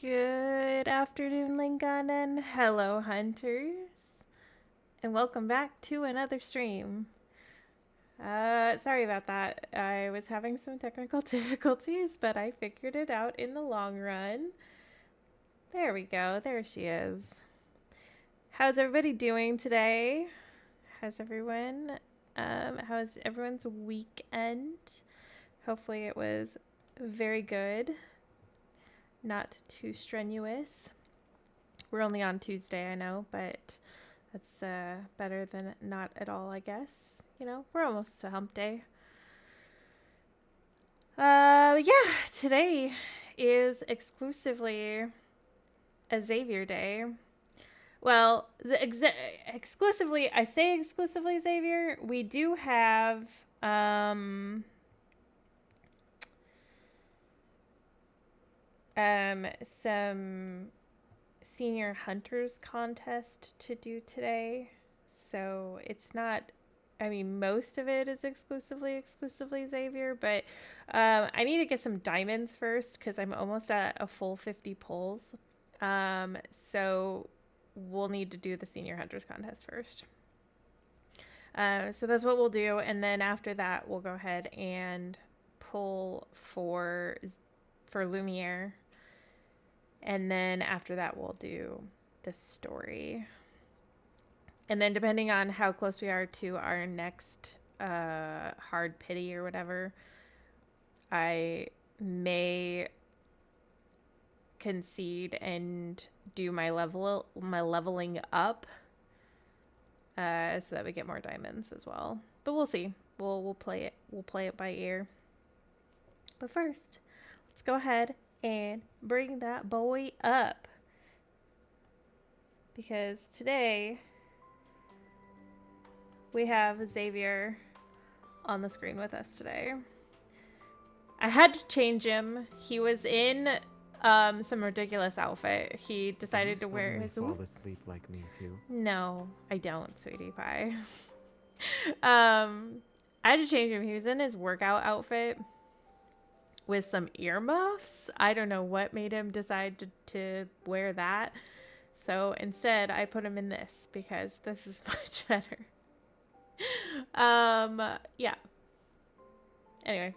Good afternoon, Lincoln, and hello, hunters, and welcome back to another stream. Sorry about that. I was having some technical difficulties, but I figured it out in the long run. There we go. There she is. How's everybody doing today? How's everyone's weekend? Hopefully it was very good. Not too strenuous. We're only on Tuesday, I know, but that's better than not at all, I guess. You know, we're almost to hump day. Yeah, today is exclusively a Xavier Day. Well, exclusively, I say exclusively Xavier. We do have some senior hunters contest to do today, so it's not, I mean, most of it is exclusively Xavier, but I need to get some diamonds first because I'm almost at a full 50 pulls. So we'll need to do the senior hunters contest first. So that's what we'll do, and then after that we'll go ahead and pull for Lumiere. And then after that, we'll do the story. And then depending on how close we are to our next hard pity or whatever, I may concede and do my leveling up so that we get more diamonds as well. But we'll see. We'll play it. We'll play it by ear. But first, let's go ahead and bring that boy up, because today we have Xavier on the screen with us today. I had to change him. He was in some ridiculous outfit. He decided to wear his fall asleep like me too. No, I don't, sweetie pie. I had to change him. He was in his workout outfit with some earmuffs. I don't know what made him decide to wear that. So instead, I put him in this because this is much better. Yeah. Anyway,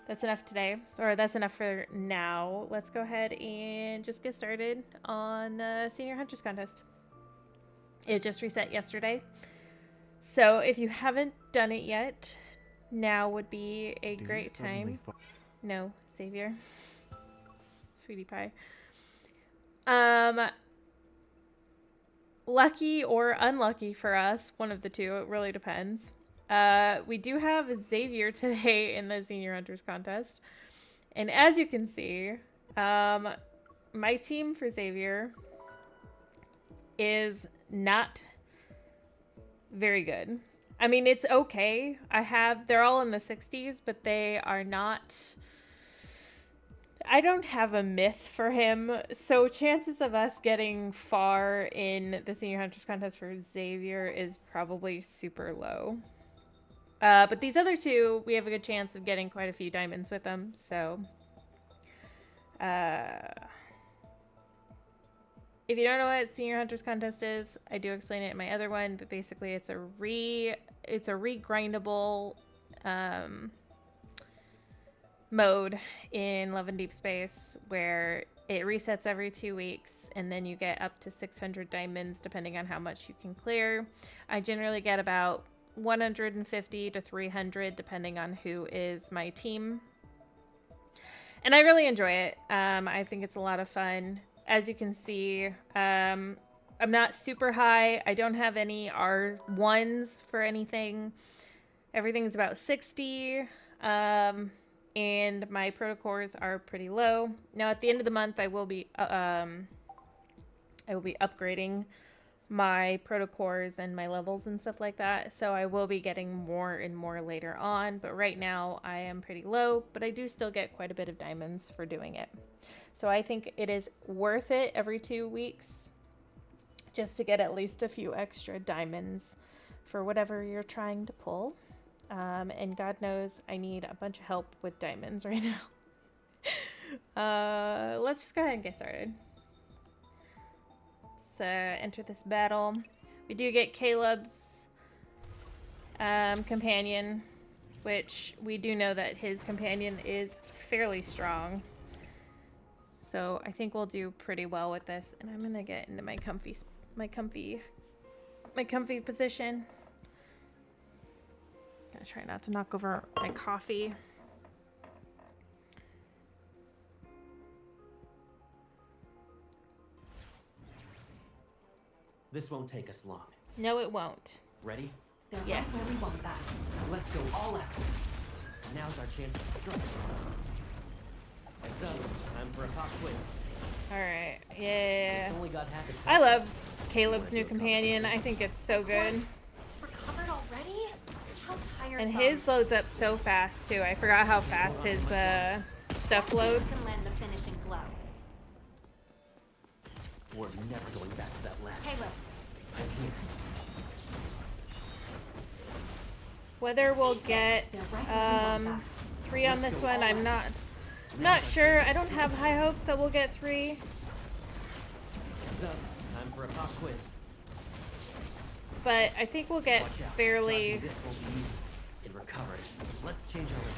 that's enough today, or that's enough for now. Let's go ahead and just get started on Senior Hunters Contest. It just reset yesterday. So if you haven't done it yet, now would be a great time. No, Xavier. Sweetie pie. Lucky or unlucky for us, one of the two, it really depends. We do have Xavier today in the Senior Hunters Contest. And as you can see, my team for Xavier is not very good. I mean, it's okay. They're all in the 60s, but they are not... I don't have a myth for him, so chances of us getting far in the Senior Hunters Contest for Xavier is probably super low. But these other two, we have a good chance of getting quite a few diamonds with them, so... If you don't know what Senior Hunters Contest is, I do explain it in my other one, but basically it's a regrindable mode in Love and Deep Space where it resets every 2 weeks, and then you get up to 600 diamonds depending on how much you can clear. I generally get about 150 to 300 depending on who is my team, and I really enjoy it. I think it's a lot of fun. As you can see, I'm not super high. I don't have any R1s for anything. Everything's about 60. And my protocores are pretty low. Now at the end of the month, I will be upgrading my protocores and my levels and stuff like that. So I will be getting more and more later on, but right now I am pretty low, but I do still get quite a bit of diamonds for doing it. So I think it is worth it every 2 weeks just to get at least a few extra diamonds for whatever you're trying to pull. And God knows I need a bunch of help with diamonds right now. Let's just go ahead and get started. Let's enter this battle. We do get Caleb's companion, which we do know that his companion is fairly strong. So I think we'll do pretty well with this. And I'm gonna get into my comfy position. Gonna try not to knock over my coffee. This won't take us long. No, it won't. Ready? They're Yes. right where we want that. Let's go all out. Now's our chance to strike. Heads up, time for a pop quiz. Alright, yeah. It's only got half its I love Caleb's new companion. I think it's so good. Recovered already? How tiresome. And his loads up so fast too. I forgot how fast his stuff loads. Can lend the finishing blow. We're never going back to that lab. Caleb, I'm here. Whether we'll get 3 on this one, I'm not sure. I don't have high hopes that we'll get 3. Heads up, time for a pop quiz. But I think we'll get Watch out. fairly. Dodging this won't be easy. It recovered. Let's change our rhythm.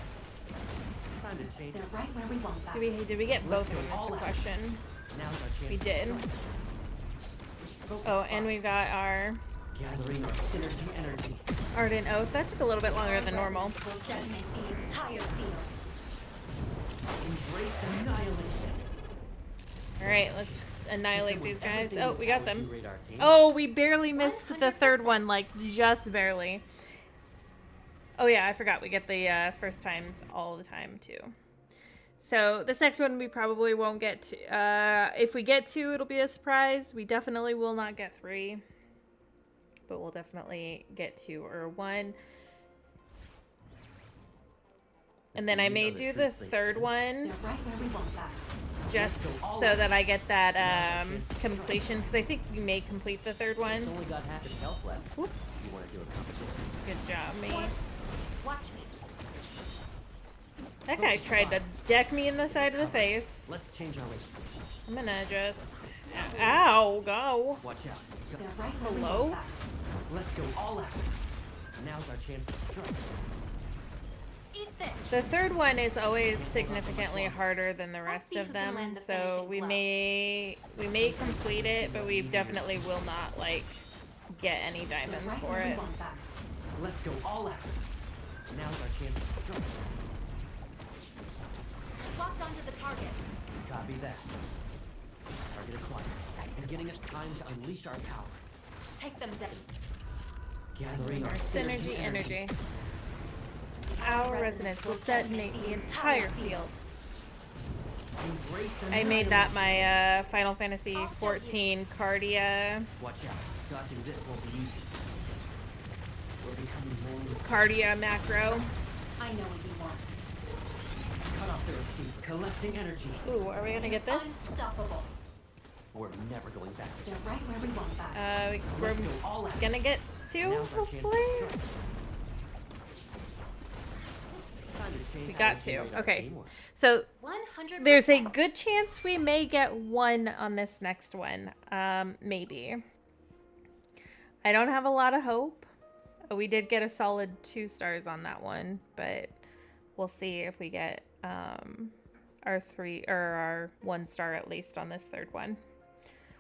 Time to change. they're right where we want that. Did we get both of them is the question. Now's our chance. We to did. strike. Focus Oh, spot. and we've got our Gathering our synergy energy. Ardent Oath. That took a little bit longer than normal. Will detonate the entire field. Embrace annihilation. Alright, let's just annihilate these guys. Oh, we got them. Radar team. Oh, we barely missed the third one, like just barely. Oh yeah, I forgot we get the first times all the time too. So this next one we probably won't get to. If we get 2, it'll be a surprise. We definitely will not get 3. But we'll definitely get 2 or 1. And then I may do the third one They're right where we want that. just so that I get that completion, because I think we may complete the third It's one. only got half its health left. Whoop. You want to do a competition? Good job, me. Horse, watch me. That guy tried to deck me in the side of the face. Let's change our rate. I'm gonna just... Ow, go. Watch out. They're right where we Hello? want that. Let's go all out. Now's our chance to strike. Eat this. The third one is always significantly harder than the rest see of who can them, land the so finishing we blow. may complete it, but we definitely will not like get any They're diamonds right for where we it. want that. Let's go all out. Now's our chance to strike. Locked onto the target. Copy that. Target acquired. And getting us time to unleash our power. Take them down. Gathering Our our synergy energy. Our resonance will detonate the entire field. Embrace I made that annihilation. my Final Fantasy 14 Cardia Watch out. Dodging this won't be easy. We're becoming more resistant. Cardia macro. I know what you want. Cut off their escape. Collecting energy. Ooh, are we gonna get this? Unstoppable. We're never going back to They're right where we want that. We're Let's go all out. gonna get 2, Now's our chance to hopefully. strike. Time to change We got how 2. generate our Okay. teamwork. So 100%. there's a good chance we may get 1 on this next one. Maybe. I don't have a lot of hope. We did get a solid 2 stars on that one, but we'll see if we get our 3 or our 1 star at least on this third one.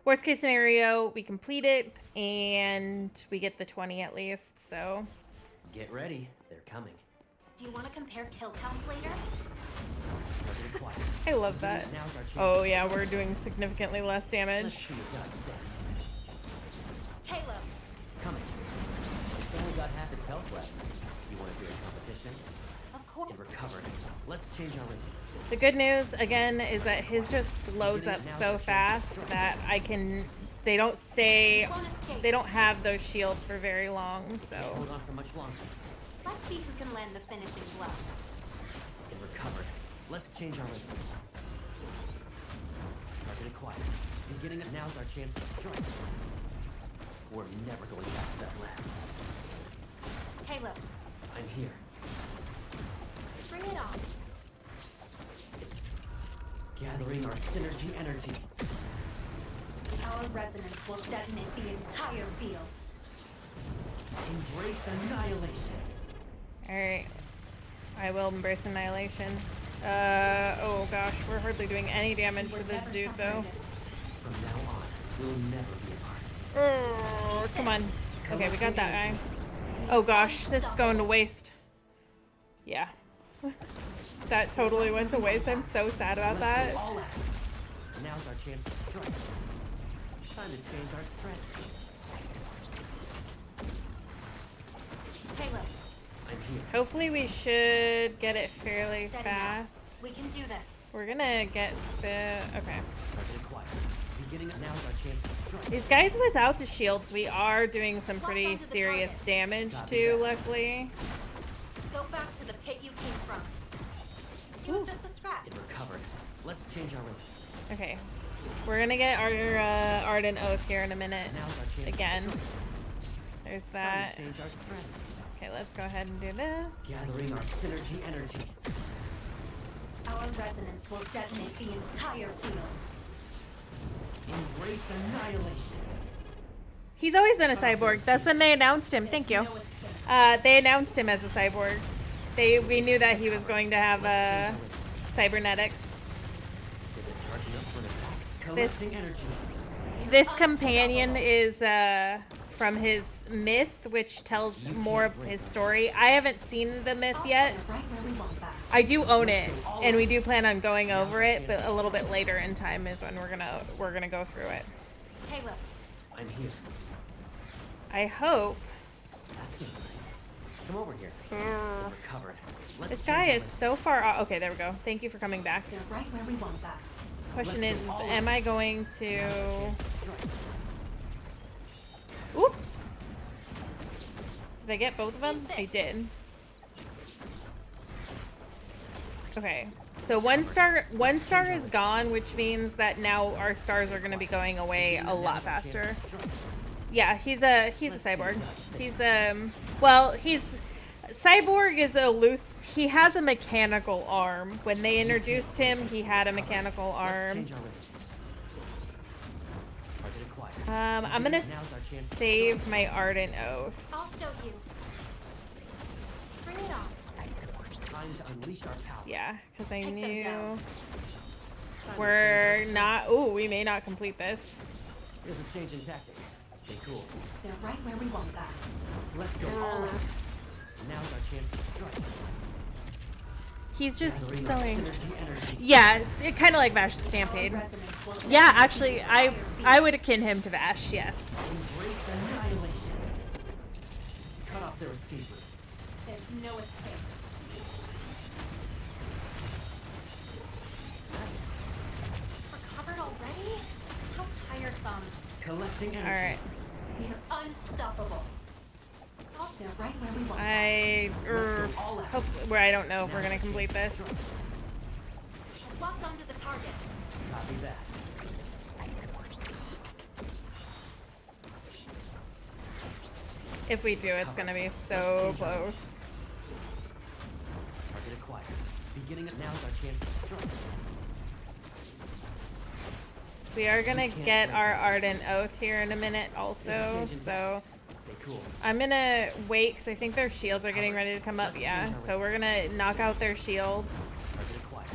Worst case scenario, we complete it and we get the 20 at least. So Get ready. They're coming. Do you want to compare kill counts later? Target acquired. I love that. Now's our chance. Oh yeah, we're doing significantly less Let's damage. see you dodge this. Caleb, Coming. It's only got half its health left. You want to do a competition? of course. It recovered. Let's change our rhythm. The good news again is that his just loads up so fast that they don't stay, they don't have those shields for very long, Can't so hold on for much longer. Let's see who can land the finishing blow. It recovered. Let's change our rhythm. Target acquired. And getting it now's our chance to strike. We're never going back to that lab. Caleb, I'm here. bring it on. Gathering our synergy energy. Our resonance will detonate the entire field. Embrace annihilation. Alright. I will embrace annihilation. Oh gosh, we're hardly doing any damage to this dude though. From now on, we'll never be apart. Oh, come on. Okay, we got that guy. Oh gosh, this is going to waste. Yeah. That totally went to waste. I'm so sad about that. Let's go all out. Now's our chance to strike. Time to change our strategy. Caleb, I'm here. Hopefully we should get it fairly steady now. fast. We can do this. We're gonna get the... Okay. Target acquired. Beginning. Now's our chance to strike. These guys without the shields, we are doing some pretty serious damage to, luckily. Go back to the pit you came from. It was just a scratch. It recovered. Let's change our rhythm. Okay. We're gonna get our Ardent Oath here in a minute. Now's our chance Again. to strike. There's Time that. to change our strategy. Okay, let's go ahead and do this. Gathering our synergy energy. Our resonance will detonate the entire field. Embrace annihilation. He's always been a cyborg. That's when they announced him. Thank you. No escape. They announced him as a cyborg. We knew that he was going to have cybernetics. Is it charging up for an attack? This- Collecting energy. This companion is from his myth, which tells more of his story. I haven't seen the myth yet. Right where we want that. I do own it, and we do plan on going over it, but a little bit later in time is when we're gonna go through it. Caleb, I'm here. I hope. That's not right. Come over here. Ugh. Recovered. Let's This change guy our is so far off. Okay, there we go. Thank you for coming back. they're right where we want that. Question Let's is go all am out. I going to... rhythm. Oop! Did I get both of them? I did. Okay, so one star is gone, which means that now our stars are going to be going away a lot faster. Yeah, he's a cyborg. He's well, cyborg is a loose. He has a mechanical arm. When they introduced him, he had a mechanical Let's arm. change our rhythm. Target acquired. I'm gonna Now's our chance to save my Ardent Oath. I'll show you. Bring it on. Time to unleash our power. Yeah, because I Take them knew down. we're not. Ooh, we may not complete this. Here's a change in tactics. Stay cool. They're right where we want that. Let's go all out. Now's our chance to strike. He's just Gathering our sewing. synergy energy. Yeah, it kind of like Vash the Stampede. Resonance will Yeah, detonate actually, the I entire field. would akin him to Vash. Yes. Embrace annihilation. Cut off their escape route. There's no escape. Nice. Recovered already? How tiresome. Collecting energy. All right. We're unstoppable. They're right where we want Hopefully, I don't know if we're gonna complete this. that. Locked onto the target. Copy that. If we do, it's gonna be so close. Target acquired. Beginning of now's our chance to strike. We are gonna get our Ardent Oath here in a minute, also. So Stay cool. I'm gonna wait because I think their shields are getting ready to come up. Yeah, so we're gonna knock out their shields Target acquired.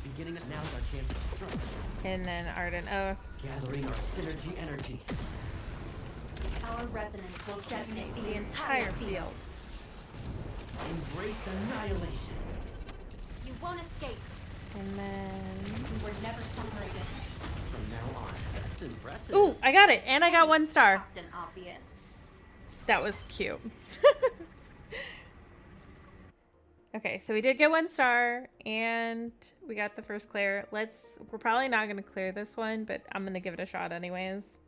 Beginning of now's our chance to strike. and then Ardent Oath. Gathering our synergy energy. Our resonance will detonate the The entire entire field. field. Embrace annihilation. You won't escape. And then. We were never separated. From now on, that's impressive. Ooh, I got it, and I got 1 star. Captain Obvious. That was cute. Okay, so we did get 1 star, and we got the first clear. We're probably not gonna clear this one, but I'm gonna give it a shot anyways.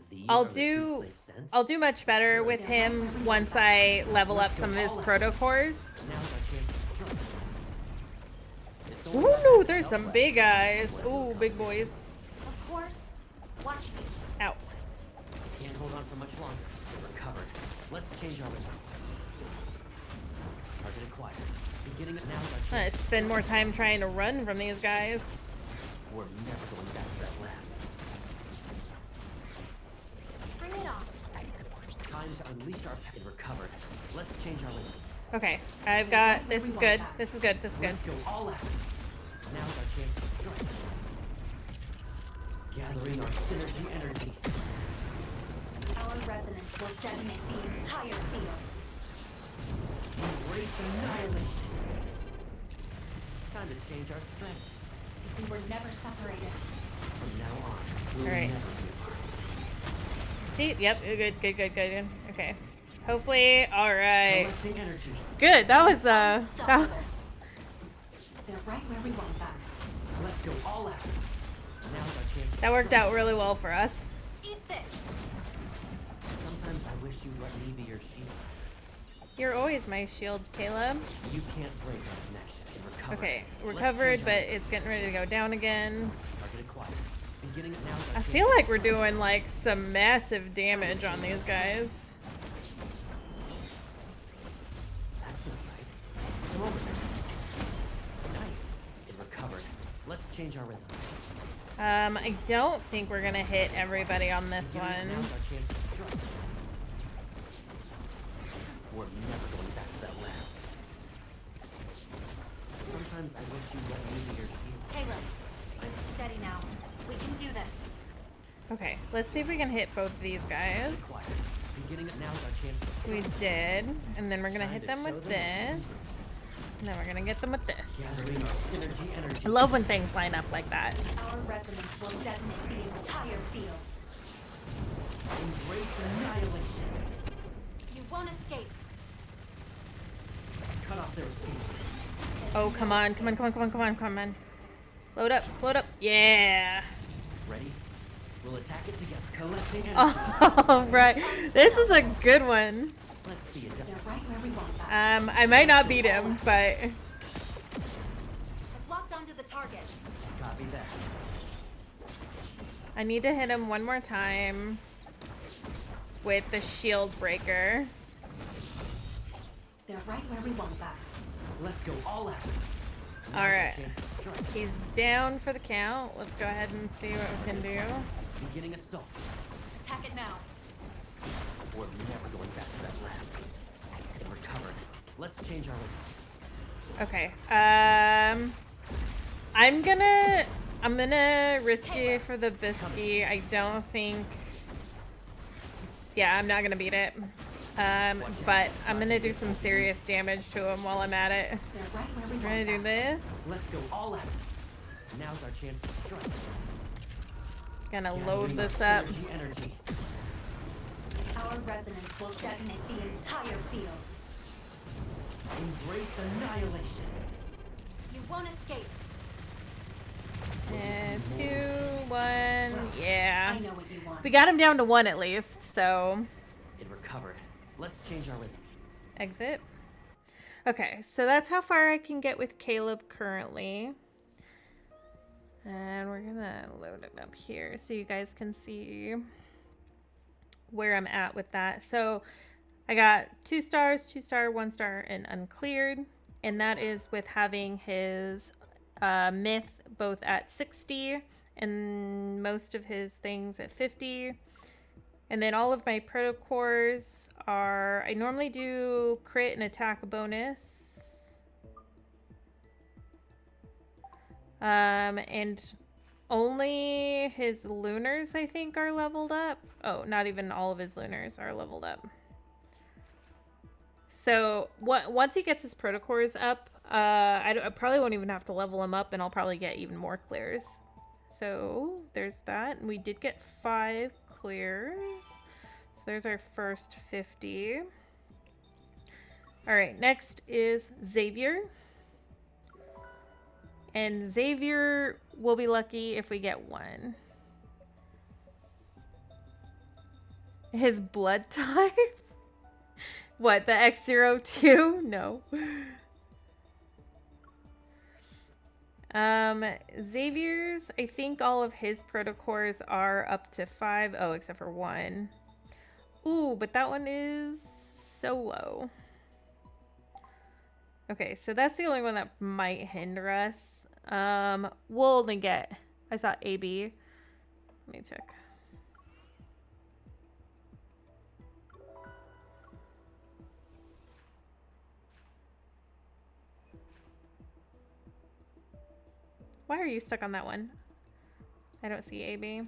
These I'll are the troops do they sent. I'll do much better with him once I level up some of his proto cores. Now's our chance to strike. It's Ooh, only no, right there's to some help big us. guys. Let them Ooh, come big to. boys. Of course. Watch me. Ow. for much longer. Recovered. Let's change our rhythm. Target acquired. Beginning of now's our I'm gonna chance. spend more time trying to run from these guys. We're never going back to that lab. Bring it on. Time to unleash our and recovered. Let's change our rhythm. Okay, I've got, this is good, this is good, this is good. Let's go all out. Now's our chance to strike. Gathering our synergy energy. Our resonance will detonate the entire field. Embrace annihilation. Time to change our strategy. We were never separated. From now on, we'll All right. never be apart. See, yep, good. Okay. Hopefully, alright. Collecting energy. Good, that was, that Unstoppable. was, They're right where we want them. Let's go all out. Now's our chance. that worked out really well for us. Eat this. Sometimes I wish you'd let me be your shield. You're always my shield, Caleb. You can't break our connection and recover. Okay, Let's recovered, change but our it's getting ready to go down again. target acquired. Beginning of now's our I chance. feel like we're doing, like, some massive damage on these guys. That's not right. Come over there. Nice. It recovered. Let's change our rhythm. I don't think we're gonna hit everybody on this Beginning of one. now's our chance to strike. We're never going back to that lab. Sometimes I wish you'd let me be your shield. Caleb, steady now. We can do this. Okay, let's see if we can hit both of these guys. Acquired. Beginning of now's our chance to We strike. did, and then we're gonna Time hit to them show with them what we this. And then we're gonna get them with this. Gathering our synergy energy. I love when things line up like that. Our resonance will detonate the entire field. Embrace annihilation. You won't escape. Cut off their escape. Oh, come on. Load up. Yeah. Ready? We'll attack it together. Collecting energy. All right. This is a good one. Let's see it. They're right where we want them. I might not beat him, but It's locked onto the target. Copy that. I need to hit him one more time with the shield breaker. They're right where we want them. Let's go all out. All right. Chance to strike. He's down for the count. Let's go ahead and see what we can do. Beginning assault. Attack it now. We're never going back to that lab. It recovered. Let's change our rhythm. Okay. I'm gonna risk it for the biscuit. I don't think. Yeah, I'm not gonna beat it. But I'm gonna do some serious damage to him while I'm at it. They're right where we We're want gonna do them. this. Let's go all out. Now's our chance to strike. Gonna load Gathering our this up. synergy energy. Our resonance will detonate the entire field. Embrace annihilation. You won't escape. And 2, 1, yeah. I know what you want. We got him down to 1 at least, so It recovered. Let's change our rhythm. exit. Okay, so that's how far I can get with Caleb currently. And we're gonna load it up here so you guys can see where I'm at with that. So I got 2 stars, 2 star, 1 star, and uncleared. And that is with having his myth both at 60 and most of his things at 50. And then all of my protocores are, I normally do crit and attack bonus. And only his lunars, I think, are leveled up. Oh, not even all of his lunars are leveled up. So once he gets his protocores up, I probably won't even have to level him up, and I'll probably get even more clears. So there's that. And we did get 5 clears. So there's our first 50. All right, next is Xavier. And Xavier will be lucky if we get 1. His blood type? What, the X02? No. Xavier's, I think all of his protocores are up to 5. Oh, except for 1. Ooh, but that one is solo. Okay, so that's the only one that might hinder us. We'll only get... I saw AB. Let me check. Why are you stuck on that one? I don't see AB.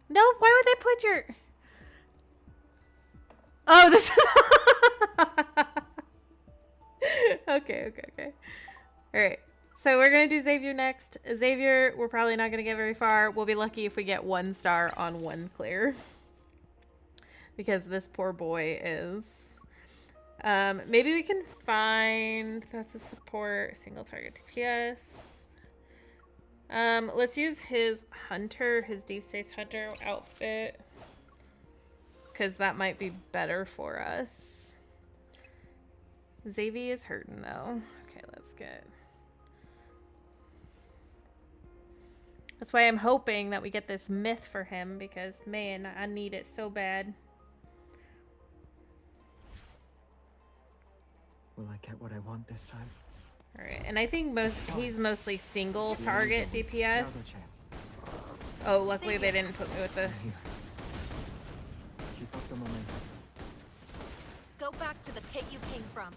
No, why would they put your... Oh, this is... Okay. All right. So we're going to do Xavier next. Xavier, we're probably not going to get very far. We'll be lucky if we get 1 star on 1 clear. Because this poor boy is... maybe we can find... That's a support. Single target DPS. Let's use his hunter, his deep space hunter outfit. Because that might be better for us. Xavier is hurting though. Okay, let's get... That's why I'm hoping that we get this myth for him, because man, I need it so bad. Will I get what I want this time? Alright, and I think he's mostly single target Now's our DPS. chance. Oh, luckily they didn't put me with this. Here. Keep up the momentum. Go back to the pit you came from.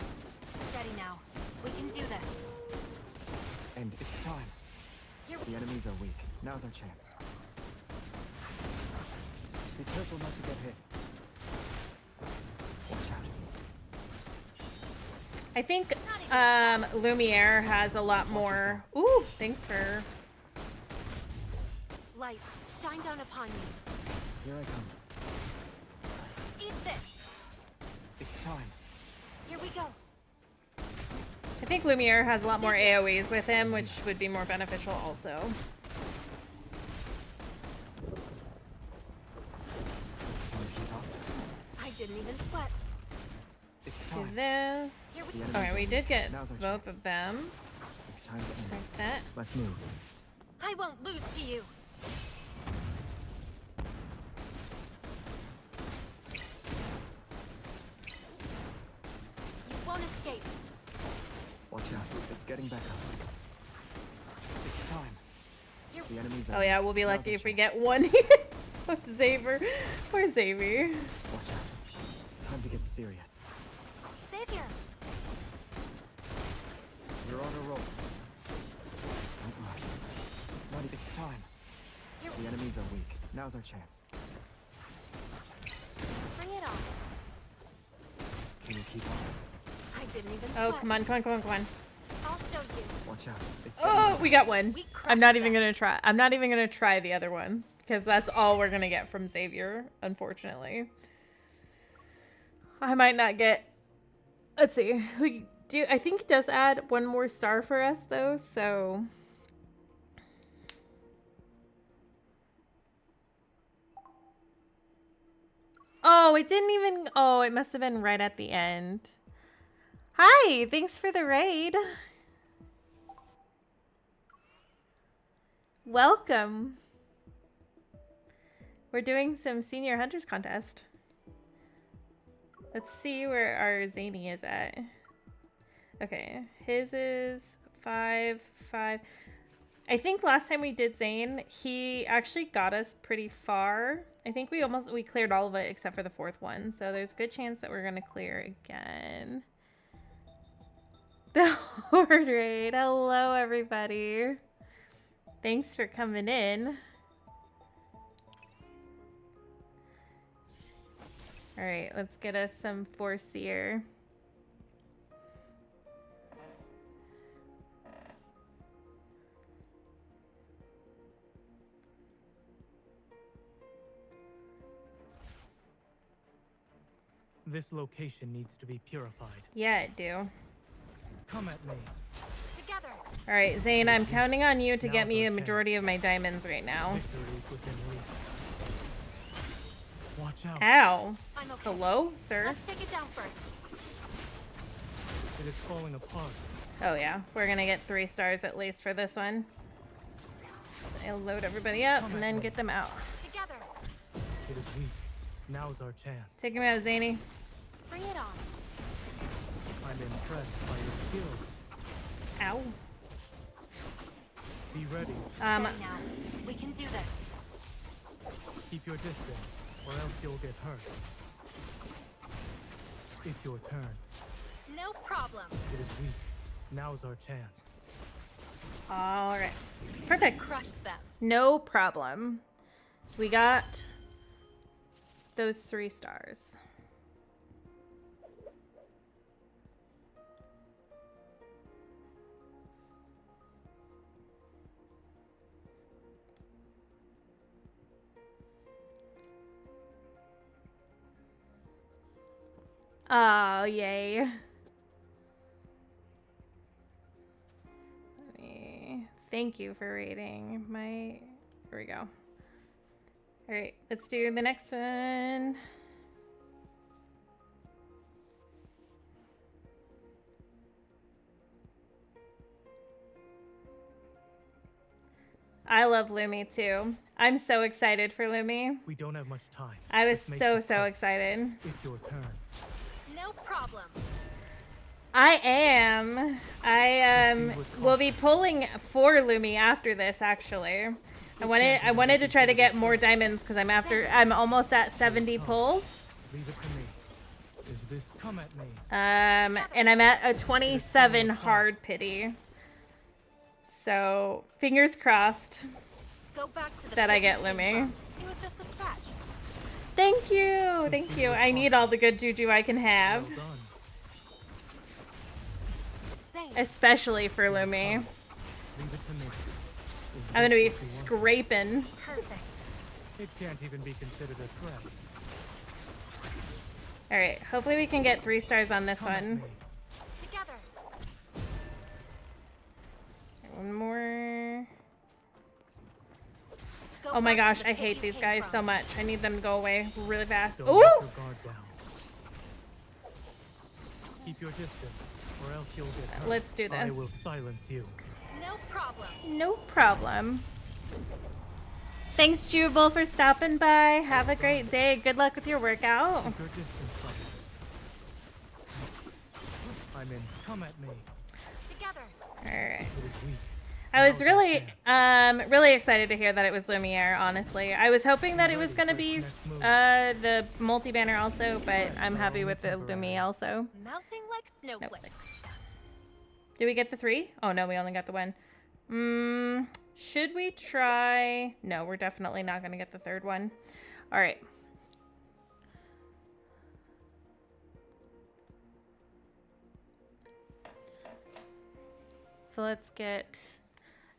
Steady now. We can do this. And it's time. Here The enemies are weak. Now's our chance. Be careful not to get hit. Watch out. I think Lumiere has a lot more... Ooh, thanks for... Light, shine down upon you. Here I come. Eat this. It's time. Here we go. I think Lumiere has a lot more AoEs with him, which would be more beneficial also. Can you keep up? I didn't even sweat. It's Do time. this. Here we The go. enemies Okay, are we weak. did get Now's our both chance. of them. It's time to end. Check that. Let's move. I won't lose to you. You won't escape. Watch out. It's getting back up. It's time. Here The enemies are Oh yeah, weak. we'll be Now's lucky our if we chance. get one with Xavier. Poor Xavier. Watch out. Time to get serious. Xavier. You're on a roll. Don't rush. Not it's time. Here, The enemies are weak. Now's our chance. bring it on. Can you keep up? I didn't even Oh, sweat. come on. I'll show you. Watch out. It's getting Oh, back we up. got one. We I'm not crushed even them. gonna try. I'm not even gonna try the other ones because that's all we're gonna get from Xavier, unfortunately. I might not get... Let's see. We do. I think it does add 1 more star for us though, so... Oh, it didn't even... Oh, it must have been right at the end. Hi, thanks for the raid. Welcome. We're doing some Senior Hunters contest. Let's see where our Zany is at. Okay, his is 5, 5. I think last time we did Zane, he actually got us pretty far. I think we cleared all of it except for the 4th one. So there's a good chance that we're gonna clear again. The Horde raid. Hello, everybody. Thanks for coming in. All right, let's get us some Foreseer. This location needs to be purified. Yeah, it do. Come at me. Together. All right, Zane, I'm counting on you to Now's get me our a chance. majority of my diamonds right now. Victory is within reach. Watch out. Ow. I'm okay. Hello, sir? Let's take it down first. It is falling apart. Oh yeah, we're gonna get 3 stars at least for this one. So I'll load everybody up and then get them out. Together. It is weak. Now's our chance. Take him out, Zany. Bring it on. I'm impressed by your skills. Ow. Be ready. Steady now. We can do this. Keep your distance, or else you'll get hurt. It's your turn. No problem. It is weak. Now's our chance. All right. Perfect. Crush them. No problem. We got those 3 stars. Oh, yay. Thank you for rating my... Here we go. All right, let's do the next one. I love Lumi too. I'm so excited for Lumi. We don't have much time. I was Let's make so this quick. excited. It's your turn. No problem. I will be pulling for Lumi after this actually. I wanted to try to get more diamonds because I'm almost at 70 pulls. Leave it to me. Is this come at me? And I'm at a 27 hard pity. So fingers crossed Go back to the that I pit get you came Lumi. from. It was just a scratch. Thank you, thank you. I need all the good juju I can have, Well done. Same. especially for Lumi. Leave it to me. Is I'm gonna be this what you want? scraping. Perfect. It can't even be considered a threat. All right, hopefully we can get 3 stars on this Come at one. me. Together. One more. Go Oh my back to gosh, the I pit hate you these came guys from. so much. I need them to go away really fast. Don't Ooh! let your guard down. Keep your distance, or else you'll get hurt. Let's do I this. will silence you. No problem. No problem. Thanks, Jubal, for stopping by. Have a great day. Good luck with your workout. Keep your distance from me. I'm in. Come at me. Together. All right. It is weak. I was Now's our really, chance. really excited to hear that it was Lumiere, honestly. I was hoping that it was going to be the multi-banner also, but I'm happy with the Lumi also. Melting like snowflakes. Did we get the 3? Oh, no, we only got the 1. Should we try... No, we're definitely not going to get the 3rd one. All right. So let's get...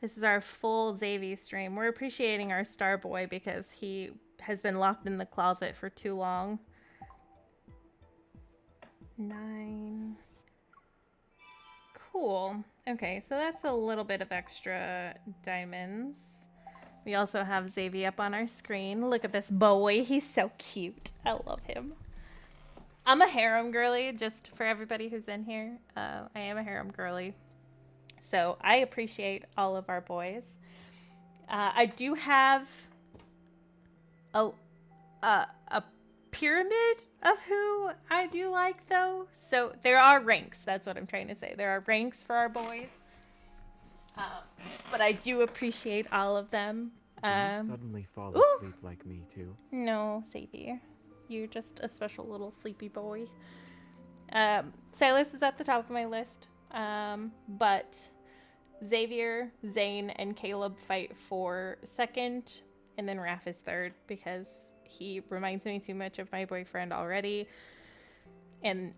This is our full Xavier stream. We're appreciating our star boy because he has been locked in the closet for too long. 9. Cool. Okay, so that's a little bit of extra diamonds. We also have Xavier up on our screen. Look at this boy. He's so cute. I love him. I'm a harem girly, just for everybody who's in here. I am a harem girly. So I appreciate all of our boys. I do have a pyramid of who I do like, though. So there are ranks. That's what I'm trying to say. There are ranks for our boys. But I do appreciate all of them. Do you suddenly fall ooh. asleep like me too? No, Xavier. You're just a special little sleepy boy. Silas is at the top of my list. But Xavier, Zane, and Caleb fight for 2nd, and then Raph is 3rd because he reminds me too much of my boyfriend already. And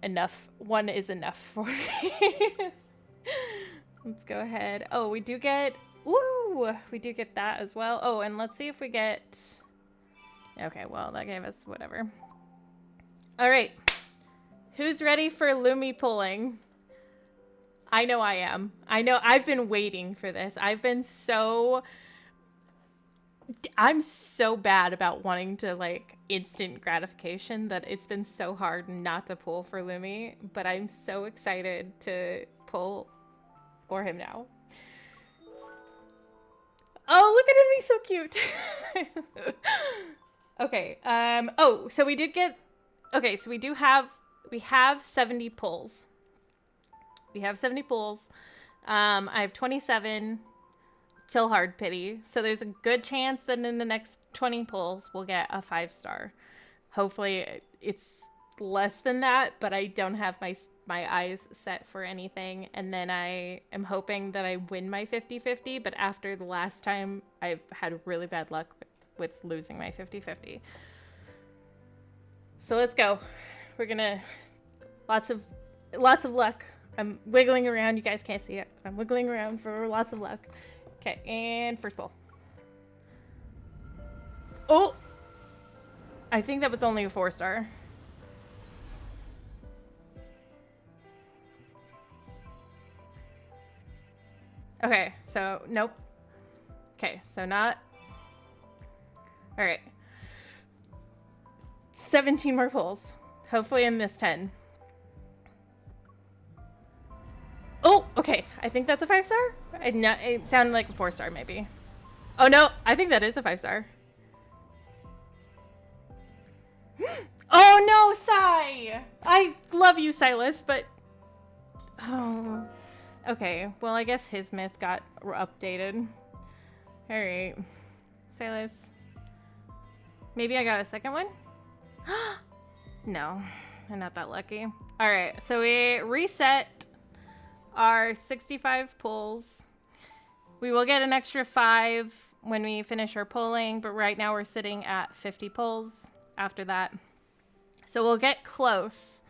one is enough for me. Let's go ahead. Oh, we do get that as well. Oh, and let's see if we get... Okay, well, that gave us whatever. All right. Who's ready for Lumi pulling? I know I am. I know I've been waiting for this. I'm so bad about wanting to like instant gratification that it's been so hard not to pull for Lumi, but I'm so excited to pull for him now. Oh, look at him, he's so cute. Okay, oh, so we did get, okay, so we have 70 pulls. We have 70 pulls. I have 27 till hard pity. So there's a good chance that in the next 20 pulls we'll get a 5-star. Hopefully it's less than that, but I don't have my eyes set for anything. And then I am hoping that I win my 50-50, but after the last time I've had really bad luck with losing my 50-50. So let's go. We're gonna lots of luck. I'm wiggling around. You guys can't see it. I'm wiggling around for lots of luck. Okay, and first pull. Oh! I think that was only a 4-star. Okay, so nope. Okay, so not. All right. 17 more pulls. Hopefully in this 10. Oh, okay. I think that's a 5-star. It sounded like a 4-star, maybe. Oh no, I think that is a 5-star. Oh no, Sai! I love you, Silas, but oh, okay. Well, I guess his myth got updated. All right, Silas. Maybe I got a second one. No, I'm not that lucky. All right, so we reset our 65 pulls. We will get an extra 5 when we finish our pulling, but right now we're sitting at 50 pulls after that. So we'll get close,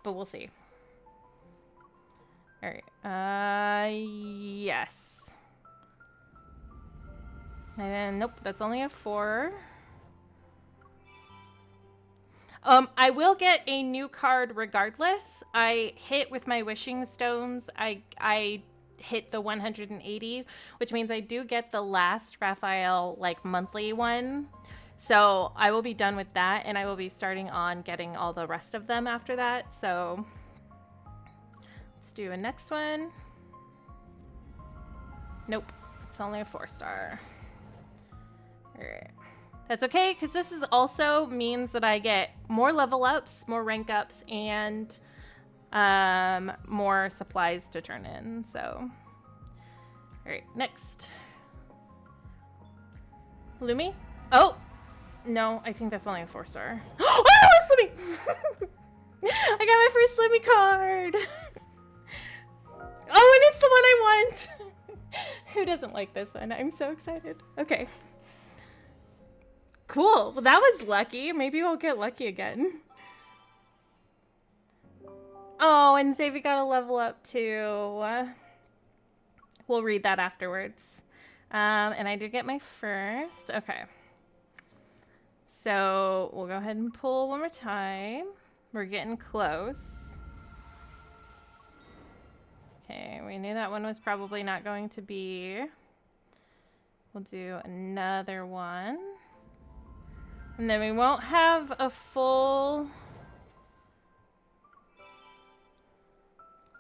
but we'll see. All right. Yes. And nope, that's only a 4. I will get a new card regardless. I hit with my wishing stones. I hit the 180, which means I do get the last Raphael like monthly one. So I will be done with that, and I will be starting on getting all the rest of them after that. So let's do a next one. Nope, it's only a 4-star. All right. That's okay, because this is also means that I get more level ups, more rank ups, and more supplies to turn in. So, all right, next. Lumi? Oh, no, I think that's only a 4-star. Oh, it's Lumi! I got my first Lumi card! Oh, and it's the one I want! Who doesn't like this one? I'm so excited. Okay. Cool. Well, that was lucky. Maybe we'll get lucky again. Oh, and Xavier got a level up too. We'll read that afterwards. And I did get my first. Okay. So we'll go ahead and pull one more time. We're getting close. Okay, we knew that one was probably not going to be. We'll do another one. And then we won't have a full...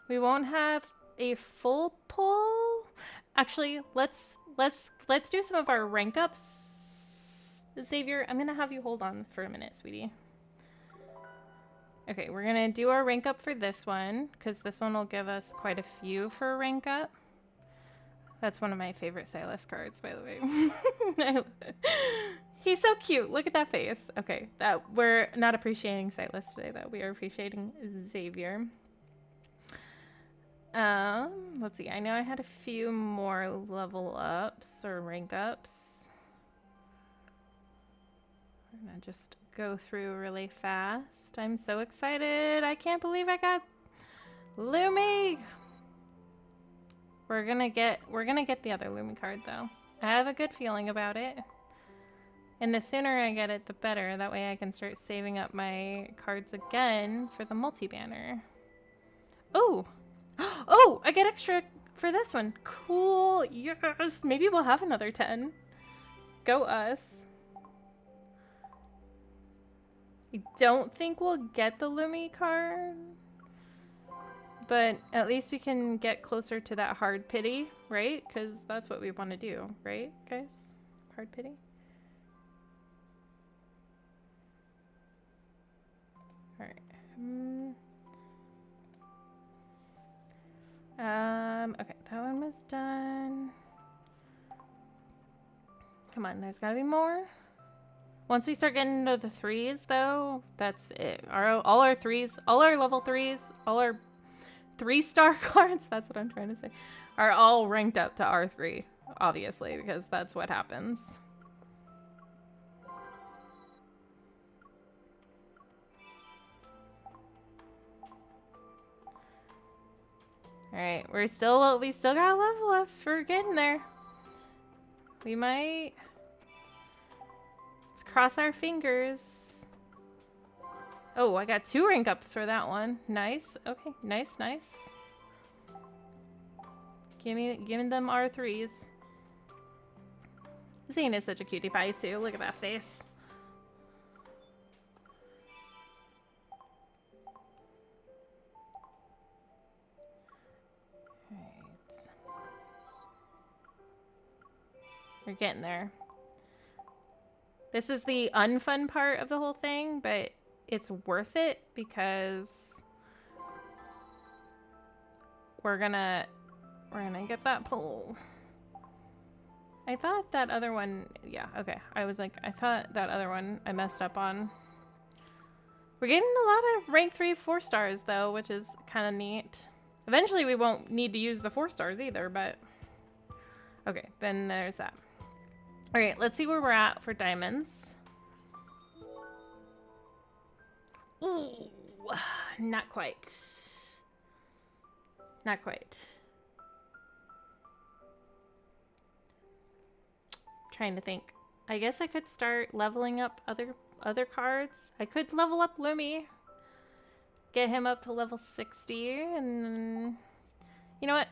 We won't have a full pull. Actually, let's do some of our rank ups. Xavier, I'm gonna have you hold on for a minute, sweetie. Okay, we're gonna do our rank up for this one, because this one will give us quite a few for a rank up. That's one of my favorite Silas cards, by the way. He's so cute. Look at that face. Okay, that we're not appreciating Silas today, though. We are appreciating Xavier. Let's see. I know I had a few more level ups or rank ups. We're gonna just go through really fast. I'm so excited. I can't believe I got Lumi. We're gonna get the other Lumi card though. I have a good feeling about it. And the sooner I get it, the better. That way I can start saving up my cards again for the multi-banner. Oh! Oh! I get extra for this one. Cool! Yes! Maybe we'll have another 10. Go us. I don't think we'll get the Lumi card but at least we can get closer to that hard pity, right? Because that's what we want to do, right, guys? Hard pity? Alright. Okay, that one was done. Come on, there's gotta be more. Once we start getting into the 3s, though, that's it. All our 3s, all our level 3s, all our 3-star cards, that's what I'm trying to say, are all ranked up to R3, obviously, because that's what happens. Alright, we still got level ups for getting there. We might... Let's cross our fingers. Oh, I got 2 rank ups for that one. Nice. Okay, nice, nice. Give me them R3s. Zane is such a cutie pie too. Look at that face. Right. We're getting there. This is the unfun part of the whole thing, but it's worth it because we're gonna get that pull. I thought that other one, yeah, okay. I was like, I thought that other one I messed up on. We're getting a lot of rank 3 4 stars though, which is kind of neat. Eventually we won't need to use the 4 stars either, but okay, then there's that. All right, let's see where we're at for diamonds. Ooh, not quite. Not quite. Trying to think. I guess I could start leveling up other cards. I could level up Lumi. Get him up to level 60 and you know what?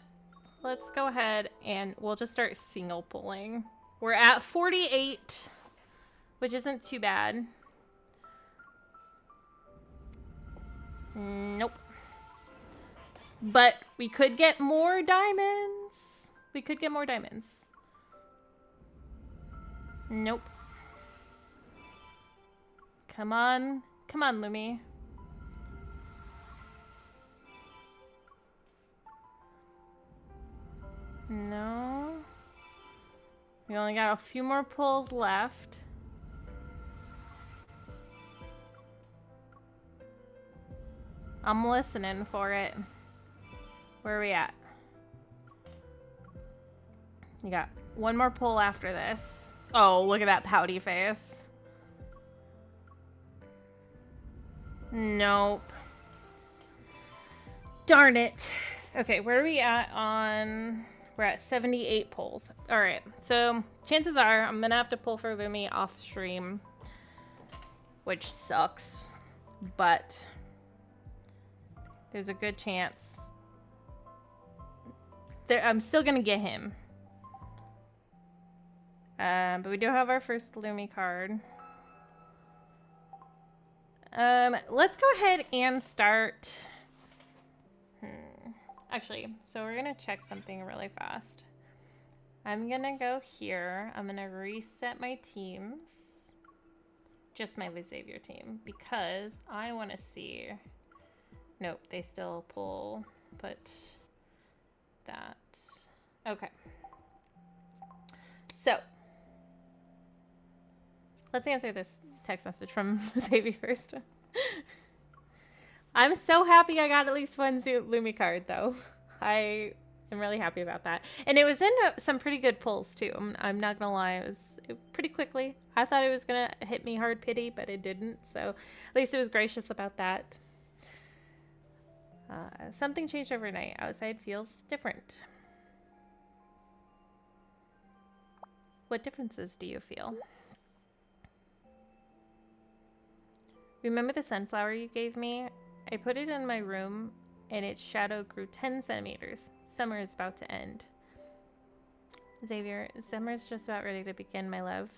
Let's go ahead and we'll just start single pulling. We're at 48, which isn't too bad. Nope. But we could get more diamonds. We could get more diamonds. Nope. Come on. Come on, Lumi. No. We only got a few more pulls left. I'm listening for it. Where are we at? You got one more pull after this. Oh, look at that pouty face. Nope. Darn it. Okay, where are we at on... We're at 78 pulls. All right, so chances are I'm gonna have to pull for Lumi off stream, which sucks, but there's a good chance I'm still gonna get him. But we do have our first Lumi card. Let's go ahead and start. Actually, so we're gonna check something really fast. I'm gonna go here. I'm gonna reset my teams. Just my Xavier team, because I wanna see. Nope, they still pull, but that. Okay. So, let's answer this text message from Xavier first. I'm so happy I got at least one Lumi card, though. I am really happy about that. And it was in some pretty good pulls, too. I'm not going to lie. It was pretty quickly. I thought it was going to hit me hard pity, but it didn't. So at least it was gracious about that. Something changed overnight. Outside feels different. What differences do you feel? Remember the sunflower you gave me? I put it in my room and its shadow grew 10 centimeters. Summer is about to end. Xavier, summer's just about ready to begin, my love.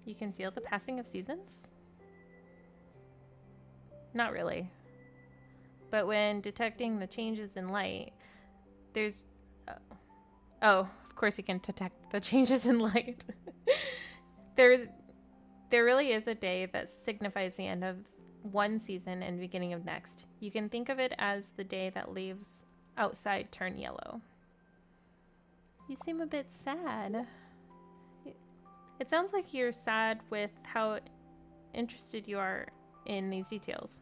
You can feel the passing of seasons? Not really. But when detecting the changes in light, there's... oh, of course you can detect the changes in light. there really is a day that signifies the end of one season and beginning of next. You can think of it as the day that leaves outside turn yellow. You seem a bit sad. It sounds like you're sad with how interested you are in these details.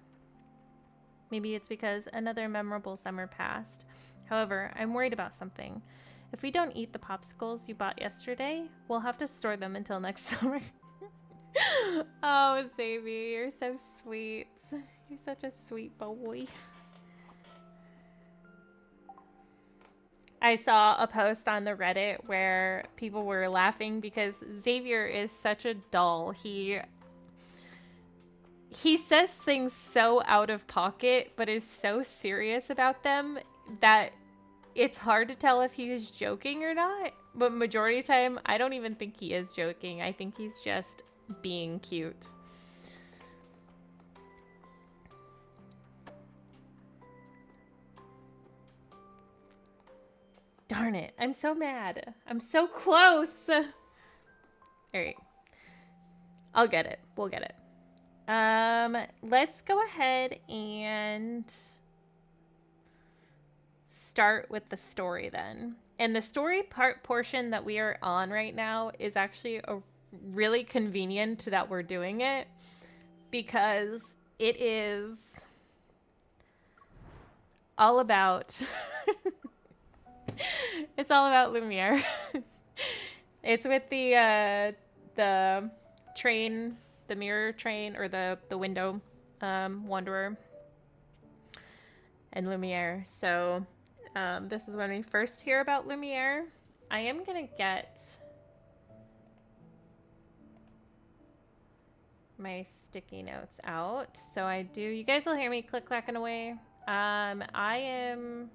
Maybe it's because another memorable summer passed. However, I'm worried about something. If we don't eat the popsicles you bought yesterday, we'll have to store them until next summer. Oh, Xavier, you're so sweet. You're such a sweet boy. I saw a post on the Reddit where people were laughing because Xavier is such a doll. He says things so out of pocket, but is so serious about them that it's hard to tell if he's joking or not. But majority of the time, I don't even think he is joking. I think he's just being cute. Darn it. I'm so mad. I'm so close. All right. I'll get it. We'll get it. Let's go ahead and start with the story then. And the story portion that we are on right now is actually really convenient that we're doing it because it is all about it's all about Lumiere. It's with the train, the mirror train, or the window wanderer and Lumiere. So this is when we first hear about Lumiere. I am gonna get my sticky notes out. So I do, you guys will hear me click clacking away. I am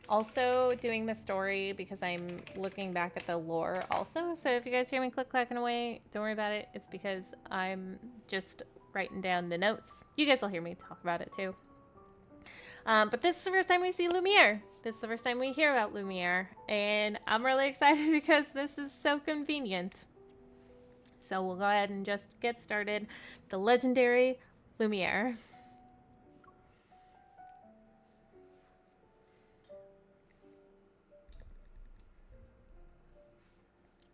also doing the story because I'm looking back at the lore also. So if you guys hear me click clacking away, don't worry about it. It's because I'm just writing down the notes. You guys will hear me talk about it too. But this is the first time we see Lumiere. This is the first time we hear about Lumiere. And I'm really excited because this is so convenient. So we'll go ahead and just get started. The legendary Lumiere.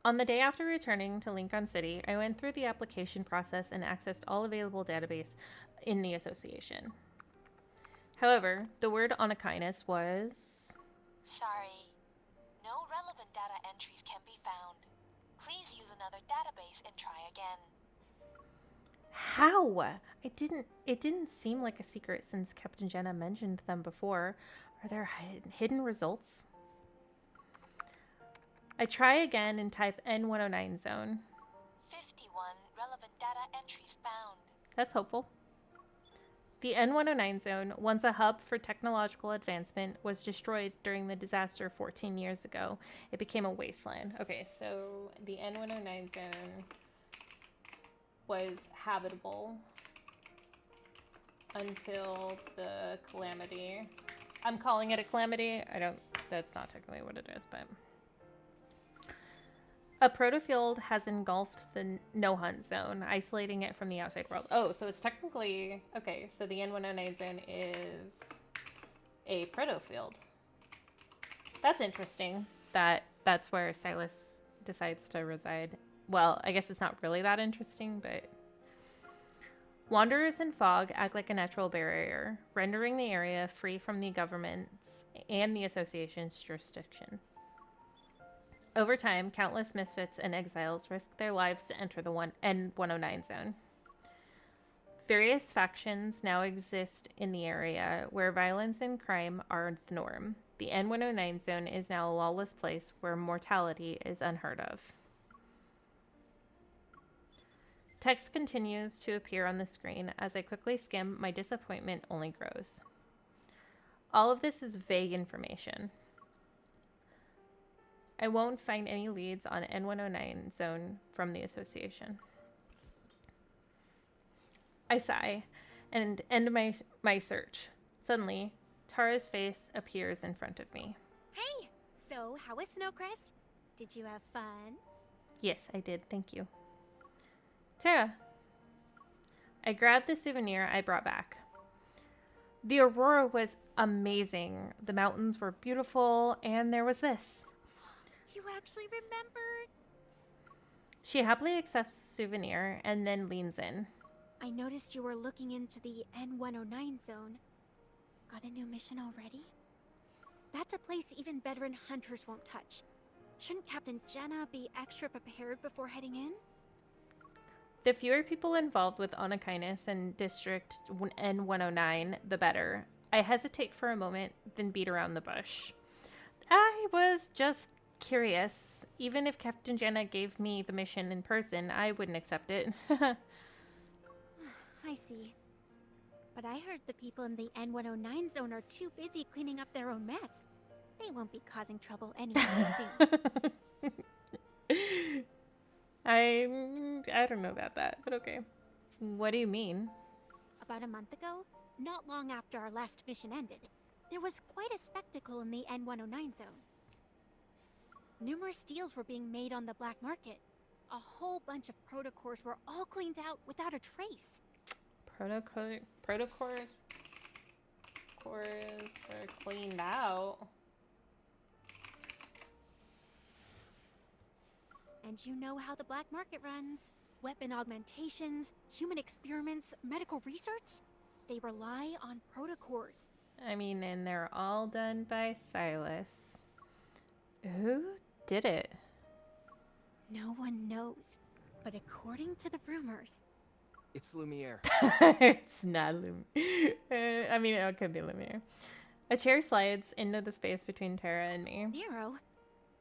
On the day after returning to Lincoln City, I went through the application process and accessed all available database in the association. However, the word on Aquinas was... Sorry, no relevant data entries can be found. Please use another database and try again. How? It didn't seem like a secret since Captain Jenna mentioned them before. Are there hidden results? I try again and type N109 zone. 51 relevant data entries found. That's hopeful. The N109 zone, once a hub for technological advancement, was destroyed during the disaster 14 years ago. It became a wasteland. Okay, so the N109 zone was habitable until the calamity. I'm calling it a calamity. That's not technically what it is, but... A protofield has engulfed the no-hunt zone, isolating it from the outside world. Oh, so it's technically... Okay, so the N109 zone is a protofield. That's interesting that that's where Silas decides to reside. Well, I guess it's not really that interesting, but... Wanderers and fog act like a natural barrier, rendering the area free from the government's and the association's jurisdiction. Over time, countless misfits and exiles risk their lives to enter the N109 zone. Various factions now exist in the area where violence and crime are the norm. The N109 zone is now a lawless place where mortality is unheard of. Text continues to appear on the screen. As I quickly skim, my disappointment only grows. All of this is vague information. I won't find any leads on N109 zone from the association. I sigh and end my search. Suddenly, Tara's face appears in front of me. Hey! So, how was Snowcrest? Did you have fun? Yes, I did. Thank you. Tara. I grabbed the souvenir I brought back. The aurora was amazing. The mountains were beautiful, and there was this. You actually remembered? She happily accepts the souvenir and then leans in. I noticed you were looking into the N109 zone. Got a new mission already? That's a place even veteran hunters won't touch. Shouldn't Captain Jenna be extra prepared before heading in? The fewer people involved with Onakainus and District N109, the better. I hesitate for a moment, then beat around the bush. I was just curious. Even if Captain Jenna gave me the mission in person, I wouldn't accept it. I see. But I heard the people in the N109 zone are too busy cleaning up their own mess. They won't be causing trouble anytime soon. I don't know about that, but okay. What do you mean? About a month ago, not long after our last mission ended, there was quite a spectacle in the N109 zone. Numerous deals were being made on the black market. A whole bunch of protocors were all cleaned out without a trace. Protocors were cleaned out. And you know how the black market runs. Weapon augmentations, human experiments, medical research. They rely on protocors. I mean, and they're all done by Silas. Who did it? No one knows. But according to the rumors... It's Lumiere. It's not Lumiere. I mean, it could be Lumiere. A chair slides into the space between Tara and me. Nero,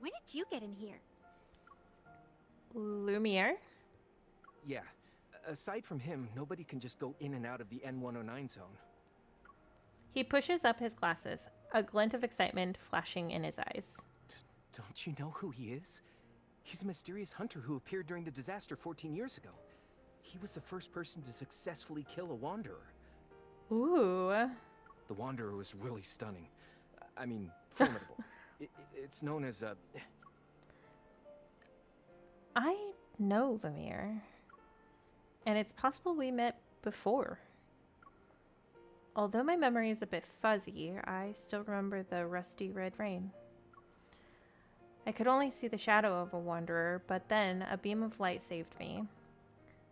when did you get in here? Lumiere? Yeah. Aside from him, nobody can just go in and out of the N109 zone. He pushes up his glasses, a glint of excitement flashing in his eyes. Don't you know who he is? He's a mysterious hunter who appeared during the disaster 14 years ago. He was the first person to successfully kill a wanderer. Ooh. The wanderer was really stunning. I mean, formidable. It's known as a... I know Lumiere. And it's possible we met before. Although my memory is a bit fuzzy, I still remember the rusty red rain. I could only see the shadow of a wanderer, but then a beam of light saved me.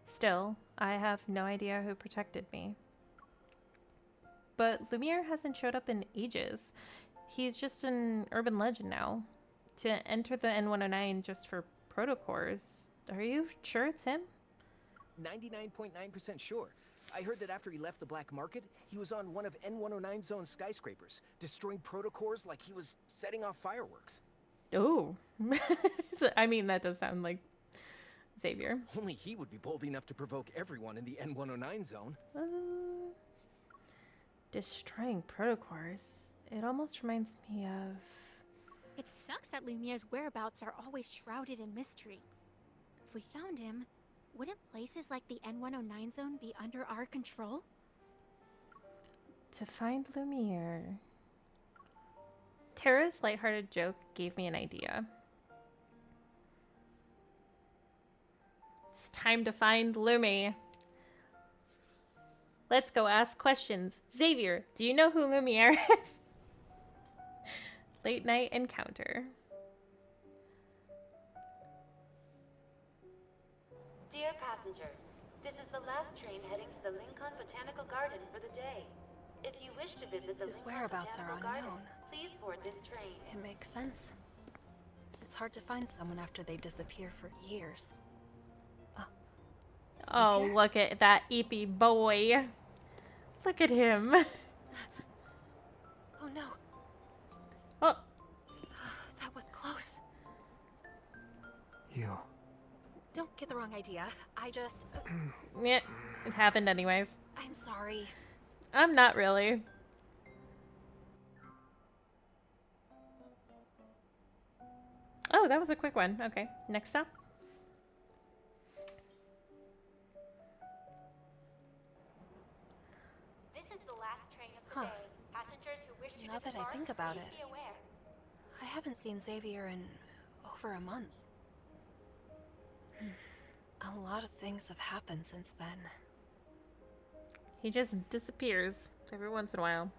Still, I have no idea who protected me. But Lumiere hasn't showed up in ages. He's just an urban legend now. To enter the N109 just for protocors, are you sure it's him? 99.9% sure. I heard that after he left the black market, he was on one of N109 zone skyscrapers, destroying protocors like he was setting off fireworks. Oh. I mean, that does sound like Xavier. Only he would be bold enough to provoke everyone in the N109 zone. Destroying protocors. It almost reminds me of... It sucks that Lumiere's whereabouts are always shrouded in mystery. If we found him, wouldn't places like the N109 zone be under our control? To find Lumiere. Tara's lighthearted joke gave me an idea. It's time to find Lumi. Let's go ask questions. Xavier, do you know who Lumiere is? Late night encounter. Dear passengers, this is the last train heading to the Lincoln Botanical Garden for the day. If you wish to visit the His Lincoln whereabouts Botanical are Garden, unknown. please board this train. It makes sense. It's hard to find someone after they disappear for years. Oh, Xavier? look at that eepy boy. Look at him. Oh no, Oh, that was close. You. Don't get the wrong idea. I just... yeah, it happened anyways. I'm sorry. I'm not really. Oh, that was a quick one. Okay, next up. This is the last train of the Huh. day. Passengers who wish to Now that I disembark, think about please it. be aware. I haven't seen Xavier in over a month. A lot of things have happened since then. He just disappears every once in a while.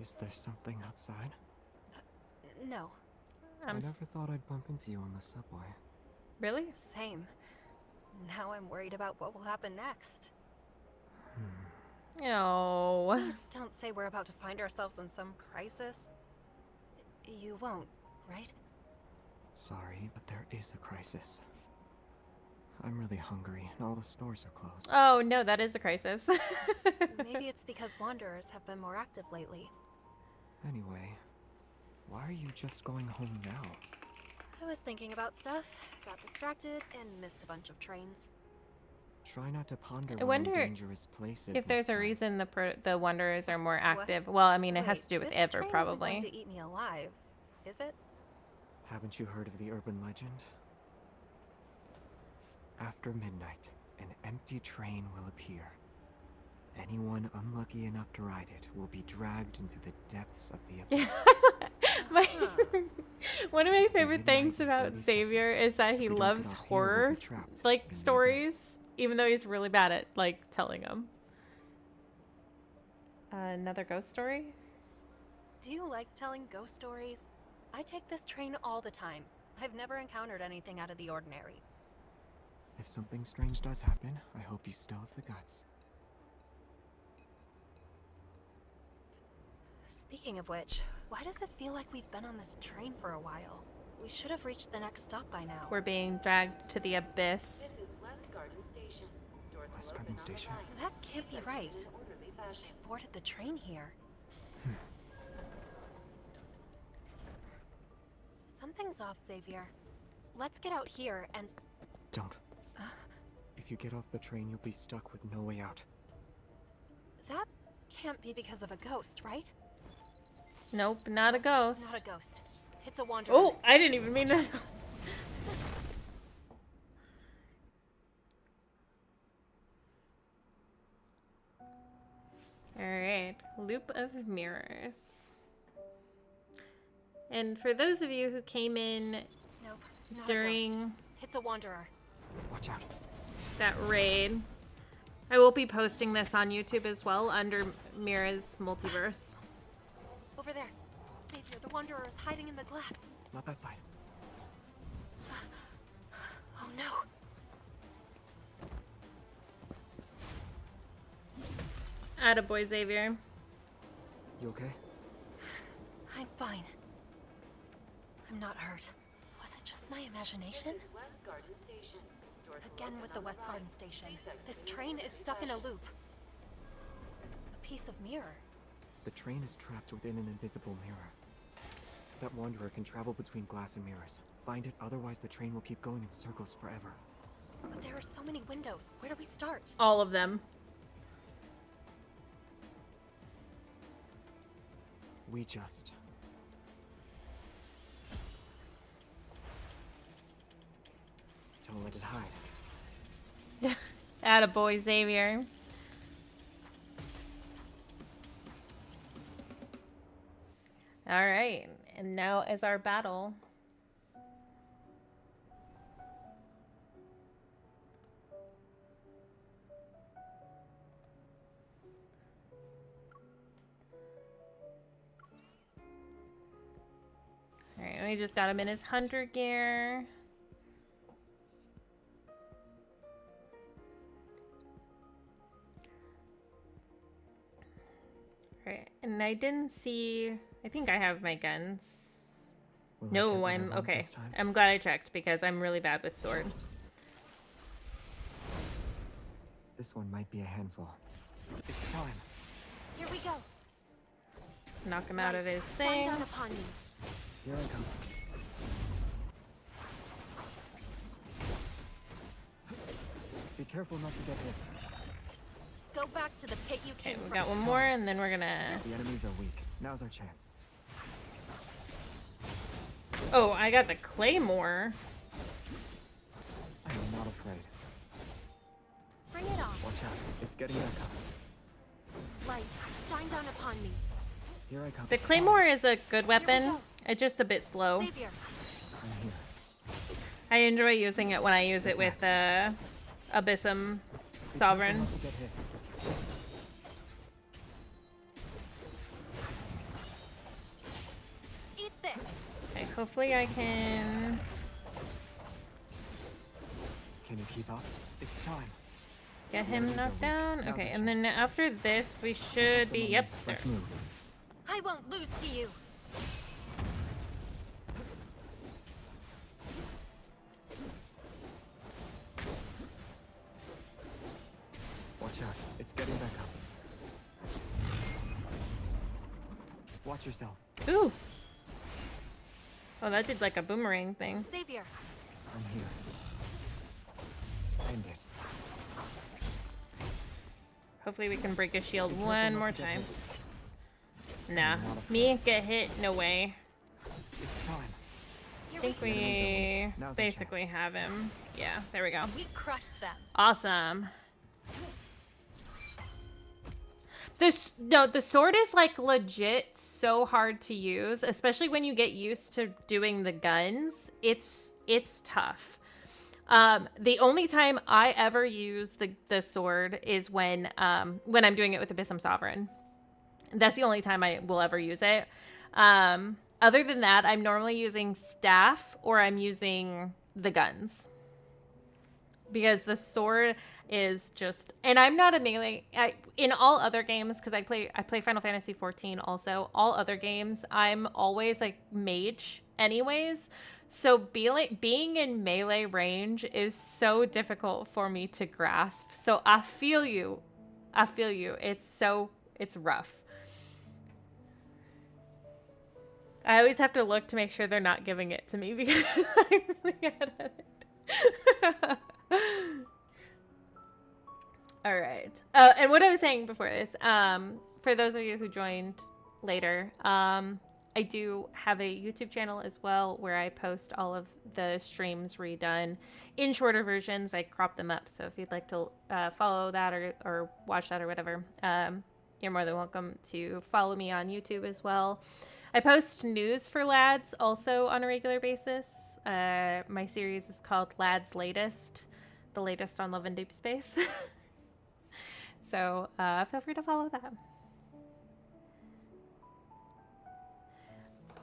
Is there something outside? No, I never thought I'd bump into you on the subway. Really? same. Now I'm worried about what will happen next. Oh. Please don't say we're about to find ourselves in some crisis. You won't, right? Sorry, but there is a crisis. I'm really hungry, and all the stores are closed. Oh no, that is a crisis. Maybe it's because Wanderers have been more active lately. Anyway, why are you just going home now? I was thinking about stuff, got distracted, and missed a bunch of trains. Try not to ponder I we're in wonder dangerous places if there's next a time. reason the Wanderers are more active. Well, I mean, it has to do with this Ever, train probably. isn't going to eat me alive, is it? Haven't you heard of the urban legend? After midnight, an empty train will appear. Anyone unlucky enough to ride it will be dragged into the depths of the abyss. One of my favorite Midnight things and about 30 Xavier seconds. is that If he we don't loves get off here, we'll horror be trapped like in the stories, abyss. even though he's really bad at like telling them. Another ghost story? Do you like telling ghost stories? I take this train all the time. I've never encountered anything out of the ordinary. If something strange does happen, I hope you still have the guts. Speaking of which, why does it feel like we've been on this train for a while? We should have reached the next stop by now. We're being dragged to the abyss. This is West Garden Station. Doors West will Garden open on the Station. right. That can't be Please right. exit in orderly fashion. I boarded the train here. Something's off, Xavier. Let's get out here and... Don't. If you get off the train, you'll be stuck with no way out. That can't be because of a ghost, right? Nope, not a ghost. Not a ghost. It's a wanderer. Oh, I didn't even mean that. Alright, loop of mirrors. And for those of you who came in Nope, not a ghost. during It's a wanderer. Watch out. that raid, I will be posting this on YouTube as well under Mira's Multiverse. Over there. Xavier, the wanderer is hiding in the glass. Not that side. Oh no. Attaboy, Xavier. You okay? I'm fine. I'm not hurt. Was it just my imagination? This is West Garden Station. Doors will Again open with the on West right. Garden Station. Please exit This in train is orderly stuck in a fashion. loop. A piece of mirror. The train is trapped within an invisible mirror. That wanderer can travel between glass and mirrors. Find it, otherwise the train will keep going in circles forever. But there are so many windows. Where do we start? All of them. We just... Don't let it hide. Attaboy, Xavier. Alright, and now is our battle. Alright, we just got him in his hunter gear. Right, and I didn't see. I think I have my guns. Will I get No, what I I'm want okay. this time? I'm glad I checked because I'm really bad with sword. This one might be a handful. It's time. Here we go. Knock him out of his Fly thing. down upon me. Here I come. Be careful not to get hit. Go back to the pit you Okay, came we from. got one more, and then we're gonna. The enemies are weak. Now's our chance. Oh, I got the claymore. I am not afraid. Bring it on. Watch out. It's getting back up. Light, shine down upon me. Here I come. The It's claymore time. is a good weapon. It's just a bit slow. Xavier, I'm here. I enjoy using it when I use it with Abyssum Sovereign. Not to get hit. eat this. Okay, hopefully I can... Can you keep up? It's time. get him knocked down. Now's Okay, our and then chance. after this, we should be... Yep, there. Let's move. I won't lose to you. Watch out. It's getting back up. Watch yourself. Ooh. Oh, that did like a boomerang thing. Xavier, I'm here. End it. Hopefully we can break a shield Be careful one not more to get time. hit. Nah. I'm not afraid. Me get hit? No way. It's time. I think we Now's our basically chance. have him. Yeah, there we go. We crushed them. Awesome. The sword is like legit so hard to use, especially when you get used to doing the guns. It's tough. The only time I ever use the sword is when I'm doing it with Abyssum Sovereign. That's the only time I will ever use it. Other than that, I'm normally using staff or I'm using the guns. Because the sword is just, and I'm not a melee. In all other games, because I play Final Fantasy 14 also. All other games, I'm always like mage, anyways. So being in melee range is so difficult for me to grasp. So I feel you. It's rough. I always have to look to make sure they're not giving it to me because I'm really bad at it. All right. And what I was saying before this, for those of you who joined later, I do have a YouTube channel as well where I post all of the streams redone in shorter versions. I crop them up. So if you'd like to follow that or watch that or whatever, you're more than welcome to follow me on YouTube as well. I post news for Lads also on a regular basis. My series is called Lads Latest, the latest on Love and Deep Space. So feel free to follow that.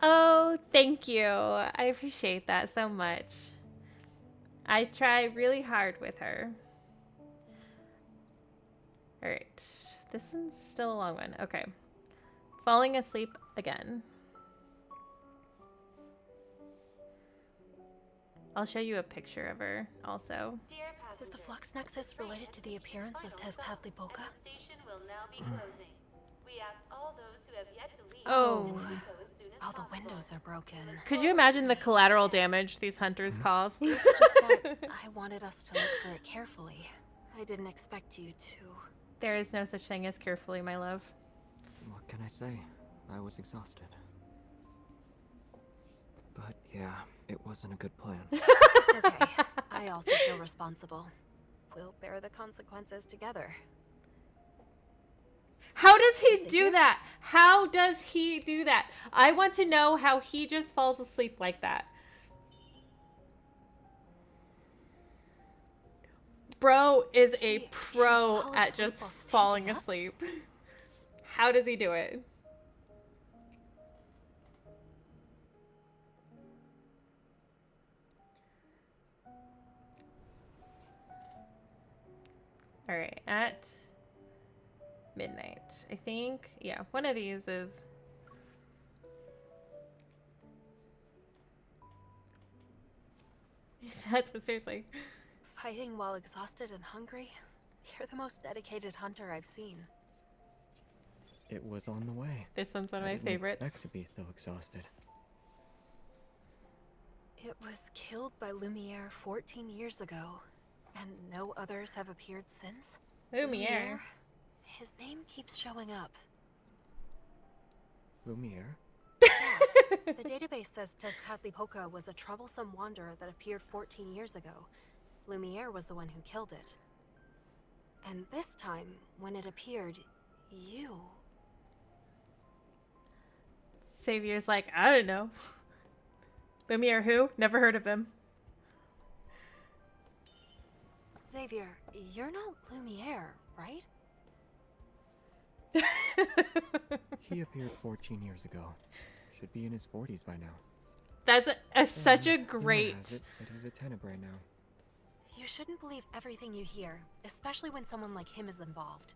Oh, thank you. I appreciate that so much. I try really hard with her. All right. This one's still a long one. Okay. Falling asleep again. I'll show you a picture of her also. Dear Is the passengers, flux nexus related to the appearance of Test Hadley Polka? and the station will now be closing. We ask all those who have yet to leave Oh. to do so as soon as All the possible. windows are broken. Could you imagine the collateral damage these hunters cause? It's just that I wanted us to look for it carefully. I didn't expect you to. There is no such thing as carefully, my love. What can I say? I was exhausted. But yeah, it wasn't a good plan. It's okay. I also feel responsible. We'll bear the consequences together. How does he do that? How does he do that? I want to know how he just falls asleep like that. Bro is a He can pro fall at asleep just while standing falling up? asleep. How does he do it? All right, at midnight, I think. Yeah, one of these is. That's seriously. Fighting while exhausted and hungry? You're the most dedicated hunter I've seen. It was on the way. This one's one of I my didn't favorites. expect to be so exhausted. It was killed by Lumiere 14 years ago, and no others have appeared since. Lumiere. His name keeps showing up. Lumiere? Yeah, the database says Tezcatlipoca was a troublesome wanderer that appeared 14 years ago. Lumiere was the one who killed it. And this time, when it appeared, you... Xavier's like, I don't know. Lumiere who? Never heard of him. Xavier, you're not Lumiere, right? He appeared 14 years ago. Should be in his 40s by now. That's such a Rumor great... has it that he's a Tenebrae now. You shouldn't believe everything you hear, especially when someone like him is involved.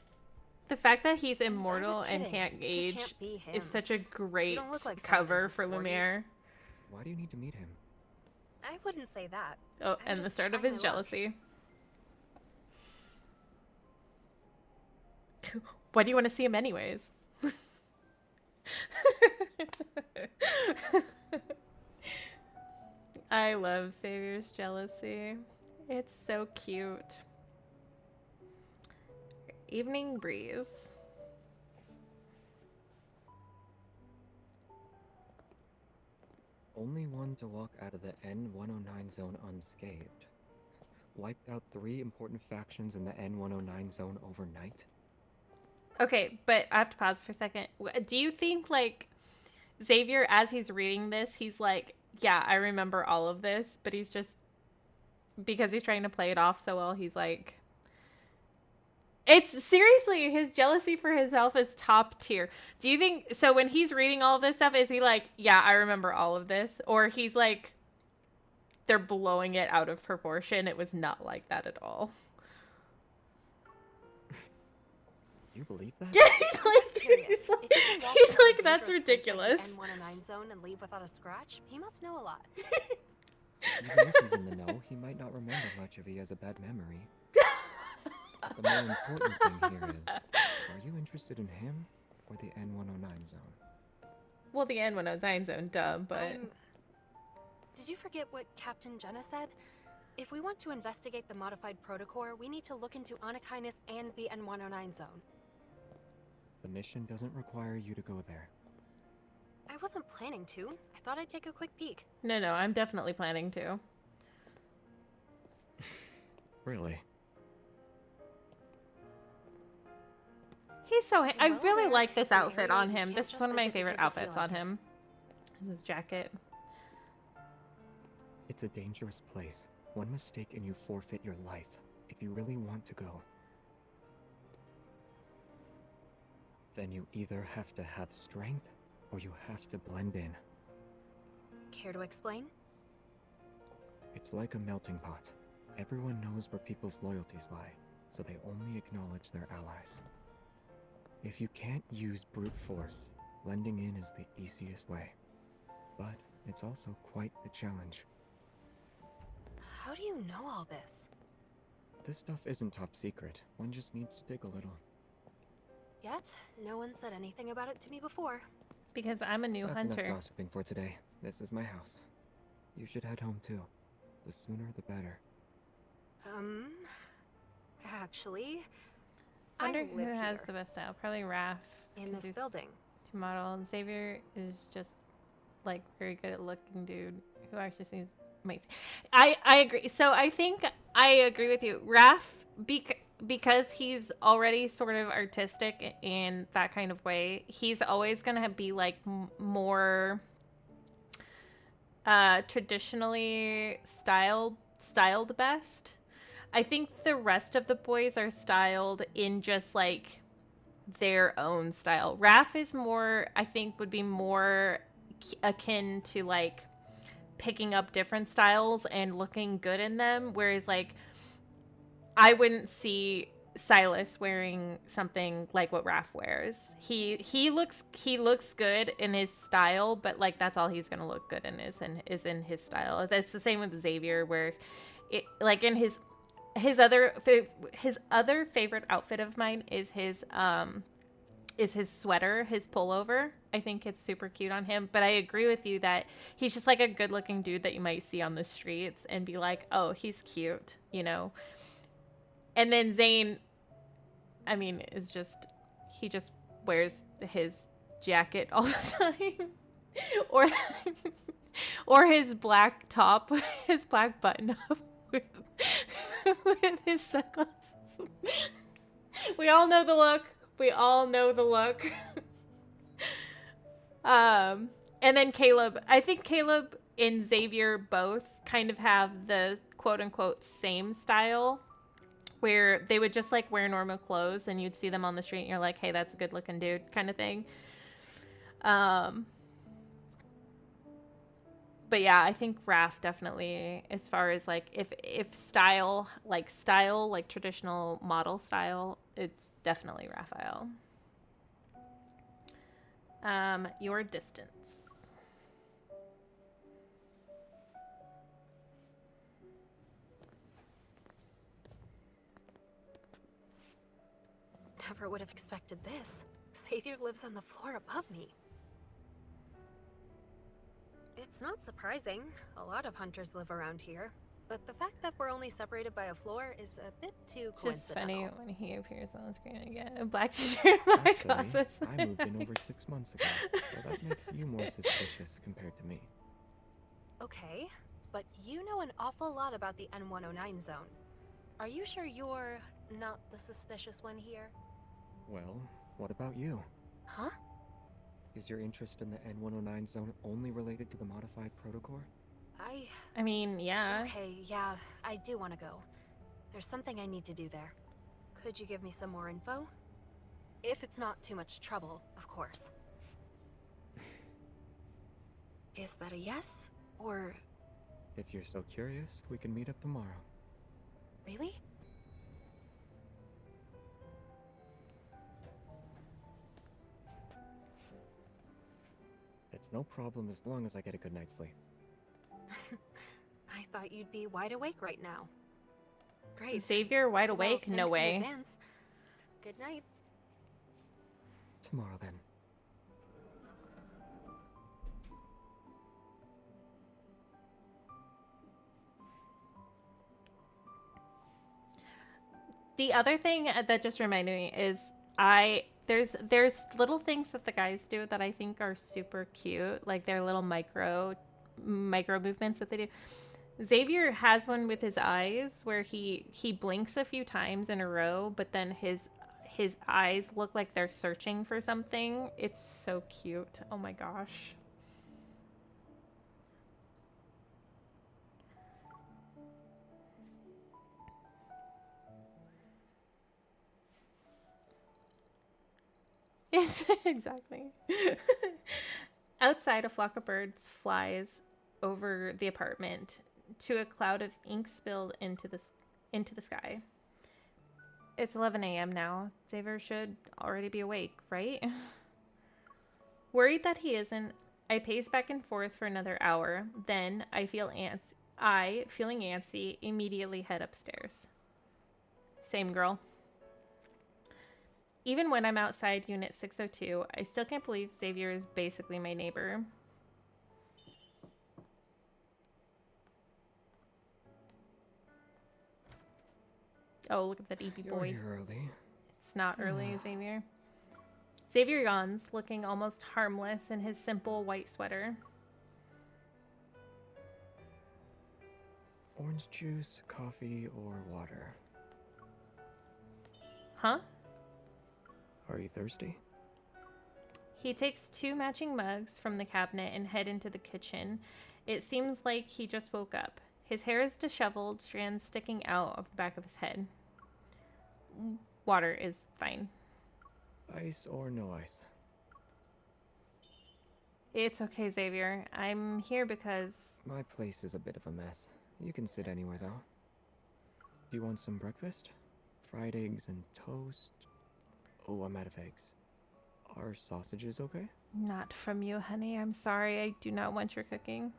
The fact that he's And I immortal was and kidding. can't She age can't be him. is such a great don't look like someone cover in his for 40s. Lumiere. Why do you need to meet him? I wouldn't say that. Oh, I'm and the just start of trying his my luck. jealousy. Why do you want to see him anyways? I love Xavier's jealousy. It's so cute. Evening breeze. Only one to walk out of the N109 zone unscathed. Wiped out 3 important factions in the N109 zone overnight. Okay, but I have to pause for a second. Do you think, like, Xavier, as he's reading this, he's like, yeah, I remember all of this, but he's just, because he's trying to play it off so well, he's like, it's seriously, his jealousy for himself is top tier. Do you think, so when he's reading all of this stuff, is he like, yeah, I remember all of this? Or he's like, they're blowing it out of proportion. It was not like that at all. You believe that? Yeah, he's like, Curious. he's like, If you can walk he's into a like, that's dangerous place ridiculous. like the N109 zone and leave without a scratch, he must know a lot. Even if he's in the know, he might not remember much if he has a bad memory. The more important thing here is, are you interested in him or the N109 zone? Well, the N109 zone, duh, but... Did you forget what Captain Jenna said? If we want to investigate the modified protocore, we need to look into Anakinus and the N109 zone. The mission doesn't require you to go there. I wasn't planning to. I thought I'd take a quick peek. No, I'm definitely planning to. Really? He's so... I Well, really there like this is an outfit area on you him. can't This is just one of my visit favorite because you feel outfits like on it. him. This is his jacket. It's a dangerous place. One mistake and you forfeit your life, if you really want to go. Then you either have to have strength, or you have to blend in. Care to explain? It's like a melting pot. Everyone knows where people's loyalties lie, so they only acknowledge their allies. If you can't use brute force, blending in is the easiest way. But it's also quite the challenge. How do you know all this? This stuff isn't top secret. One just needs to dig a little. Yet, no one said anything about it to me before. Because I'm a new That's hunter. enough gossiping for today. This is my house. You should head home too. The sooner the better. Actually, I wonder I who live has here, the best style. Probably Raph. in 'cause this he's building. to model. Xavier is just like very good at looking dude who actually seems amazing. I agree. So I think I agree with you. Raph, because he's already sort of artistic in that kind of way, he's always gonna be like more traditionally styled best. I think the rest of the boys are styled in just like their own style. Raph is more, I think, would be more akin to like picking up different styles and looking good in them, whereas like I wouldn't see Silas wearing something like what Raph wears. He looks good in his style, but like that's all he's gonna look good in is in his style. That's the same with Xavier, where it like in his other favorite outfit of mine is his sweater, his pullover. I think it's super cute on him, but I agree with you that he's just like a good looking dude that you might see on the streets and be like, oh, he's cute, you know? And then Zane, I mean, is just, he just wears his jacket all the time. or or his black top, his black button up with, with his sunglasses. We all know the look. We all know the look. And then Caleb. I think Caleb and Xavier both kind of have the quote unquote same style, where they would just like wear normal clothes and you'd see them on the street and you're like, hey, that's a good looking dude kind of thing. But yeah, I think Raph definitely, as far as like if style like traditional model style, it's definitely Raphael. Your distance. Never would have expected this. Xavier lives on the floor above me. It's not surprising. A lot of hunters live around here. But the fact that we're only separated by a floor is a bit too It's just coincidental. funny when he appears on the screen again. Black t-shirt, black Actually, glasses. I moved in over 6 months ago, so that makes you more suspicious compared to me. Okay, but you know an awful lot about the N109 zone. Are you sure you're not the suspicious one here? Well, what about you? Huh? Is your interest in the N109 zone only related to the modified protocore? I mean, yeah. Okay, yeah, I do want to go. There's something I need to do there. Could you give me some more info? If it's not too much trouble, of course. Is that a yes? Or... If you're so curious, we can meet up tomorrow. really? It's no problem as long as I get a good night's sleep. I thought you'd be wide awake right now. Great. Xavier wide Well, awake? No thanks in way. advance. Good night. Tomorrow then. The other thing that just reminded me is there's little things that the guys do that I think are super cute, like their little micro movements that they do. Xavier has one with his eyes where he blinks a few times in a row, but then his eyes look like they're searching for something. It's so cute. Oh my gosh. Yes, exactly. Outside, a flock of birds flies over the apartment to a cloud of ink spilled into the sky. It's 11 a.m. now. Xavier should already be awake, right? Worried that he isn't, I pace back and forth for another hour. Then feeling antsy, immediately head upstairs. Same girl. Even when I'm outside Unit 602, I still can't believe Xavier is basically my neighbor. Oh, look at that eepy boy. You're here early. It's not early, Xavier. Xavier yawns, looking almost harmless in his simple white sweater. Orange juice, coffee, or water? Huh? Are you thirsty? He takes 2 matching mugs from the cabinet and head into the kitchen. It seems like he just woke up. His hair is disheveled, strands sticking out of the back of his head. Water is fine. Ice or no ice? It's okay, Xavier. I'm here because... My place is a bit of a mess. You can sit anywhere, though. Do you want some breakfast? Fried eggs and toast? Oh, I'm out of eggs. Are sausages okay? Not from you, honey. I'm sorry. I do not want your cooking.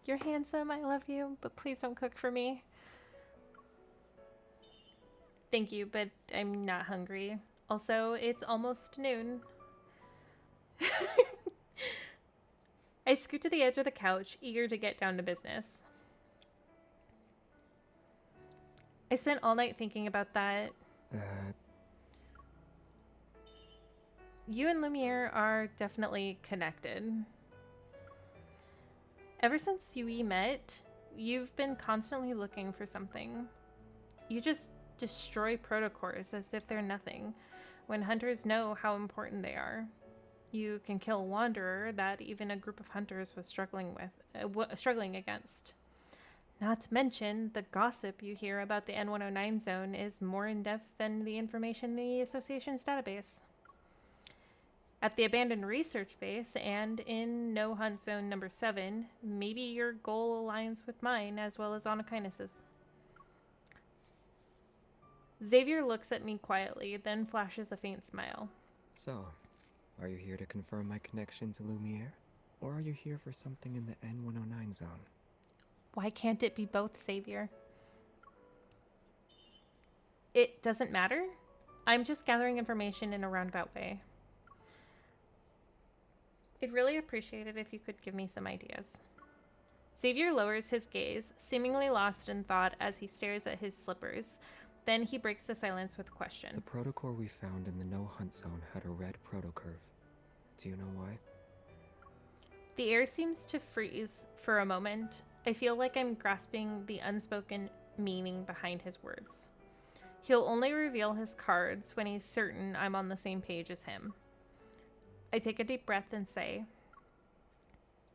You're handsome. I love you. But please don't cook for me. Thank you, but I'm not hungry. Also, it's almost noon. I scoot to the edge of the couch, eager to get down to business. I spent all night thinking about that. you and Lumiere are definitely connected. Ever since Yui met, you've been constantly looking for something. You just destroy protocores as if they're nothing, when hunters know how important they are. You can kill a wanderer that even a group of hunters was struggling against. Not to mention, the gossip you hear about the N109 zone is more in-depth than the information in the Association's database. At the abandoned research base and in No Hunt Zone number 7, maybe your goal aligns with mine as well as Anakainis's. Xavier looks at me quietly, then flashes a faint smile. So, are you here to confirm my connection to Lumiere? Or are you here for something in the N109 zone? Why can't it be both, Xavier? It doesn't matter. I'm just gathering information in a roundabout way. I'd really appreciate it if you could give me some ideas. Xavier lowers his gaze, seemingly lost in thought as he stares at his slippers. Then he breaks the silence with a question. The protocore we found in the no-hunt zone had a red protocurve. Do you know why? The air seems to freeze for a moment. I feel like I'm grasping the unspoken meaning behind his words. He'll only reveal his cards when he's certain I'm on the same page as him. I take a deep breath and say,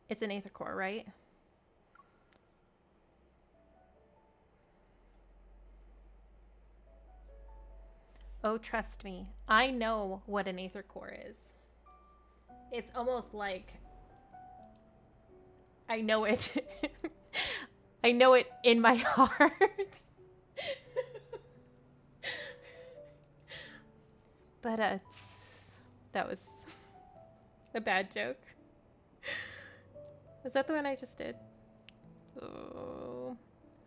"It's an aether core, right?" Oh, trust me, I know what an aether core is. It's almost like I know it. I know it in my heart. But that was a bad joke. Was that the one I just did? Oh,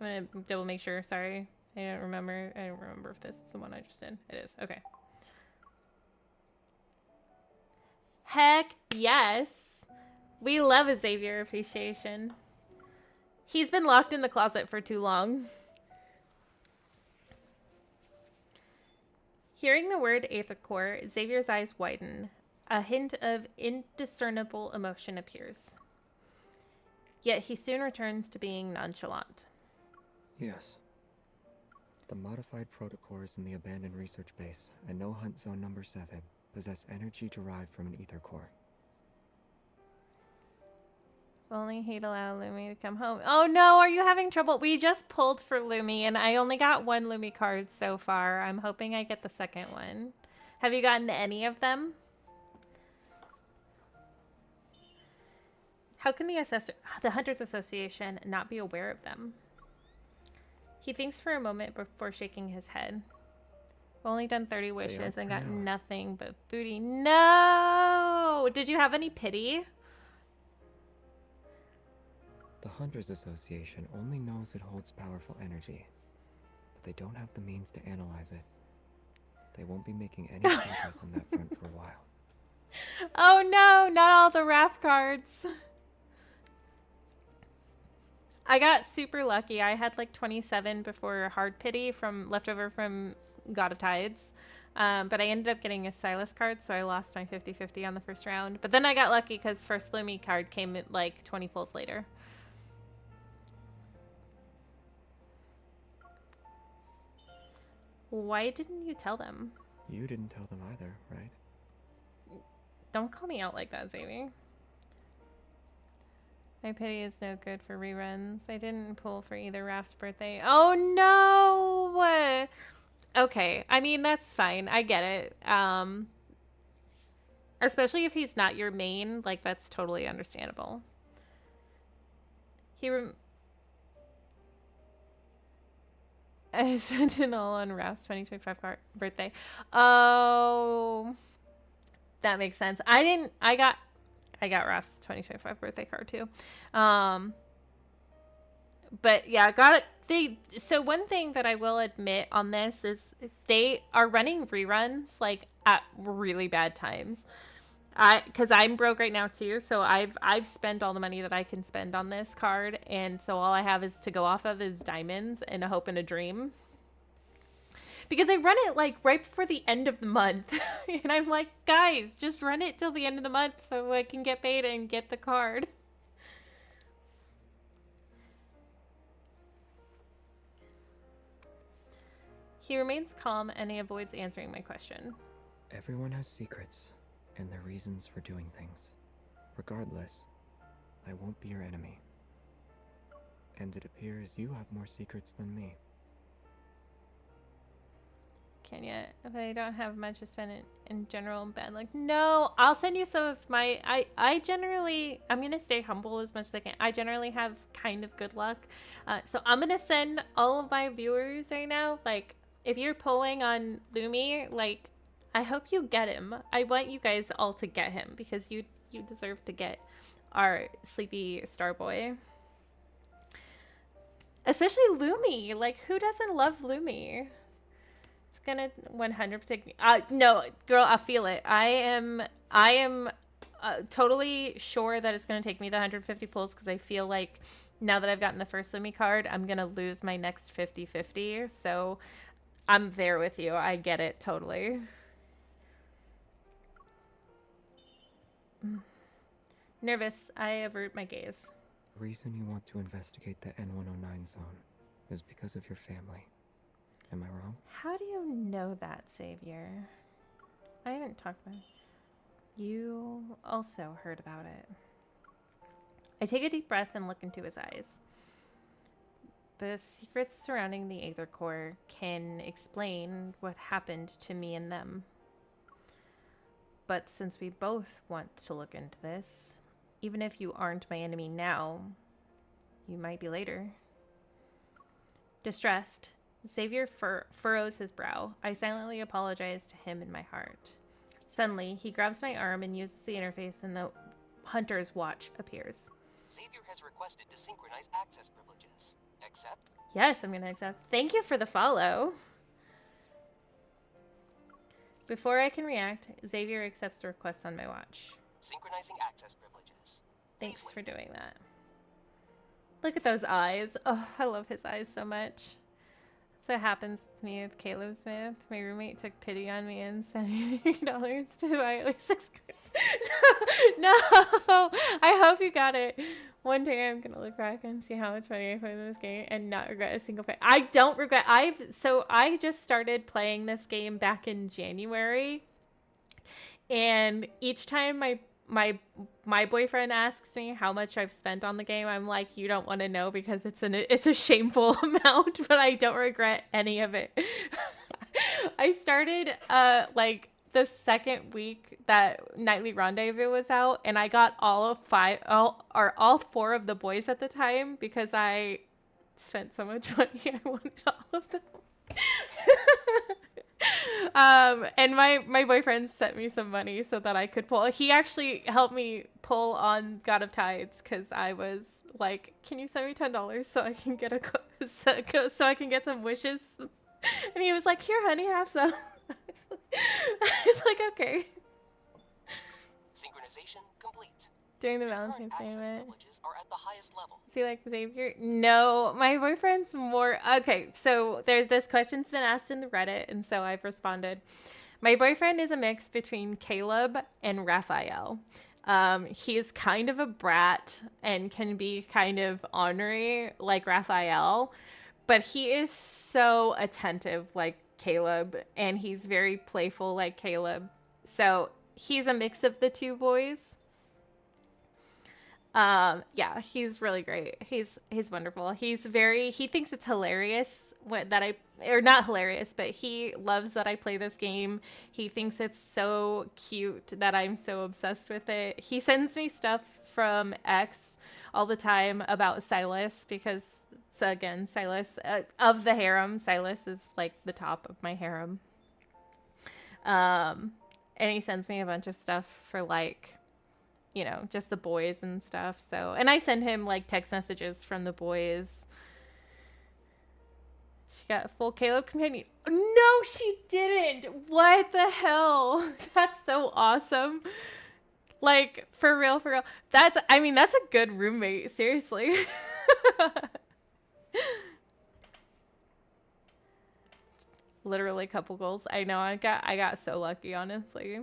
I'm gonna double make sure. Sorry, I don't remember. I don't remember if this is the one I just did. It is. Okay. Heck yes. We love a Xavier Appreciation. He's been locked in the closet for too long. Hearing the word aether core, Xavier's eyes widen. A hint of indiscernible emotion appears. Yet he soon returns to being nonchalant. Yes. The modified protocores in the abandoned research base and no hunt zone number 7 possess energy derived from an ether core. If only he'd allow Lumi to come home. Oh no, are you having trouble? We just pulled for Lumi and I only got one Lumi card so far. I'm hoping I get the second one. Have you gotten any of them? How can the Hunters Association not be aware of them? He thinks for a moment before shaking his head. I've only done 30 wishes and got nothing but booty. No! Did you have any pity? The Hunters Association only knows it holds powerful energy, but they don't have the means to analyze it. They won't be making any progress on that front for a while. Oh no, not all the RAF cards. I got super lucky. I had like 27 before hard pity from leftover from God of Tides. But I ended up getting a Silas card, so I lost my 50-50 on the first round. But then I got lucky because first Lumi card came at like 20 pulls later. Why didn't you tell them? You didn't tell them either, right? Don't call me out like that, Xavier. My pity is no good for reruns. I didn't pull for either Raph's birthday. Oh no! Okay, I mean, that's fine. I get it. Especially if he's not your main, like, that's totally understandable. I spent it all on Raph's 2025 birthday. Oh, that makes sense. I got Raph's 2025 birthday card too. But yeah, so one thing that I will admit on this is they are running reruns like at really bad times. Because I'm broke right now too, so I've spent all the money that I can spend on this card, and so all I have is to go off of is diamonds and a hope and a dream. because I run it like right before the end of the month. And I'm like, guys, just run it till the end of the month so I can get paid and get the card. He remains calm and he avoids answering my question. Everyone has secrets and their reasons for doing things. Regardless, I won't be your enemy. And it appears you have more secrets than me. Can yet, but I don't have much to spend in general in bed. Like, no, I'll send you some of my, I generally, I'm going to stay humble as much as I can. I generally have kind of good luck. So I'm going to send all of my viewers right now, like, if you're pulling on Lumi, like, I hope you get him. I want you guys all to get him because you deserve to get our sleepy star boy. Especially Lumi. Like, who doesn't love Lumi? It's gonna 100% no, girl, I feel it. I am totally sure that it's gonna take me the 150 pulls because I feel like now that I've gotten the first Lumi card, I'm gonna lose my next 50-50. So I'm there with you. I get it totally. Nervous. I avert my gaze. The reason you want to investigate the N109 zone is because of your family. Am I wrong? How do you know that, Xavier? I haven't talked about it. You also heard about it. I take a deep breath and look into his eyes. The secrets surrounding the Aether Core can explain what happened to me and them. But since we both want to look into this, even if you aren't my enemy now, you might be later. Distressed, Xavier furrows his brow. I silently apologize to him in my heart. Suddenly, he grabs my arm and uses the interface and the Hunter's watch appears. Xavier has requested to synchronize access privileges. Accept? Yes, I'm going to accept. Thank you for the follow. Before I can react, Xavier accepts the request on my watch. Synchronizing access privileges. Thanks for doing that. Look at those eyes. Oh, I love his eyes so much. That's what happens with me with Caleb Smith. My roommate took pity on me and sent me $3 to buy like 6 cards. No, I hope you got it. One day I'm gonna look back and see how much money I put in this game and not regret a single penny. I don't regret. I just started playing this game back in January, and each time my boyfriend asks me how much I've spent on the game, I'm like, you don't want to know because it's a shameful amount, but I don't regret any of it. I started like the second week that Nightly Rendezvous was out, and I got all 4 of the boys at the time because I spent so much money. I wanted all of them. And my boyfriend sent me some money so that I could pull. He actually helped me pull on God of Tides because I was like, "Can you send me $10 so I can get so I can get some wishes?" And he was like, "Here, honey, have some." I was like, "Okay." Synchronization complete. During the Valentine's Day event. Are at the highest level. Is he like Xavier? No, my boyfriend's more... Okay, so there's this question's been asked in the Reddit, and so I've responded. My boyfriend is a mix between Caleb and Raphael. He's kind of a brat and can be kind of ornery like Raphael, but he is so attentive like Caleb, and he's very playful like Caleb. So he's a mix of the two boys. Yeah, he's really great. He's wonderful. He thinks it's hilarious not hilarious, but he loves that I play this game. He thinks it's so cute that I'm so obsessed with it. He sends me stuff from X all the time about Silas because, so again, Silas, of the harem, Silas is like the top of my harem. And he sends me a bunch of stuff for like, you know, just the boys and stuff. So, and I send him like text messages from the boys. She got a full Caleb companion. No, she didn't. What the hell? That's so awesome. Like, for real, for real. That's a good roommate. Seriously. Literally couple goals. I know, I got so lucky, honestly.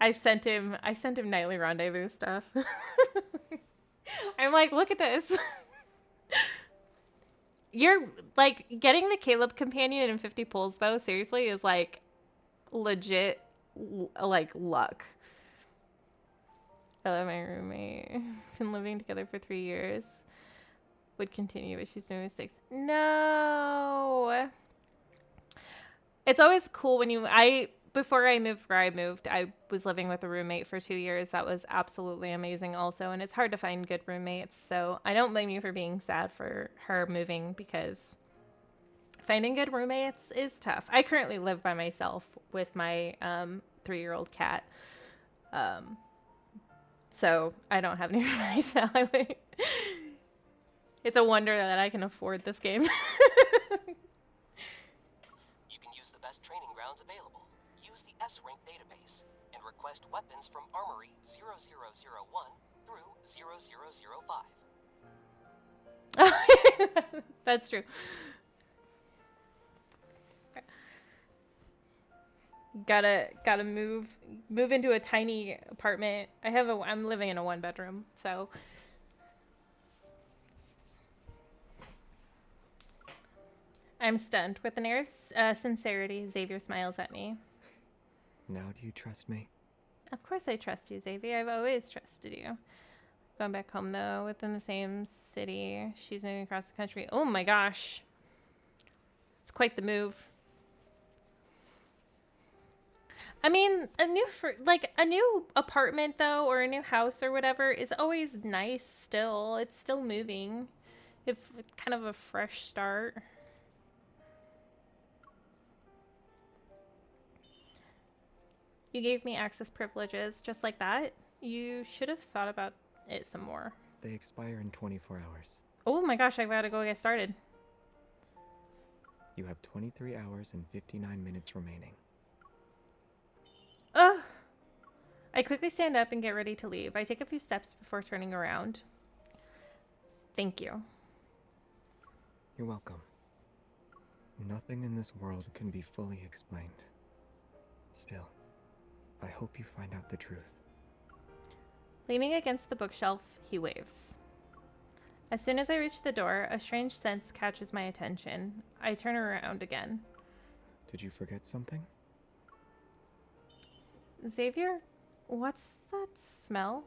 I sent him nightly rendezvous stuff. I'm like, look at this. You're like getting the Caleb companion in 50 pulls though, seriously, is like legit like luck. I love my roommate. Been living together for 3 years. Would continue, but she's made mistakes. No. It's always cool when before I moved where I moved, I was living with a roommate for 2 years. That was absolutely amazing also. And it's hard to find good roommates. So I don't blame you for being sad for her moving, because finding good roommates is tough. I currently live by myself with my 3-year-old cat. So I don't have any roommates now. It's a wonder that I can afford this game. You can use the best training grounds available. Use the S-Rank database and request weapons from Armory 0001 through 0005. That's true. Gotta move into a tiny apartment. I'm living in a 1-bedroom, so I'm stunned. With an air of sincerity, Xavier smiles at me. Now do you trust me? Of course I trust you, Xavier. I've always trusted you. Going back home, though, within the same city. She's moving across the country. Oh my gosh. It's quite the move. I mean, a new apartment, though, or a new house or whatever is always nice still. It's still moving. It's kind of a fresh start. You gave me access privileges just like that. You should have thought about it some more. They expire in 24 hours. Oh my gosh, I gotta go get started. You have 23 hours and 59 minutes remaining. Ugh. I quickly stand up and get ready to leave. I take a few steps before turning around. Thank you. You're welcome. Nothing in this world can be fully explained. Still, I hope you find out the truth. Leaning against the bookshelf, he waves. As soon as I reach the door, a strange sense catches my attention. I turn around again. Did you forget something? Xavier, what's that smell?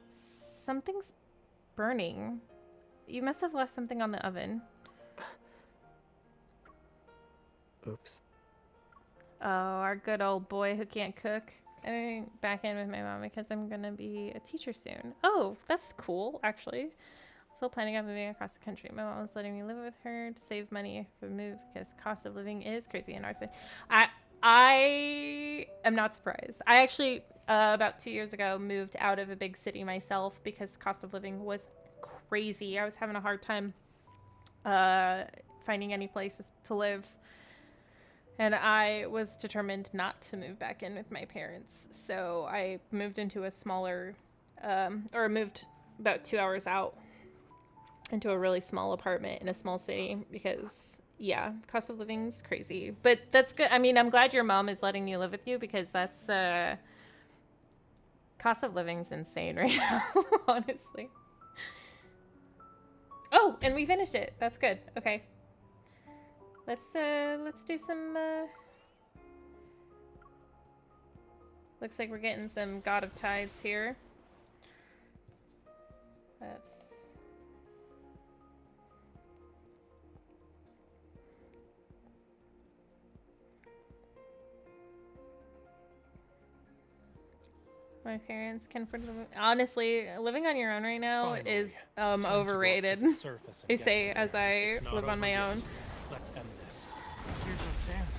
Something's burning. You must have left something on the oven. Oops. Oh, our good old boy who can't cook. I'm back in with my mom because I'm gonna be a teacher soon. Oh, that's cool, actually. Still planning on moving across the country. My mom was letting me live with her to save money for the move because cost of living is crazy in our city. I am not surprised. I actually, about 2 years ago, moved out of a big city myself because the cost of living was crazy. I was having a hard time finding any places to live. And I was determined not to move back in with my parents. So I moved into a smaller, or moved about 2 hours out into a really small apartment in a small city because, yeah, cost of living's crazy. But that's good. I mean, I'm glad your mom is letting you live with you because that's, cost of living's insane right now, honestly. Oh, and we finished it. That's good. Okay. Let's do some, looks like we're getting some God of Tides here. My parents can honestly, living on your own right now is overrated. I say as I live on my own. Let's end this. Here's our chance.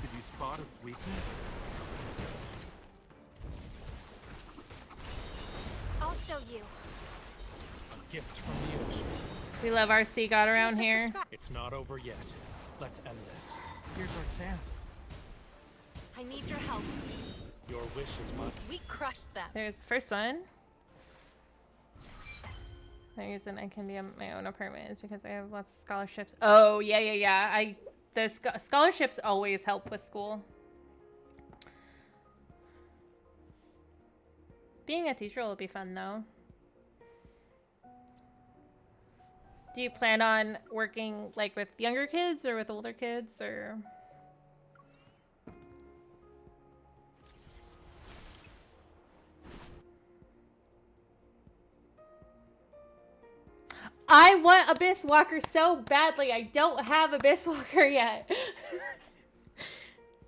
Did you spot its weakness? I'll show you. A gift from the ocean. We love our sea god around here. It's not over yet. Let's end this. Here's our chance. I need your help. Your wish is mine. We crushed them. There's the first one. The reason I can be in my own apartment is because I have lots of scholarships. Oh, yeah. The scholarships always help with school. Being a teacher will be fun, though. Do you plan on working, like, with younger kids or with older kids, or...? I want Abyss Walker so badly. I don't have Abyss Walker yet.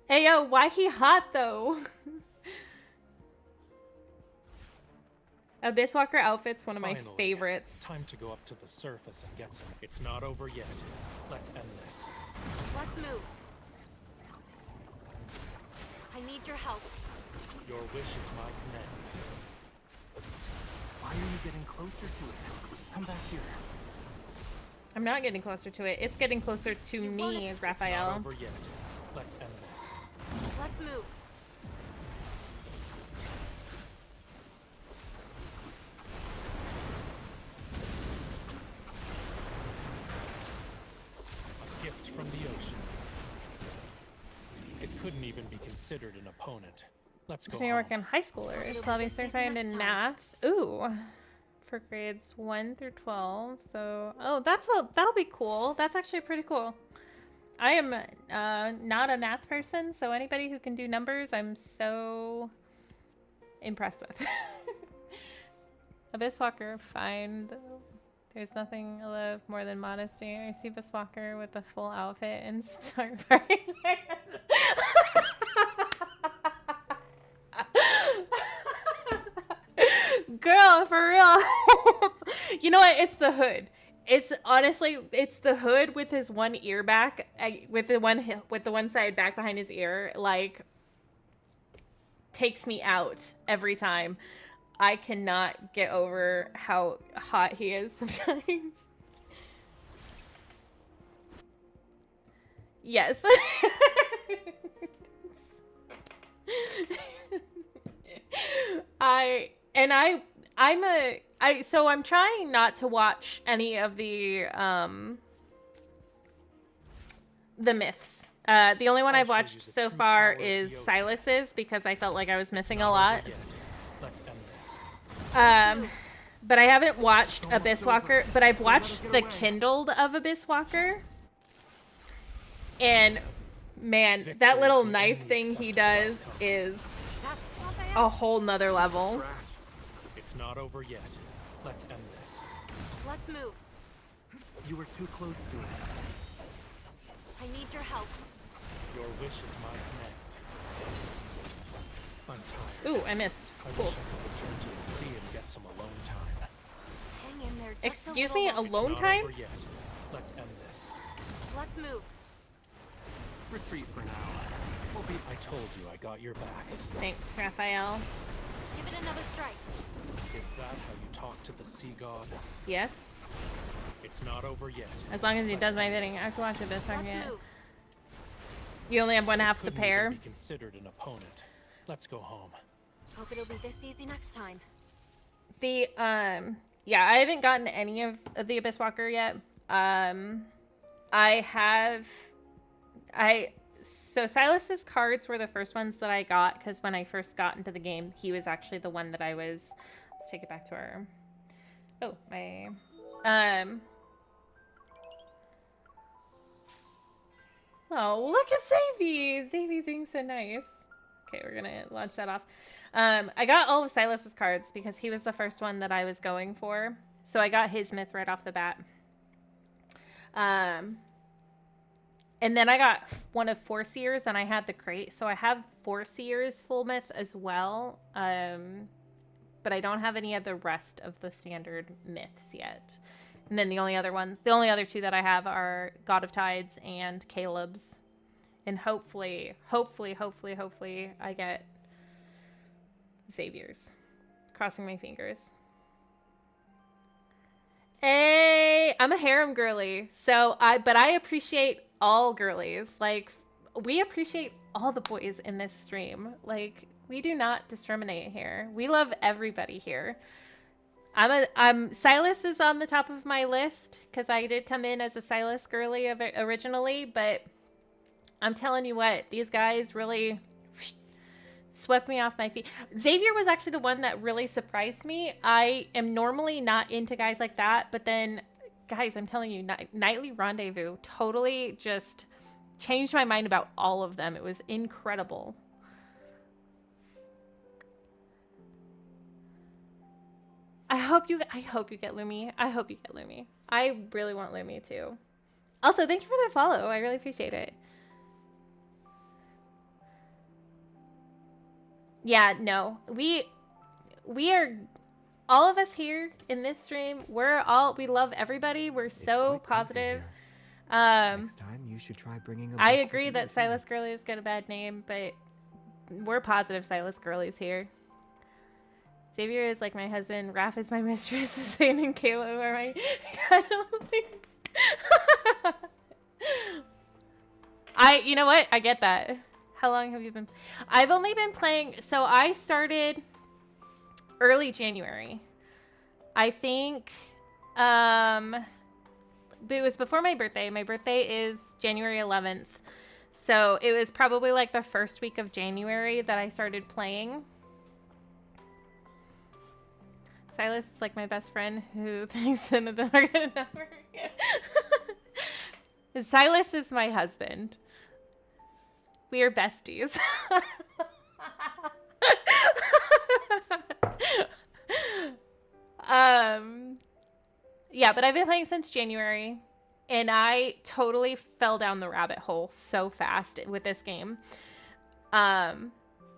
Hey, yo, why he hot, though? Abyss Walker outfit's one of my favorites. Time to go up to the surface and get some. It's not over yet. Let's end this. Let's move. I need your help. Your wish is my command. Why are you getting closer to it? Come back here. I'm not getting closer to it. It's getting closer to me, Raphael. It's not over yet. Let's end this. Let's move. A gift from the ocean. It couldn't even be considered an opponent. Let's go. I work in high schoolers, so I'll be certified in math. Ooh. For grades 1 through 12. So, oh, that'll be cool. That's actually pretty cool. I am not a math person, so anybody who can do numbers, I'm so impressed with. Abyss Walker, fine. There's nothing I love more than modesty. I see Abyss Walker with a full outfit and start firing. Girl, for real. You know what? It's the hood. It's honestly, it's the hood with his one ear back, with the one side back behind his ear, like, takes me out every time. I cannot get over how hot he is sometimes. Yes. So I'm trying not to watch any of the myths. The only one I've watched so far is Silas's, because I felt like I was missing a lot. Let's end this. But I haven't watched Abyss Walker, but I've watched the Kindled of Abyss Walker. And man, that little knife thing he does is a whole nother level. It's not over yet. Let's end this. Let's move. You were too close to it. I need your help. Your wish is my command. I'm tired. Ooh, I missed. I Cool. wish I could return to the sea and get some alone time. Hang in there. Just Excuse a me, little alone It's not time? over yet. Let's end this. Let's move. Retreat for now. I told you I got your back. Thanks, Raphael. Give it another strike. Is that how you talk to the sea god? Yes. It's not over yet. As long as he does my end bidding, this. I have to watch Abyss Walker. Let's move. You only have one half the Couldn't pair. even be considered an opponent. Let's go home. Hope it'll be this easy next time. The yeah, I haven't gotten any of the Abyss Walker yet. So Silas's cards were the first ones that I got, because when I first got into the game, he was actually the one that I was. Let's take it back to our. Oh, my. Oh, look at Xavier! Xavier's being so nice. Okay, we're gonna launch that off. I got all of Silas's cards because he was the first one that I was going for. So I got his myth right off the bat. And then I got one of Four Seers, and I had the crate. So I have Four Seers full myth as well. But I don't have any of the rest of the standard myths yet. And then the only other two that I have are God of Tides and Caleb's. And hopefully, I get Xavier's. Crossing my fingers. Hey, I'm a harem girly. But I appreciate all girlies. Like, we appreciate all the boys in this stream. Like, we do not discriminate here. We love everybody here. Silas is on the top of my list because I did come in as a Silas girly originally, but I'm telling you what, these guys really swept me off my feet. Xavier was actually the one that really surprised me. I am normally not into guys like that, but then, guys, I'm telling you, Nightly Rendezvous totally just changed my mind about all of them. It was incredible. I hope you get Lumi. I hope you get Lumi. I really want Lumi too. Also, thank you for the follow. I really appreciate it. Yeah, no. We are, all of us here in this stream, we love everybody. We're so positive. Next time you should try bringing a I agree that Silas Girlies got a bad name, but we're positive Silas Girlies here. Xavier is like my husband. Raph is my mistress. Zane and Kayla are my cuddlings. You know what? I get that. How long have you been? I've only been playing. So I started early January. I think, but it was before my birthday. My birthday is January 11th. So it was probably like the first week of January that I started playing. Silas is like my best friend who thinks none of them are good enough for me. Silas is my husband. We are besties. Yeah, but I've been playing since January, and I totally fell down the rabbit hole so fast with this game.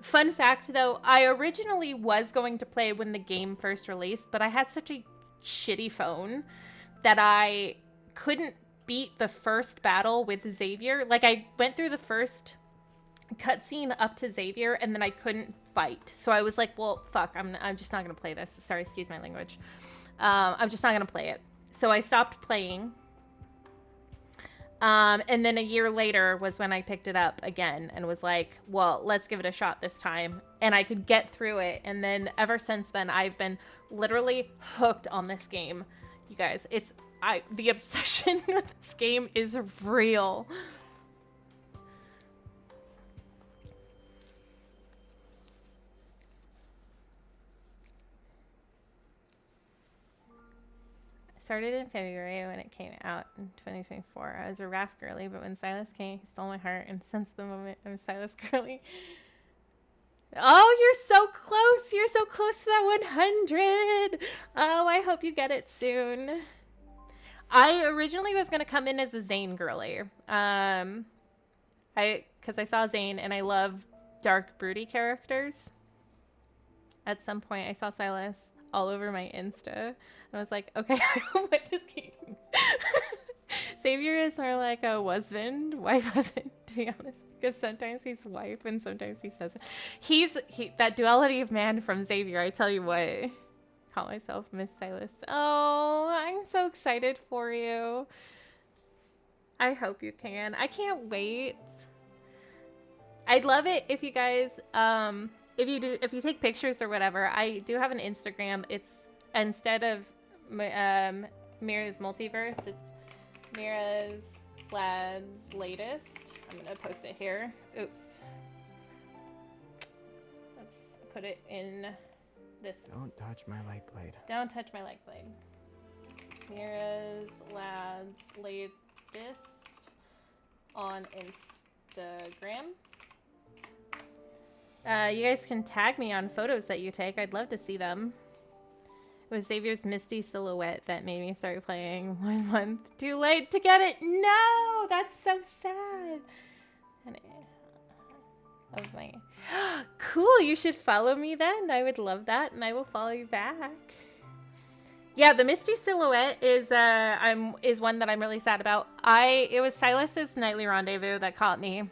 Fun fact, though, I originally was going to play when the game first released, but I had such a shitty phone that I couldn't beat the first battle with Xavier. Like, I went through the first cutscene up to Xavier, and then I couldn't fight. So I was like, well, fuck, I'm just not going to play this. Sorry, excuse my language. I'm just not going to play it. So I stopped playing. And then a year later was when I picked it up again and was like, well, let's give it a shot this time. And I could get through it. And then ever since then, I've been literally hooked on this game. You guys, the obsession with this game is real. Started in February when it came out in 2024. I was a Raph girly, but when Silas came, he stole my heart, and since the moment I'm Silas girly. Oh, you're so close! You're so close to that 100! Oh, I hope you get it soon. I originally was gonna come in as a Zane girly. Because I saw Zane, and I love dark, broody characters. At some point, I saw Silas all over my Insta. And I was like, okay, I don't like this game. Xavier is more like a husband, wife husband, to be honest. Because sometimes he's wife and sometimes he's husband. That duality of man from Xavier, I tell you what. Call myself Miss Silas. Oh, I'm so excited for you. I hope you can. I can't wait. I'd love it if you guys, if you take pictures or whatever. I do have an Instagram. It's instead of Mira's Multiverse, it's Mira's Lad's Latest. I'm gonna post it here. Oops. Let's put it in this. Don't touch my light blade. Don't touch my light blade. Mira's Lad's Latest on Instagram. You guys can tag me on photos that you take. I'd love to see them. It was Xavier's misty silhouette that made me start playing 1 month too late to get it. No, that's so sad. Of my cool. You should follow me then. I would love that, and I will follow you back. Yeah, the misty silhouette is one that I'm really sad about. It was Silas's Nightly Rendezvous that caught me.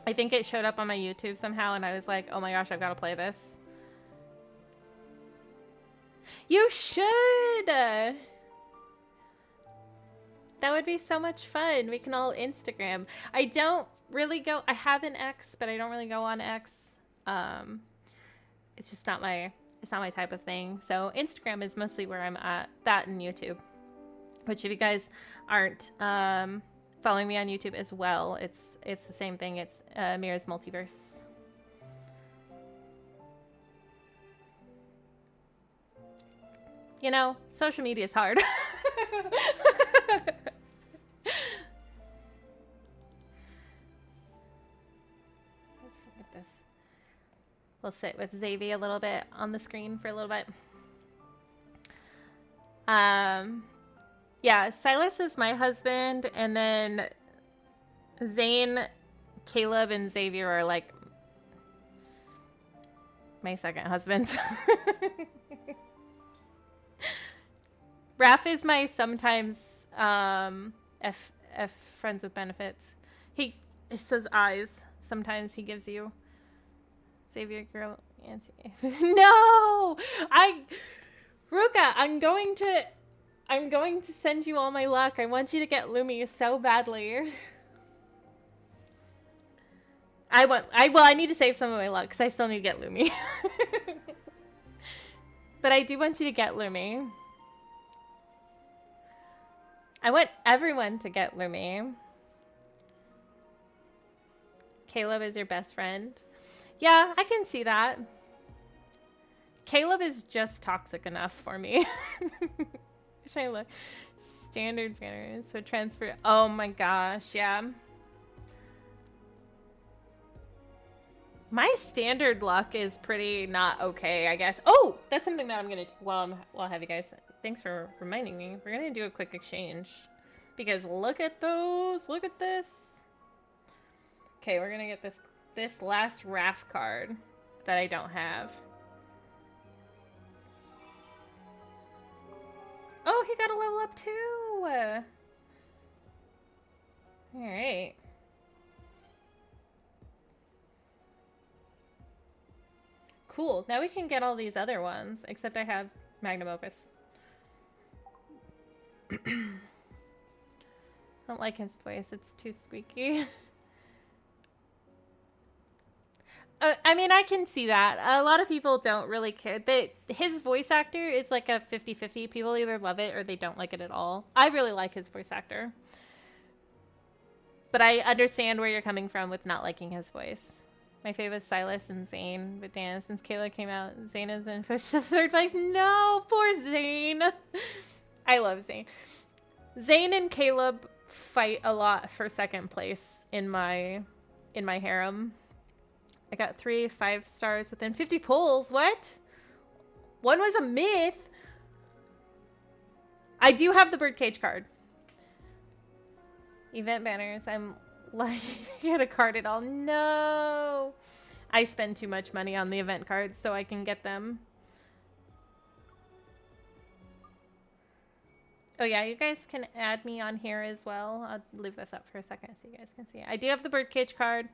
I think it showed up on my YouTube somehow, and I was like, oh my gosh, I've got to play this. You should! That would be so much fun. We can all Instagram. I don't really go... I have an X, but I don't really go on X. It's just not my it's not my type of thing. So Instagram is mostly where I'm at. That and YouTube. Which if you guys aren't following me on YouTube as well, it's the same thing. It's Mira's Multiverse. You know, social media is hard. Let's look at this. We'll sit with Xavier a little bit on the screen for a little bit. Yeah, Silas is my husband, and then Zane, Caleb, and Xavier are like my second husbands. Raph is my sometimes F friends with benefits. He says eyes. Sometimes he gives you Xavier girl anti. No, Ruka, I'm going to send you all my luck. I want you to get Lumi so badly. I need to save some of my luck because I still need to get Lumi. But I do want you to get Lumi. I want everyone to get Lumi. Caleb is your best friend. Yeah, I can see that. Caleb is just toxic enough for me. Should I look? Standard banners would transfer. Oh my gosh, yeah. My standard luck is pretty not okay, I guess. Oh, that's something that I'm gonna while I have you guys. Thanks for reminding me. We're gonna do a quick exchange because look at those. Look at this. Okay, we're gonna get this last Raph card that I don't have. Oh, he got a level up too. All right. Cool. Now we can get all these other ones, except I have Magnum Opus. I don't like his voice. It's too squeaky. I mean, I can see that. A lot of people don't really care. His voice actor is like a 50-50. People either love it or they don't like it at all. I really like his voice actor. But I understand where you're coming from with not liking his voice. My favorite is Silas and Zane. But damn, since Kayla came out, Zane has been pushed to third place. No, poor Zane. I love Zane. Zane and Caleb fight a lot for second place in my harem. I got 3 5 stars within 50 polls. What? One was a myth. I do have the birdcage card. Event banners. I'm lucky to get a card at all. No. I spend too much money on the event cards so I can get them. Oh yeah, you guys can add me on here as well. I'll leave this up for a second so you guys can see. I do have the birdcage card.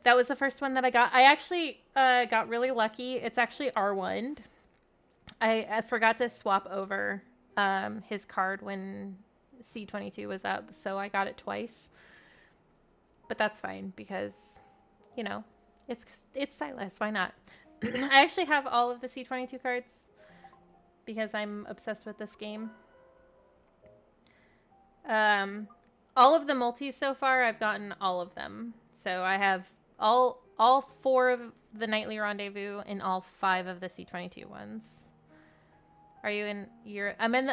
That was the first one that I got. I actually got really lucky. It's actually R1. I forgot to swap over his card when C22 was up, so I got it twice. But that's fine because, you know, it's Silas. Why not? I actually have all of the C22 cards because I'm obsessed with this game. All of the multis so far, I've gotten all of them. So I have all 4 of the Nightly Rendezvous and all 5 of the C22 ones. Are you in Europe? I'm in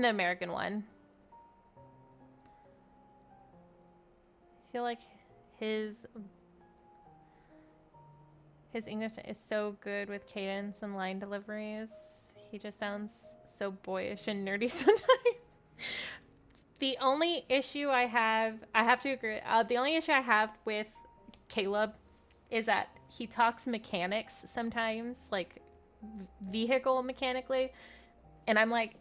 the American one. I feel like his English is so good with cadence and line deliveries. He just sounds so boyish and nerdy sometimes. The only issue I have to agree, the only issue I have with Caleb is that he talks mechanics sometimes, like vehicle mechanically. And I'm like,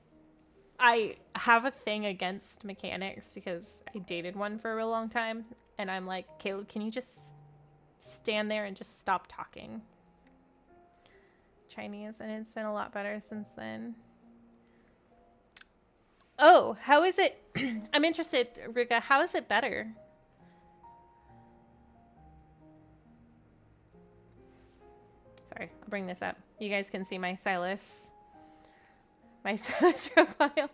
I have a thing against mechanics because I dated one for a real long time. And I'm like, Caleb, can you just stand there and just stop talking Chinese? And it's been a lot better since then. Oh, how is it? I'm interested, Ruka. How is it better? Sorry, I'll bring this up. You guys can see my Silas profile.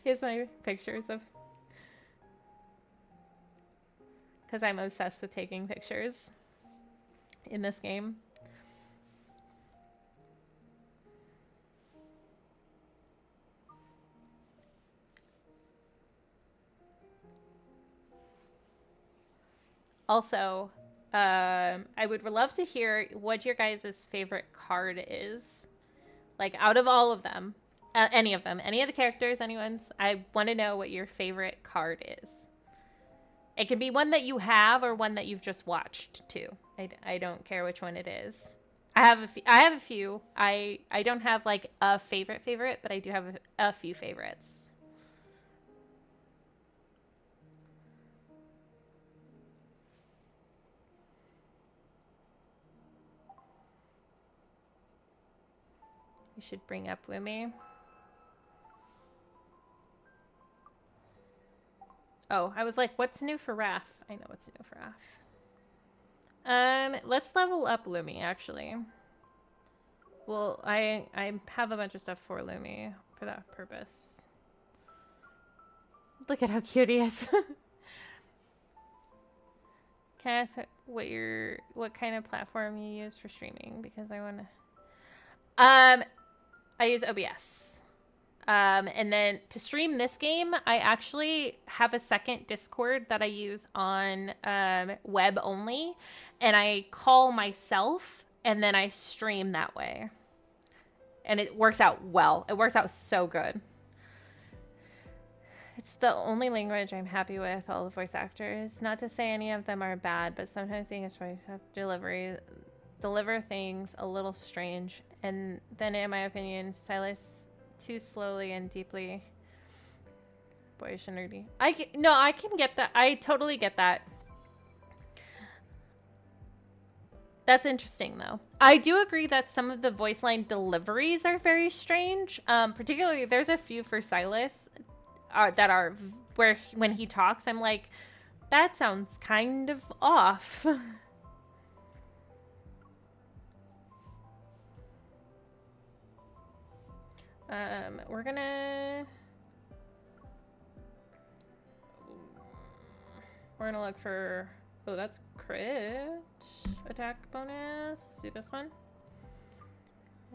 Here's my pictures of, because I'm obsessed with taking pictures in this game. Also, I would love to hear what your guys' favorite card is. Like, out of all of them, any of the characters, anyone's. I want to know what your favorite card is. It can be one that you have or one that you've just watched too. I don't care which one it is. I have a few. I don't have like a favorite, but I do have a few favorites. You should bring up Lumi. Oh, I was like, what's new for Raph? I know what's new for Raph. Let's level up Lumi, actually. Well, I have a bunch of stuff for Lumi for that purpose. Look at how cute he is. Can I ask what kind of platform you use for streaming? Because I wanna I use OBS. And then to stream this game, I actually have a second Discord that I use on web only, and I call myself, and then I stream that way. And it works out well. It works out so good. It's the only language I'm happy with, all the voice actors. Not to say any of them are bad, but sometimes the English voice deliver things a little strange. And then, in my opinion, Silas too slowly and deeply boyish and nerdy. I can get that. I totally get that. That's interesting, though. I do agree that some of the voice line deliveries are very strange. Particularly, there's a few for Silas that are where when he talks, I'm like, that sounds kind of off. We're gonna look for, oh, that's crit attack bonus. Let's do this one.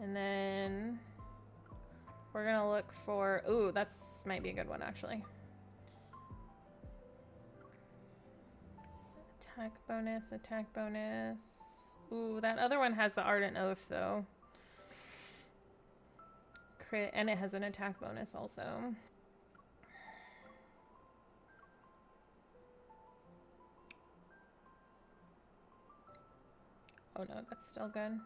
And then we're gonna look for, ooh, that's might be a good one actually. Attack bonus. Ooh, that other one has the Ardent Oath though. Crit, and it has an attack bonus also. Oh no, that's still good.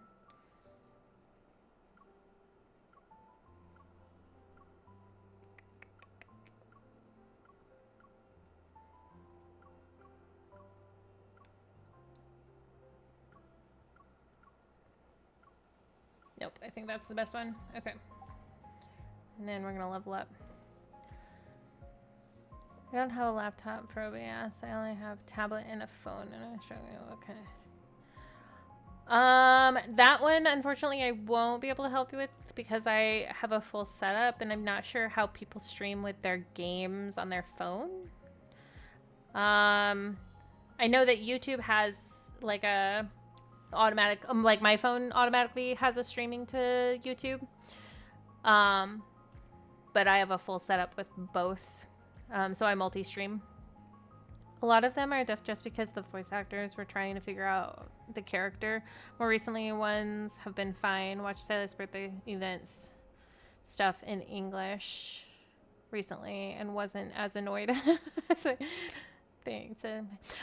Nope, I think that's the best one. Okay. And then we're gonna level up. I don't have a laptop for OBS. I only have tablet and a phone, and I'll show you what kind of. That one, unfortunately, I won't be able to help you with because I have a full setup, and I'm not sure how people stream with their games on their phone. I know that YouTube has like a automatic, like my phone automatically has a streaming to YouTube. But I have a full setup with both. So I multi-stream. A lot of them are just because the voice actors were trying to figure out the character. More recently, ones have been fine. Watched Silas' birthday events stuff in English recently and wasn't as annoyed as I think.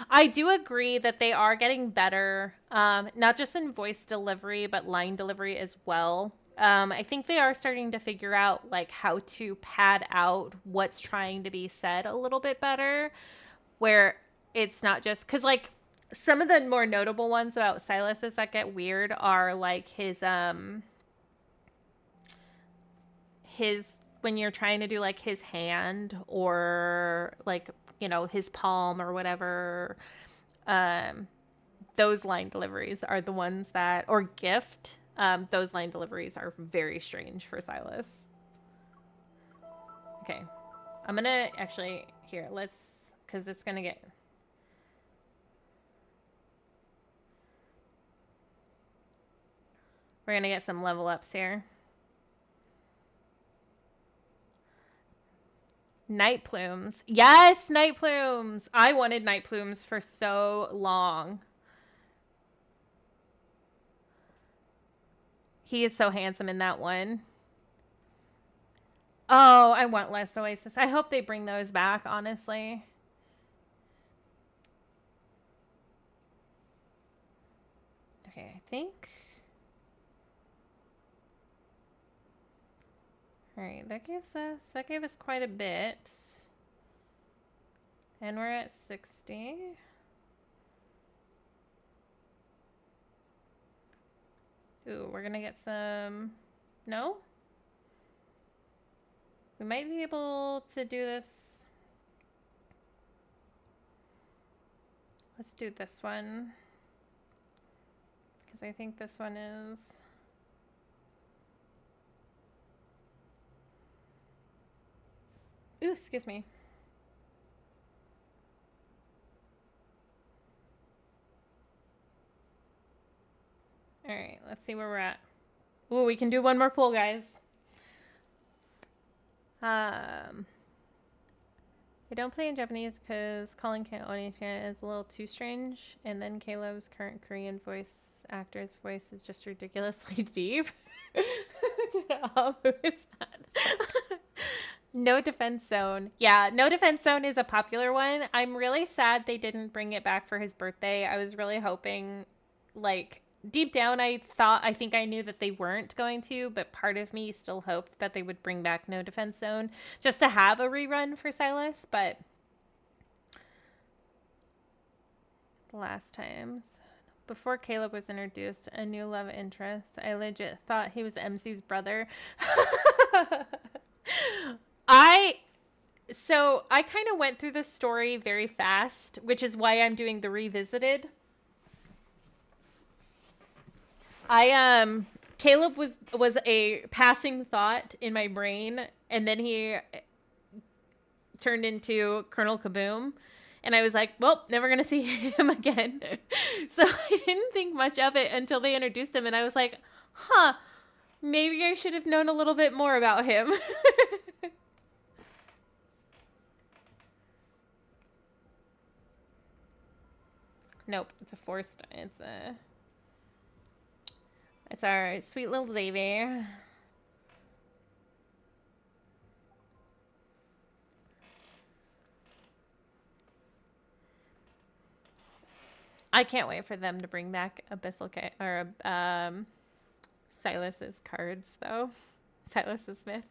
I do agree that they are getting better, not just in voice delivery, but line delivery as well. I think they are starting to figure out like how to pad out what's trying to be said a little bit better, where it's not just because like some of the more notable ones about Silas's that get weird are like his when you're trying to do like his hand or like, you know, his palm or whatever, those line deliveries are the ones that, or gift. those line deliveries are very strange for Silas. Okay. I'm gonna actually, here, let's, because it's gonna get... We're gonna get some level ups here. Night plumes. Yes, night plumes. I wanted night plumes for so long. He is so handsome in that one. Oh, I want less Oasis. I hope they bring those back, honestly. Okay, I think... Alright, that gave us quite a bit. And we're at 60. Ooh, we're gonna get some... No? We might be able to do this. Let's do this one. Because I think this one is... Ooh, excuse me. All right, let's see where we're at. Ooh, we can do one more pool, guys. I don't play in Japanese because calling Onisha is a little too strange. And then Caleb's current Korean voice actor's voice is just ridiculously deep. Who is that? No Defense Zone. Yeah, No Defense Zone is a popular one. I'm really sad they didn't bring it back for his birthday. I was really hoping, like, deep down I think I knew that they weren't going to, but part of me still hoped that they would bring back No Defense Zone just to have a rerun for Silas, but the last times before Caleb was introduced a new love interest, I legit thought he was MC's brother. I kind of went through the story very fast, which is why I'm doing the revisited. Caleb was a passing thought in my brain, and then he turned into Colonel Kaboom, and I was like, well, never gonna see him again. So I didn't think much of it until they introduced him, and I was like, huh, maybe I should have known a little bit more about him. Nope, it's a forced. It's our sweet little Xavier. I can't wait for them to bring back Abyssal or Silas's cards, though. Silas's Smith.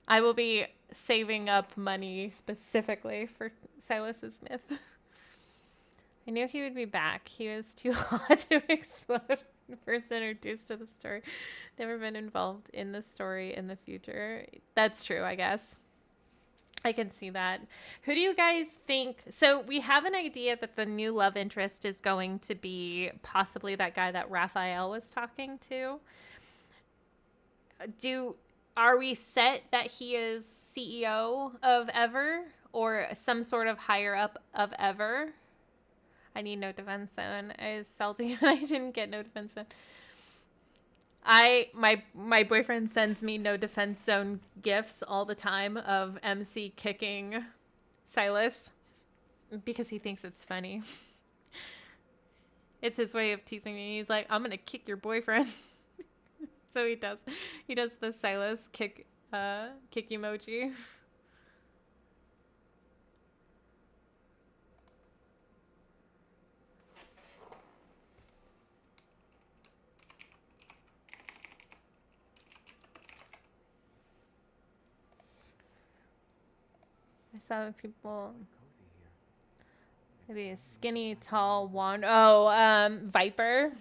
I will be saving up money specifically for Silas's Smith. I knew he would be back. He was too hot to explode when first introduced to the story. Never been involved in the story in the future. That's true, I guess. I can see that. Who do you guys think? So we have an idea that the new love interest is going to be possibly that guy that Raphael was talking to. Are we set that he is CEO of Ever or some sort of higher up of Ever? I need No Defense Zone. I was salty when I didn't get No Defense Zone. My boyfriend sends me No Defense Zone gifts all the time of MC kicking Silas because he thinks it's funny. It's his way of teasing me. He's like, I'm gonna kick your boyfriend. So he does the Silas kick emoji. I saw people. Maybe a skinny, tall one. Oh, Viper.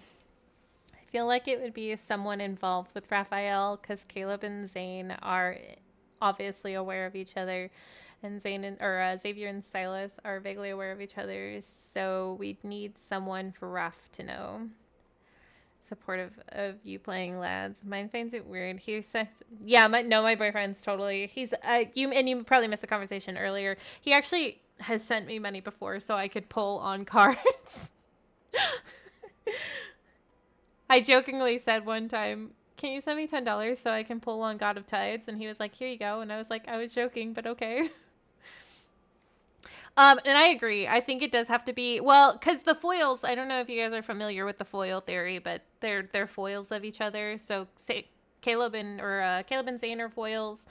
I feel like it would be someone involved with Raphael because Caleb and Zane are obviously aware of each other, and Xavier and Silas are vaguely aware of each other. So we'd need someone for Raph to know. supportive of you playing lads. Mine finds it weird. He says, yeah, my boyfriend's totally, he's, you probably missed the conversation earlier. He actually has sent me money before so I could pull on cards. I jokingly said one time, can you send me $10 so I can pull on God of Tides? And he was like, here you go. And I was like, I was joking, but okay. And I agree. I think it does have to be, well, because the foils, I don't know if you guys are familiar with the foil theory, but they're foils of each other. So say Caleb and Zane are foils.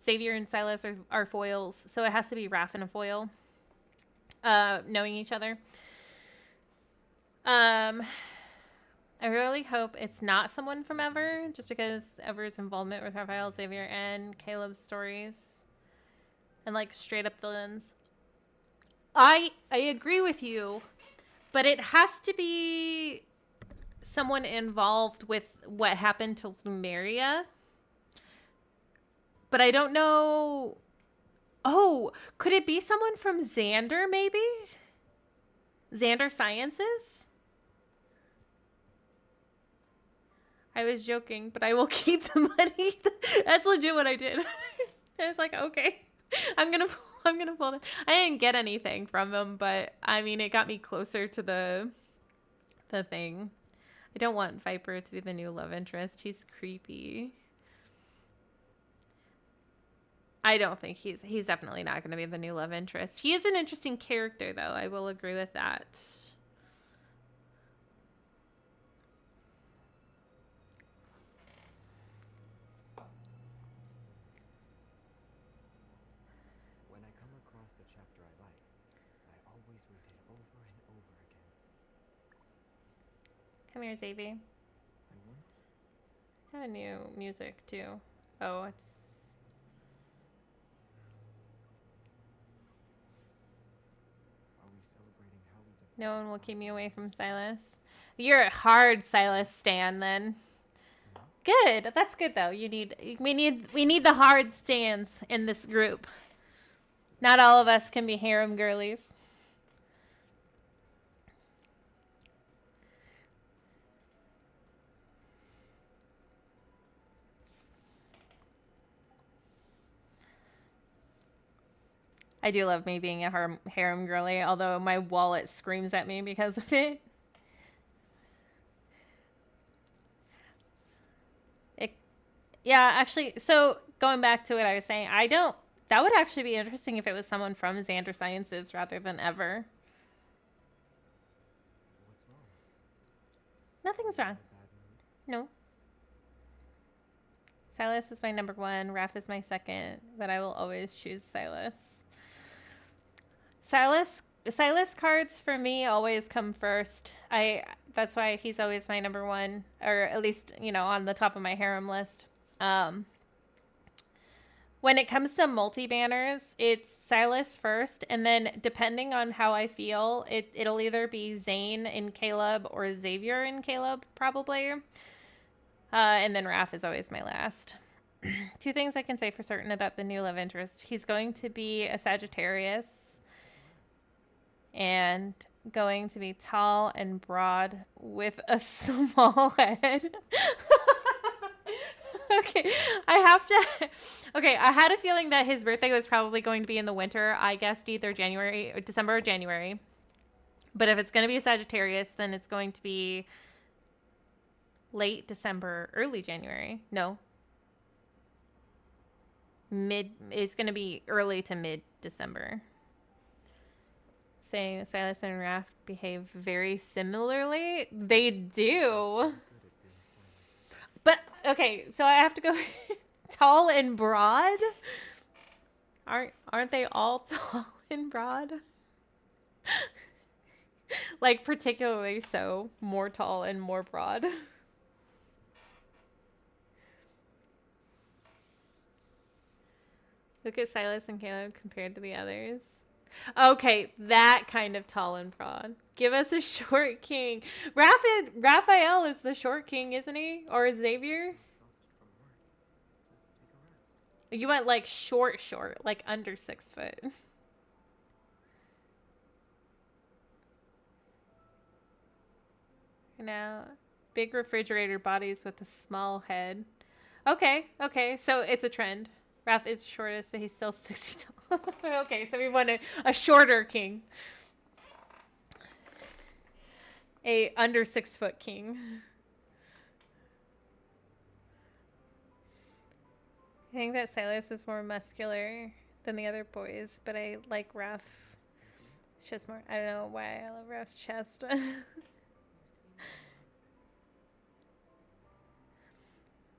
Xavier and Silas are foils. So it has to be Raph and a foil, knowing each other. I really hope it's not someone from Ever, just because Ever's involvement with Raphael, Xavier, and Caleb's stories, and like straight up villains. I agree with you, but it has to be someone involved with what happened to Lumeria. But I don't know. Oh, could it be someone from Xander, maybe? Xander Sciences? I was joking, but I will keep the money. That's legit what I did. I was like, okay, I'm gonna pull that. I didn't get anything from him, but I mean, it got me closer to the thing. I don't want Viper to be the new love interest. He's creepy. I don't think he's definitely not going to be the new love interest. He is an interesting character, though. I will agree with that. When I come across a chapter I like, I always read it over and over again. Come here, Xavier. I want Kind of new music, too. Oh, it's... Are we celebrating how we define No one will keep me away from Silas. You're a hard Silas stan, then. Good. That's good, though. We need the hard stans in this group. Not all of us can be harem girlies. I do love me being a harem girly, although my wallet screams at me because of it. Yeah, actually, so going back to what I was saying, that would actually be interesting if it was someone from Xander Sciences rather than Ever. what's wrong? Nothing's wrong. Bad mood? No. Silas is my number one. Raph is my second, but I will always choose Silas. Silas cards for me always come first. That's why he's always my number one, or at least, on the top of my harem list. When it comes to multi-banners, it's Silas first, and then depending on how I feel, it'll either be Zane and Caleb or Xavier and Caleb, probably. And then Raph is always my last. Two things I can say for certain about the new love interest. He's going to be a Sagittarius and going to be tall and broad with a small head. Okay, I had a feeling that his birthday was probably going to be in the winter. I guessed either December or January. But if it's going to be a Sagittarius, then it's going to be late December, early January. No. It's going to be early to mid-December. Saying Silas and Raph behave very similarly. They do. But, okay, so I have to go tall and broad? Aren't they all tall and broad? Like, particularly so. More tall and more broad. Look at Silas and Caleb compared to the others. Okay, that kind of tall and broad. Give us a short king. Raphael is the short king, isn't he? Or Xavier? You went like short, like under 6 foot. Now, Big refrigerator bodies with a small head. Okay, so it's a trend. Raph is the shortest, but he's still 6 feet tall. Okay, so we want a shorter king. A under 6 foot king. I think that Silas is more muscular than the other boys, but I like Raph. It's just more, I don't know why I love Raph's chest.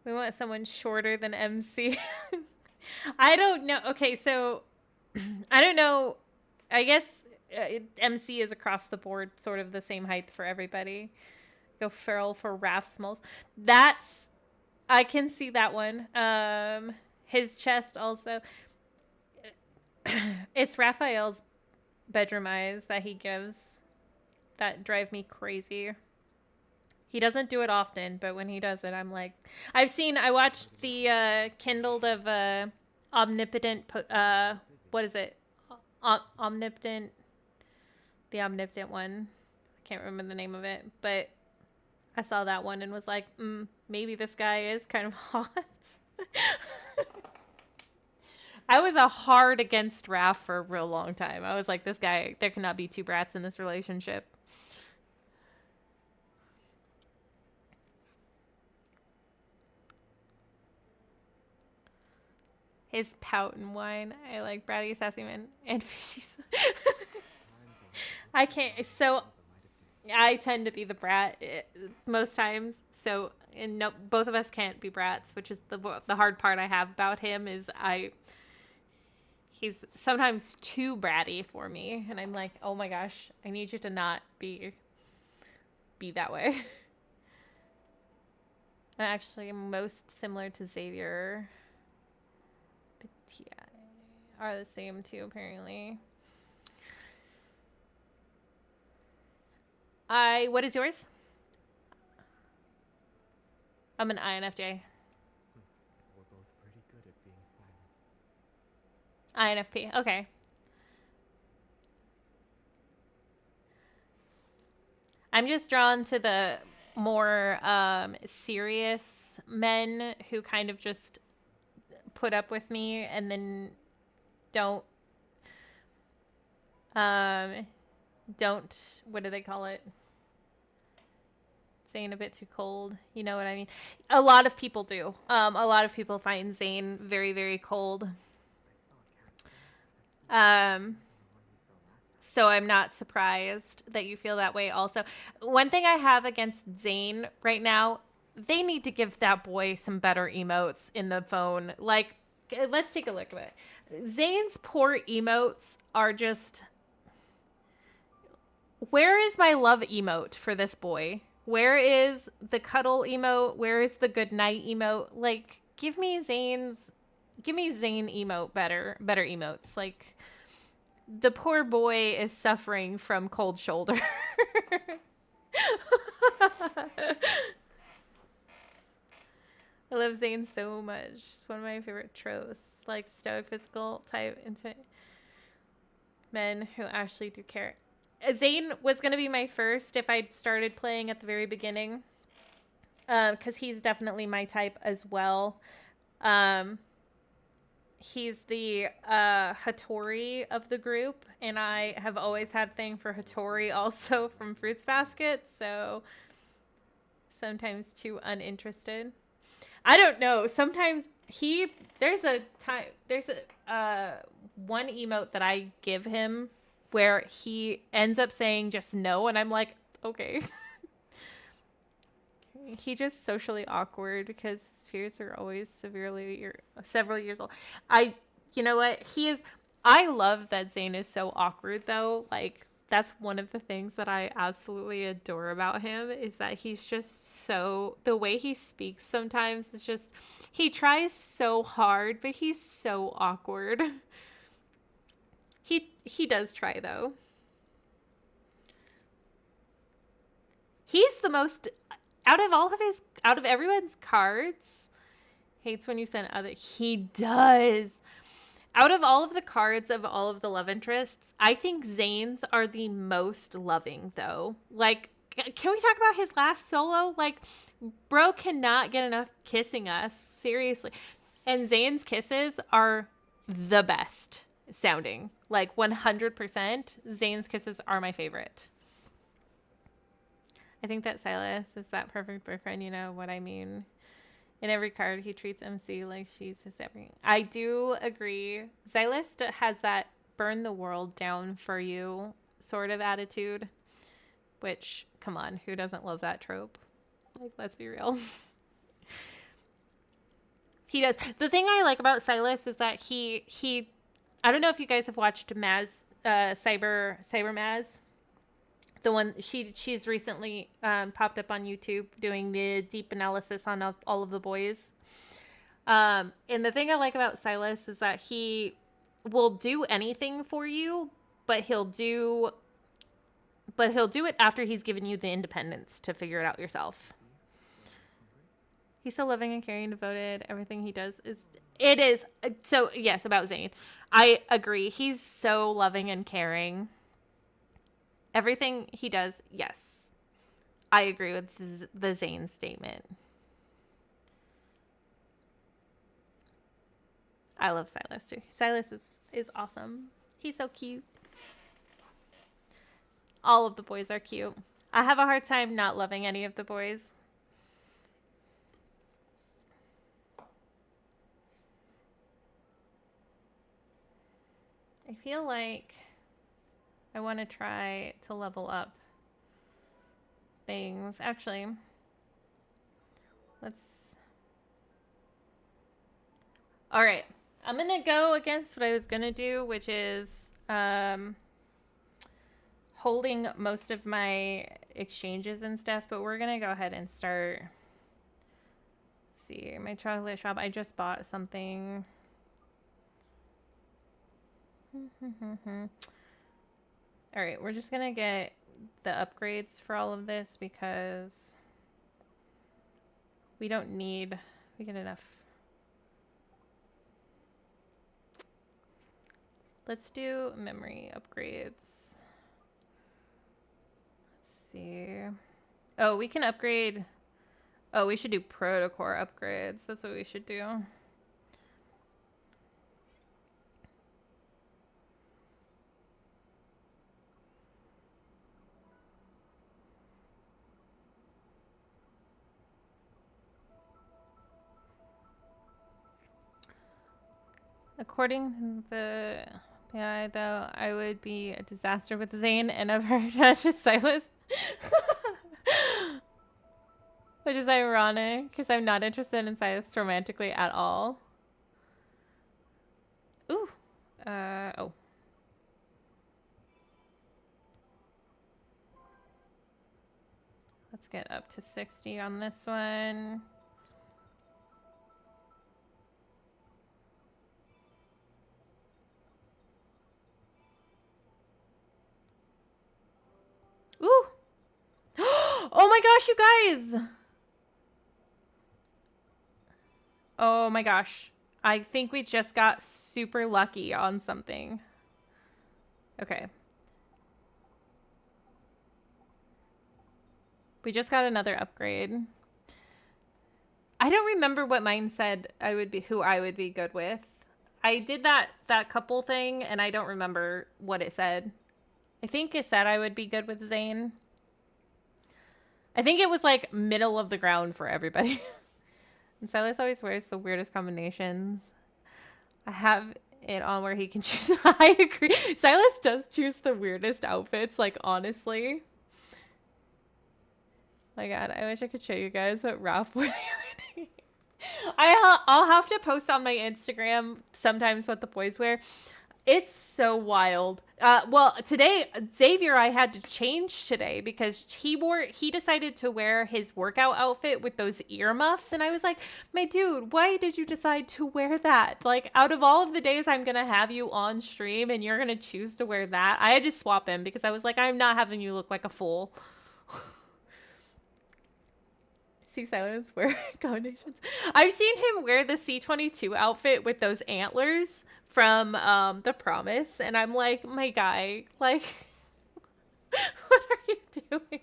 We want someone shorter than MC. I don't know. Okay, so I don't know. I guess MC is across the board, sort of the same height for everybody. Go feral for Raph Smalls. That's, I can see that one. His chest also. It's Raphael's bedroom eyes that he gives that drive me crazy. He doesn't do it often, but when he does it, I'm like, I watched the kindled of omnipotent, what is it? Omnipotent, the omnipotent one. I can't remember the name of it, but I saw that one and was like, maybe this guy is kind of hot. I was a hard against Raph for a real long time. I was like, this guy, there cannot be two brats in this relationship. His pout and whine. I like bratty, sassy man, and fishy. I can't. So I tend to be the brat most times. So, and no, both of us can't be brats, which is the hard part I have about him is he's sometimes too bratty for me, and I'm like, oh my gosh, I need you to not be that way. I'm actually most similar to Xavier. But yeah, are the same too, apparently. What is yours? I'm an INFJ. We're both pretty good at being silent. INFP, okay. I'm just drawn to the more serious men who kind of just put up with me and then don't, what do they call it? Zane a bit too cold. You know what I mean? A lot of people do. A lot of people find Zane very, very cold. So I'm not surprised that you feel that way also. One thing I have against Zane right now, they need to give that boy some better emotes in the phone. Like, let's take a look at it. Zane's poor emotes are just... Where is my love emote for this boy? Where is the cuddle emote? Where is the good night emote? Like, give me Zane emote better emotes. Like, the poor boy is suffering from cold shoulder. I love Zane so much. It's one of my favorite tropes. Like, stoic, physical type, intimate men who actually do care. Zane was going to be my first if I'd started playing at the very beginning. Because he's definitely my type as well. He's the Hattori of the group. And I have always had a thing for Hattori also from Fruits Basket. So sometimes too uninterested. I don't know. Sometimes there's a one emote that I give him where he ends up saying just no, and I'm like, okay. He just socially awkward because his fears are always several years old. You know what? I love that Zane is so awkward though. Like, that's one of the things that I absolutely adore about him is that he's just the way he speaks sometimes is just, he tries so hard, but he's so awkward. He does try though. He's the most, out of everyone's cards, hates when you send other, he does. Out of all of the cards of all of the love interests, I think Zane's are the most loving, though. Like, can we talk about his last solo? Like, bro cannot get enough kissing us. Seriously. And Zane's kisses are the best sounding. Like, 100%. Zane's kisses are my favorite. I think that Silas is that perfect boyfriend. You know what I mean? In every card, he treats MC like she's his everything. I do agree. Silas has that burn the world down for you sort of attitude. Which, come on, who doesn't love that trope? Like, let's be real. He does. The thing I like about Silas is that he I don't know if you guys have watched Maz, Cyber Maz. The one she's recently popped up on YouTube doing the deep analysis on all of the boys. And the thing I like about Silas is that he will do anything for you, but he'll do it after he's given you the independence to figure it out yourself. He's so loving and caring, devoted. Everything he does is so, yes, about Zane. I agree. He's so loving and caring. Everything he does, yes. I agree with the Zane statement. I love Silas too. Silas is awesome. He's so cute. All of the boys are cute. I have a hard time not loving any of the boys. I feel like I want to try to level up things. Actually, let's... All right. I'm going to go against what I was going to do, which is holding most of my exchanges and stuff, but we're going to go ahead and start. Let's see, my chocolate shop. I just bought something. All right, we're just going to get the upgrades for all of this because we don't need, we get enough. Let's do memory upgrades. Let's see. Oh, we can upgrade. Oh, we should do protocore upgrades. That's what we should do. According to the PI, though, I would be a disaster with Zane and of her attached with Silas. Which is ironic, because I'm not interested in Silas romantically at all. Ooh. Oh. Let's get up to 60 on this one. Ooh. Oh my gosh, you guys. Oh my gosh. I think we just got super lucky on something. Okay. We just got another upgrade. I don't remember what mine said who I would be good with. I did that couple thing and I don't remember what it said. I think it said I would be good with Zane. I think it was like middle of the ground for everybody. And Silas always wears the weirdest combinations. I have it on where he can choose. I agree. Silas does choose the weirdest outfits, like, honestly. My God, I wish I could show you guys what Ralph wore. I'll have to post on my Instagram sometimes what the boys wear. It's so wild. Well, today, Xavier, I had to change today because he decided to wear his workout outfit with those earmuffs. And I was like, my dude, why did you decide to wear that? Like, out of all of the days I'm going to have you on stream and you're going to choose to wear that. I had to swap him because I was like, I'm not having you look like a fool. See Silence wear combinations. I've seen him wear the C-22 outfit with those antlers from The Promise, and I'm like, my guy, like, what are you doing?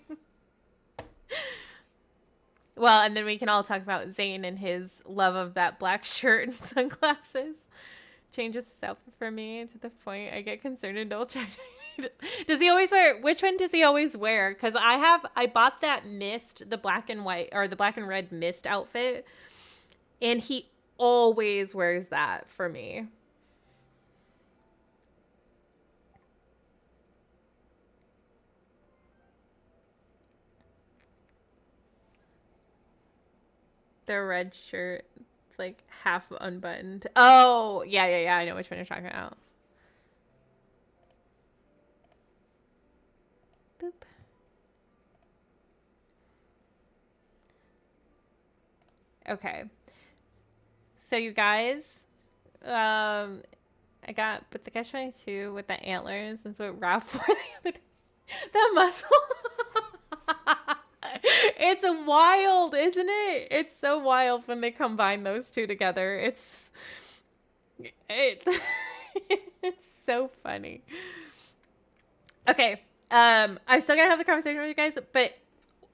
Well, and then we can all talk about Zane and his love of that black shirt and sunglasses. Changes his outfit for me to the point I get concerned and don't check. Does he always wear? Which one does he always wear? Because I bought that mist, the black and white or the black and red mist outfit, and he always wears that for me. The red shirt, it's like half unbuttoned. Oh, yeah. I know which one you're talking about. Boop. Okay. So you guys, I got with the catch-22 with the antlers. Is what Ralph wore the other day. The muscle. It's wild, isn't it? It's so wild when they combine those two together. It's so funny. Okay. I'm still gonna have the conversation with you guys, but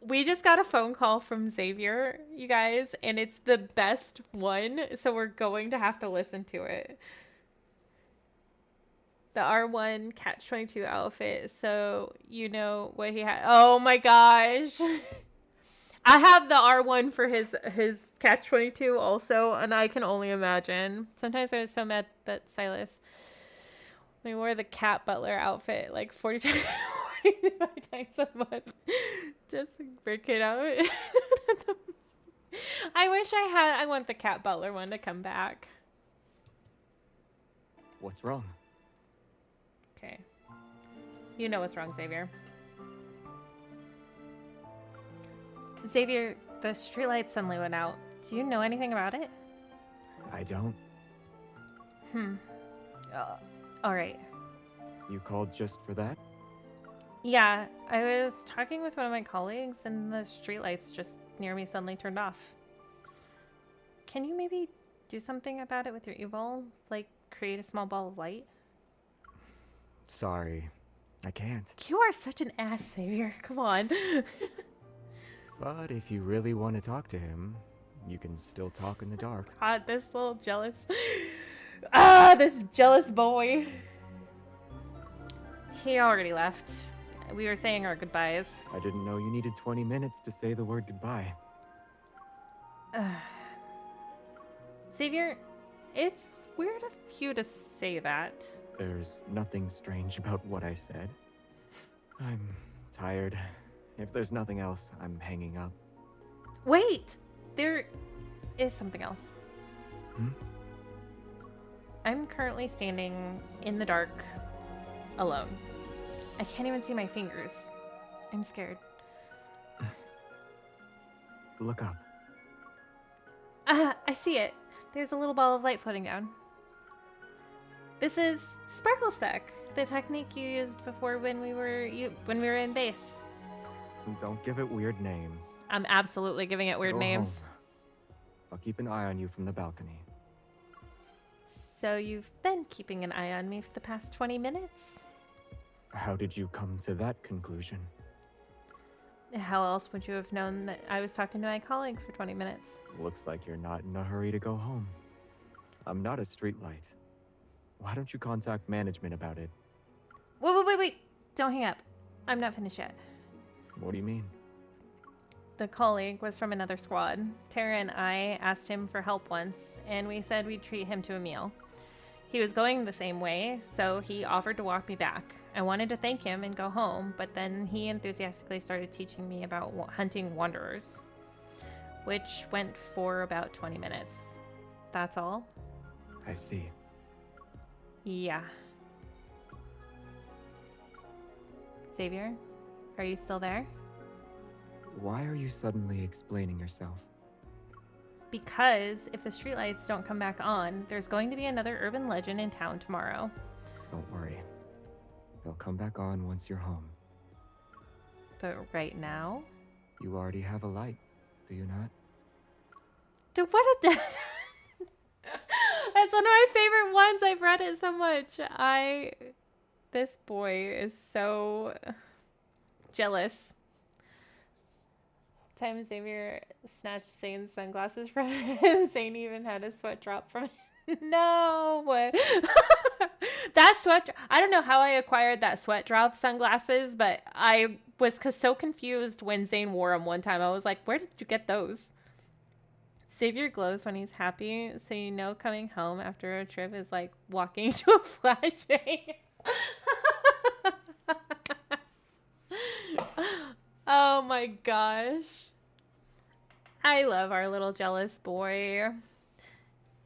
we just got a phone call from Xavier, you guys, and it's the best one, so we're going to have to listen to it. The R1 Catch-22 outfit, so you know what he had. Oh my gosh. I have the R1 for his Catch-22 also, and I can only imagine. Sometimes I was so mad that Silas, we wore the Cat Butler outfit like 45 times a month. Just break it out. I want the Cat Butler one to come back. What's wrong? Okay. You know what's wrong, Xavier. Xavier, the streetlights suddenly went out. Do you know anything about it? I don't. All right. You called just for that? Yeah, I was talking with one of my colleagues and the streetlights just near me suddenly turned off. Can you maybe do something about it with your e-ball? Like create a small ball of light? Sorry, I can't. You are such an ass, Xavier. Come on. But if you really want to talk to him, you can still talk in the dark. God, this little jealous... this jealous boy. He already left. We were saying our goodbyes. I didn't know you needed 20 minutes to say the word goodbye. Xavier, it's weird of you to say that. There's nothing strange about what I said. I'm tired. If there's nothing else, I'm hanging up. Wait! There is something else. I'm currently standing in the dark, alone. I can't even see my fingers. I'm scared. Look up. I see it. There's a little ball of light floating down. This is Sparkle Speck, the technique you used before when we were in base. Don't give it weird names. I'm absolutely giving it weird Go names. home. I'll keep an eye on you from the balcony. So you've been keeping an eye on me for the past 20 minutes? How did you come to that conclusion? How else would you have known that I was talking to my colleague for 20 minutes? Looks like you're not in a hurry to go home. I'm not a streetlight. Why don't you contact management about it? Wait. Don't hang up. I'm not finished yet. What do you mean? The colleague was from another squad. Tara and I asked him for help once, and we said we'd treat him to a meal. He was going the same way, so he offered to walk me back. I wanted to thank him and go home, but then he enthusiastically started teaching me about hunting wanderers, which went for about 20 minutes. That's all? I see. Yeah. Xavier, are you still there? Why are you suddenly explaining yourself? Because if the streetlights don't come back on, there's going to be another urban legend in town tomorrow. Don't worry. They'll come back on once you're home. But right now? You already have a light, do you not? Dude, what a dead. That's one of my favorite ones. I've read it so much. This boy is so jealous. time Xavier snatched Zane's sunglasses from him. Zane even had a sweat drop from it. No. That sweat, I don't know how I acquired that sweat drop sunglasses, but I was so confused when Zane wore them one time. I was like, where did you get those? Xavier glows when he's happy, so you know coming home after a trip is like walking to a flashing. Oh my gosh. I love our little jealous boy.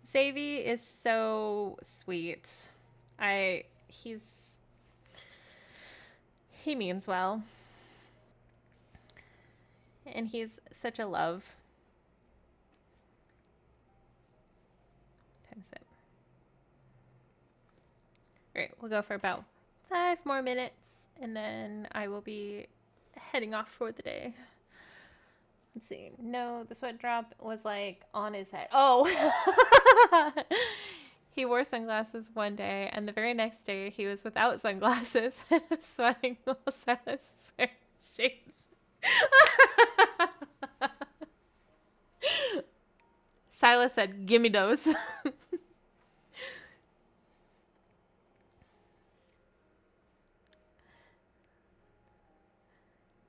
Xavier is so sweet. He means well. And he's such a love. Time's it. Alright, we'll go for about 5 more minutes and then I will be heading off for the day. Let's see. No, the sweat drop was like on his head. Oh! He wore sunglasses one day, and the very next day he was without sunglasses and was sweating while Silas was wearing shades. Silas said, "Gimme those."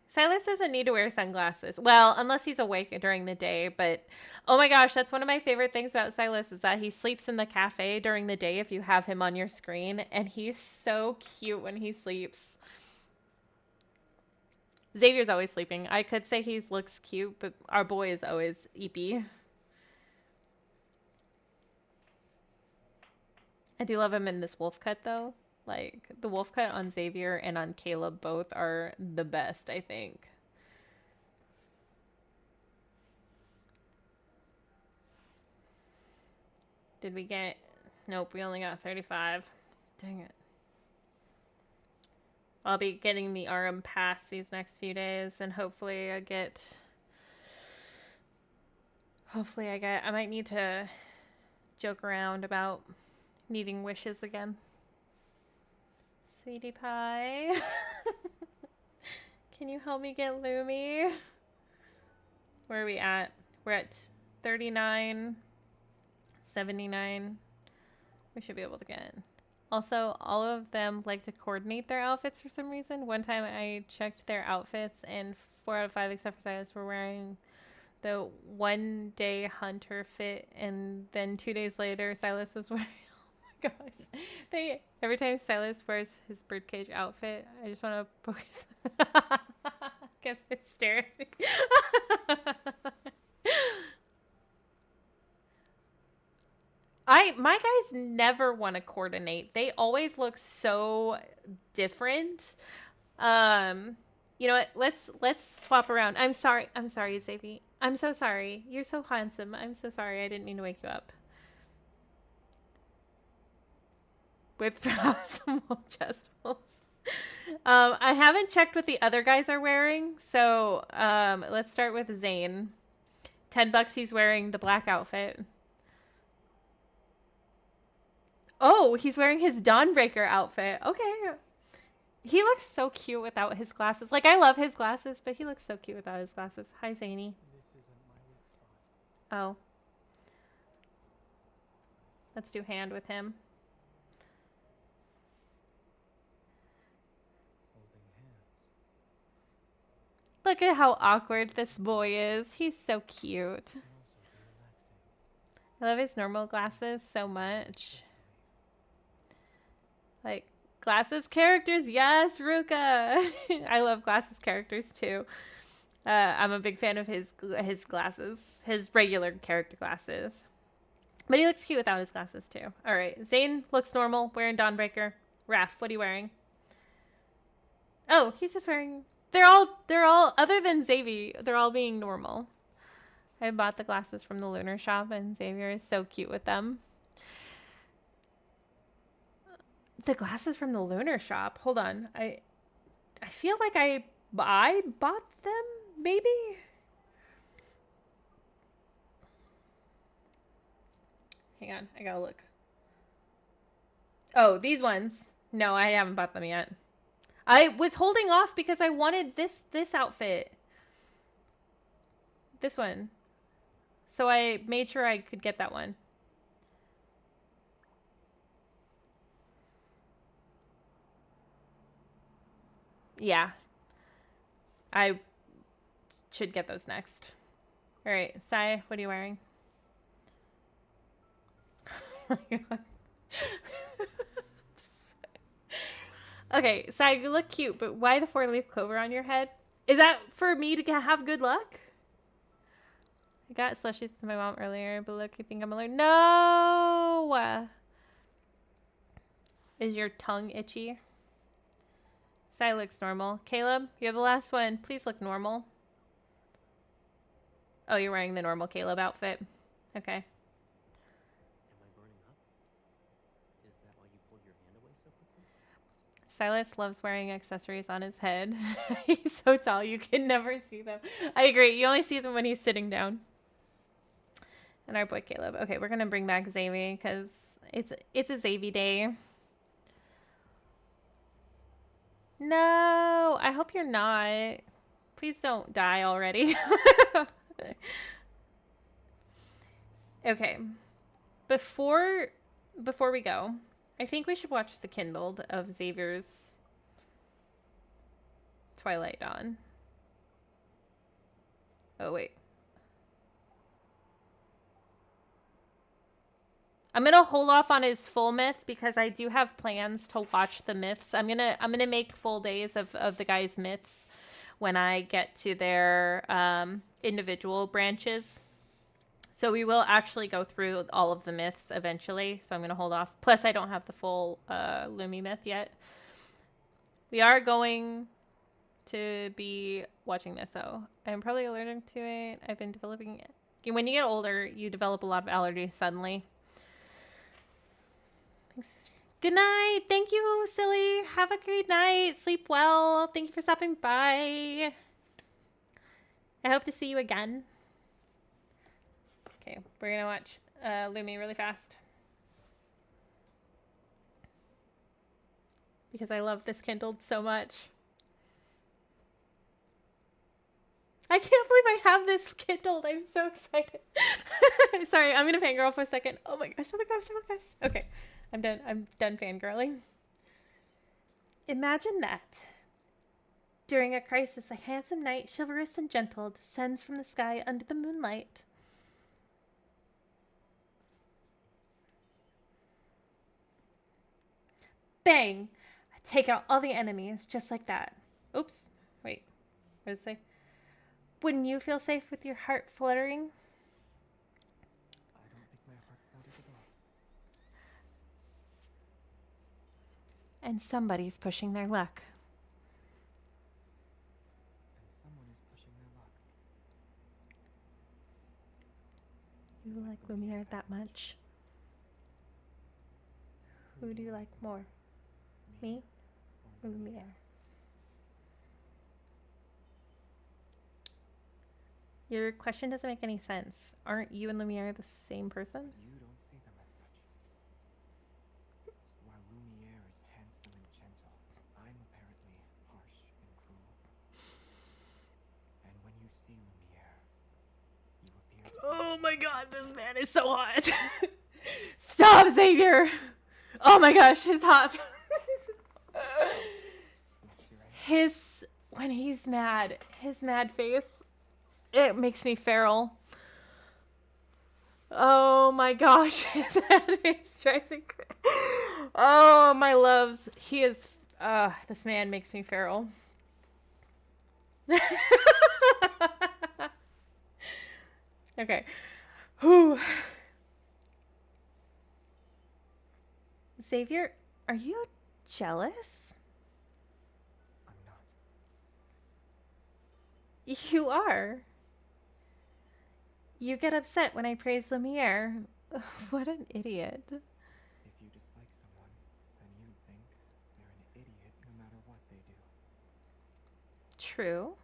Silas doesn't need to wear sunglasses. Well, unless he's awake during the day, but oh my gosh, that's one of my favorite things about Silas is that he sleeps in the cafe during the day if you have him on your screen, and he's so cute when he sleeps. Xavier's always sleeping. I could say he looks cute, but our boy is always eepy. I do love him in this wolf cut though. Like, the wolf cut on Xavier and on Caleb both are the best, I think. Did we get... Nope, we only got 35. Dang it. I'll be getting the RM pass these next few days, and hopefully I get... I might need to joke around about needing wishes again. Sweetie pie. Can you help me get Lumi? Where are we at? We're at 39, 79. We should be able to get. Also, all of them like to coordinate their outfits for some reason. One time I checked their outfits and 4 out of 5 except for Silas were wearing the one-day hunter fit, and then 2 days later Silas was wearing gosh. Every time Silas wears his birdcage outfit, I just want to focus. Guess I stare. My guys never want to coordinate. They always look so different. You know what? Let's swap around. I'm sorry, Xavier. I'm so sorry. You're so handsome. I'm so sorry. I didn't mean to wake you up. With perhaps some more chestfuls. I haven't checked what the other guys are wearing, so let's start with Zane. $10 he's wearing the black outfit. Oh, he's wearing his Dawnbreaker outfit. Okay. He looks so cute without his glasses. Like, I love his glasses, but he looks so cute without his glasses. Hi, Zany. Oh. Let's do hand with him. Look at how awkward this boy is. He's so cute. I love his normal glasses so much. Like, glasses characters. Yes, Ruka. I love glasses characters too. I'm a big fan of his glasses. His regular character glasses. But he looks cute without his glasses too. All right. Zane looks normal, wearing Dawnbreaker. Raph, what are you wearing? Oh, he's just wearing... They're all, other than Xavier, they're all being normal. I bought the glasses from the Lunar Shop, and Xavier is so cute with them. The glasses from the Lunar Shop? Hold on. I feel like I bought them, maybe? Hang on, I gotta look. Oh, these ones. No, I haven't bought them yet. I was holding off because I wanted this outfit. This one. So I made sure I could get that one. Yeah. I should get those next. All right, Sai, what are you wearing? Oh my god. Okay, Sai, you look cute, but why the 4-leaf clover on your head? Is that for me to have good luck? I got slushies to my mom earlier, but look, I think I'm allergic. No! Is your tongue itchy? Sai looks normal. Caleb, you're the last one. Please look normal. Oh, you're wearing the normal Caleb outfit. Okay. Am I burning up? Is that why you pulled your hand away so quickly? Silas loves wearing accessories on his head. He's so tall, you can never see them. I agree. You only see them when he's sitting down. And our boy Caleb. Okay, we're gonna bring back Xavier because it's a Xavier day. No, I hope you're not. Please don't die already. Okay. Before we go, I think we should watch the Kindled of Xavier's Twilight Dawn. Oh, wait. I'm gonna hold off on his full myth because I do have plans to watch the myths. I'm gonna make full days of the guys' myths when I get to their individual branches. So we will actually go through all of the myths eventually. So I'm gonna hold off. Plus, I don't have the full Lumi myth yet. We are going to be watching this though. I'm probably allergic to it. I've been developing it. When you get older, you develop a lot of allergies suddenly. Thanks. Good night. Thank you, Silly. Have a great night. Sleep well. Thank you for stopping by. I hope to see you again. Okay, we're gonna watch Lumi really fast. Because I love this Kindled so much. I can't believe I have this Kindled. I'm so excited. Sorry, I'm gonna fangirl for a second. Oh my gosh, oh my gosh, oh my gosh. Okay. I'm done fangirling. Imagine that. During a crisis, a handsome knight, chivalrous and gentle, descends from the sky under the moonlight. Bang! I take out all the enemies just like that. Oops. Wait. What does it say? Wouldn't you feel safe with your heart fluttering? I don't think my heart fluttered at all. And somebody's pushing their luck. And someone is pushing their luck. You like Lumiere that much? Who do you like more? Me or Lumiere? Your question doesn't make any sense. Aren't you and Lumiere the same person? You don't see them as such. While Lumiere is handsome and gentle, I'm apparently harsh and cruel. And when you see Lumiere, you appear to Oh my god, this man is so hot. Stop, Xavier! Oh my gosh, his hot. When he's mad, his mad face, it makes me feral. Oh my gosh, his mad face drives me crazy. Oh my loves, this man makes me feral. Okay. Whew. Xavier, are you jealous? I'm not. You are. You get upset when I praise Lumiere. What an idiot. If you dislike someone, then you think they're an idiot no matter what they do. True.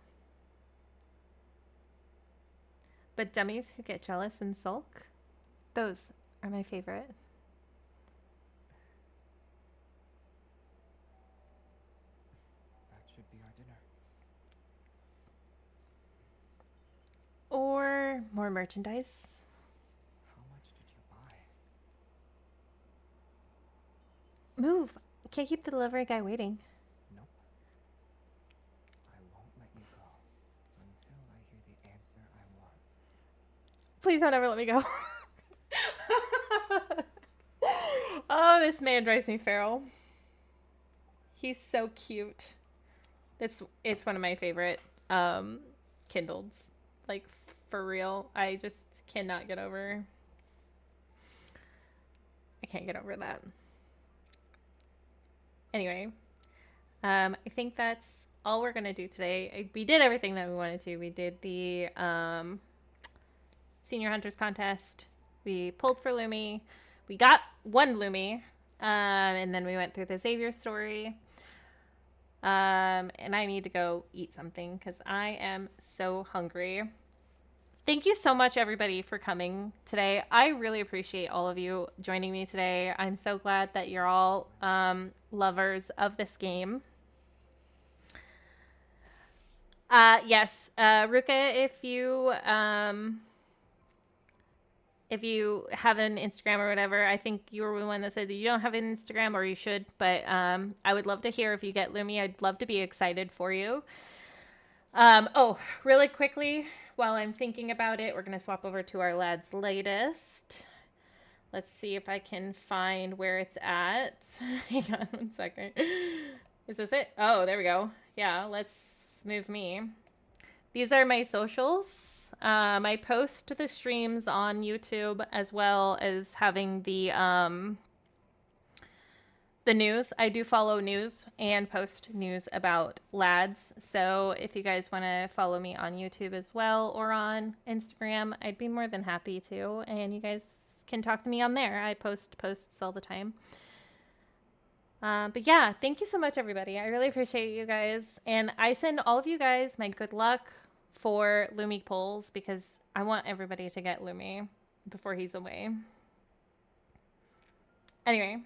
But dummies who get jealous and sulk, those are my favorite. That should be our dinner. Or more merchandise. How much did you buy? Move. Can't keep the delivery guy waiting. Nope. I won't let you go until I hear the answer I want. Please don't ever let me go. Oh, this man drives me feral. He's so cute. It's one of my favorite Kindles. Like, for real. I just cannot get over. I can't get over that. Anyway, I think that's all we're gonna do today. We did everything that we wanted to. We did the Senior Hunters contest. We pulled for Lumi. We got one Lumi. And then we went through the Xavier story. And I need to go eat something because I am so hungry. Thank you so much, everybody, for coming today. I really appreciate all of you joining me today. I'm so glad that you're all lovers of this game. Yes, Ruka, if you have an Instagram or whatever, I think you were the one that said that you don't have an Instagram, or you should, but I would love to hear if you get Lumi. I'd love to be excited for you. Oh, really quickly, while I'm thinking about it, we're going to swap over to our lad's latest. Let's see if I can find where it's at. Hang on 1 second. Is this it? Oh, there we go. Yeah, let's move me. These are my socials. I post the streams on YouTube as well as having the news. I do follow news and post news about lads. So if you guys want to follow me on YouTube as well or on Instagram, I'd be more than happy to. And you guys can talk to me on there. I post posts all the time. But yeah, thank you so much, everybody. I really appreciate you guys. And I send all of you guys my good luck for Lumi polls because I want everybody to get Lumi before he's away. Anyway,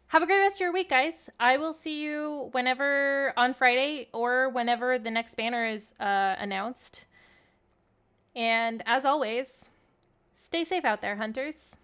have a great rest of your week, guys. I will see you whenever on Friday or whenever the next banner is announced. And as always, stay safe out there, hunters.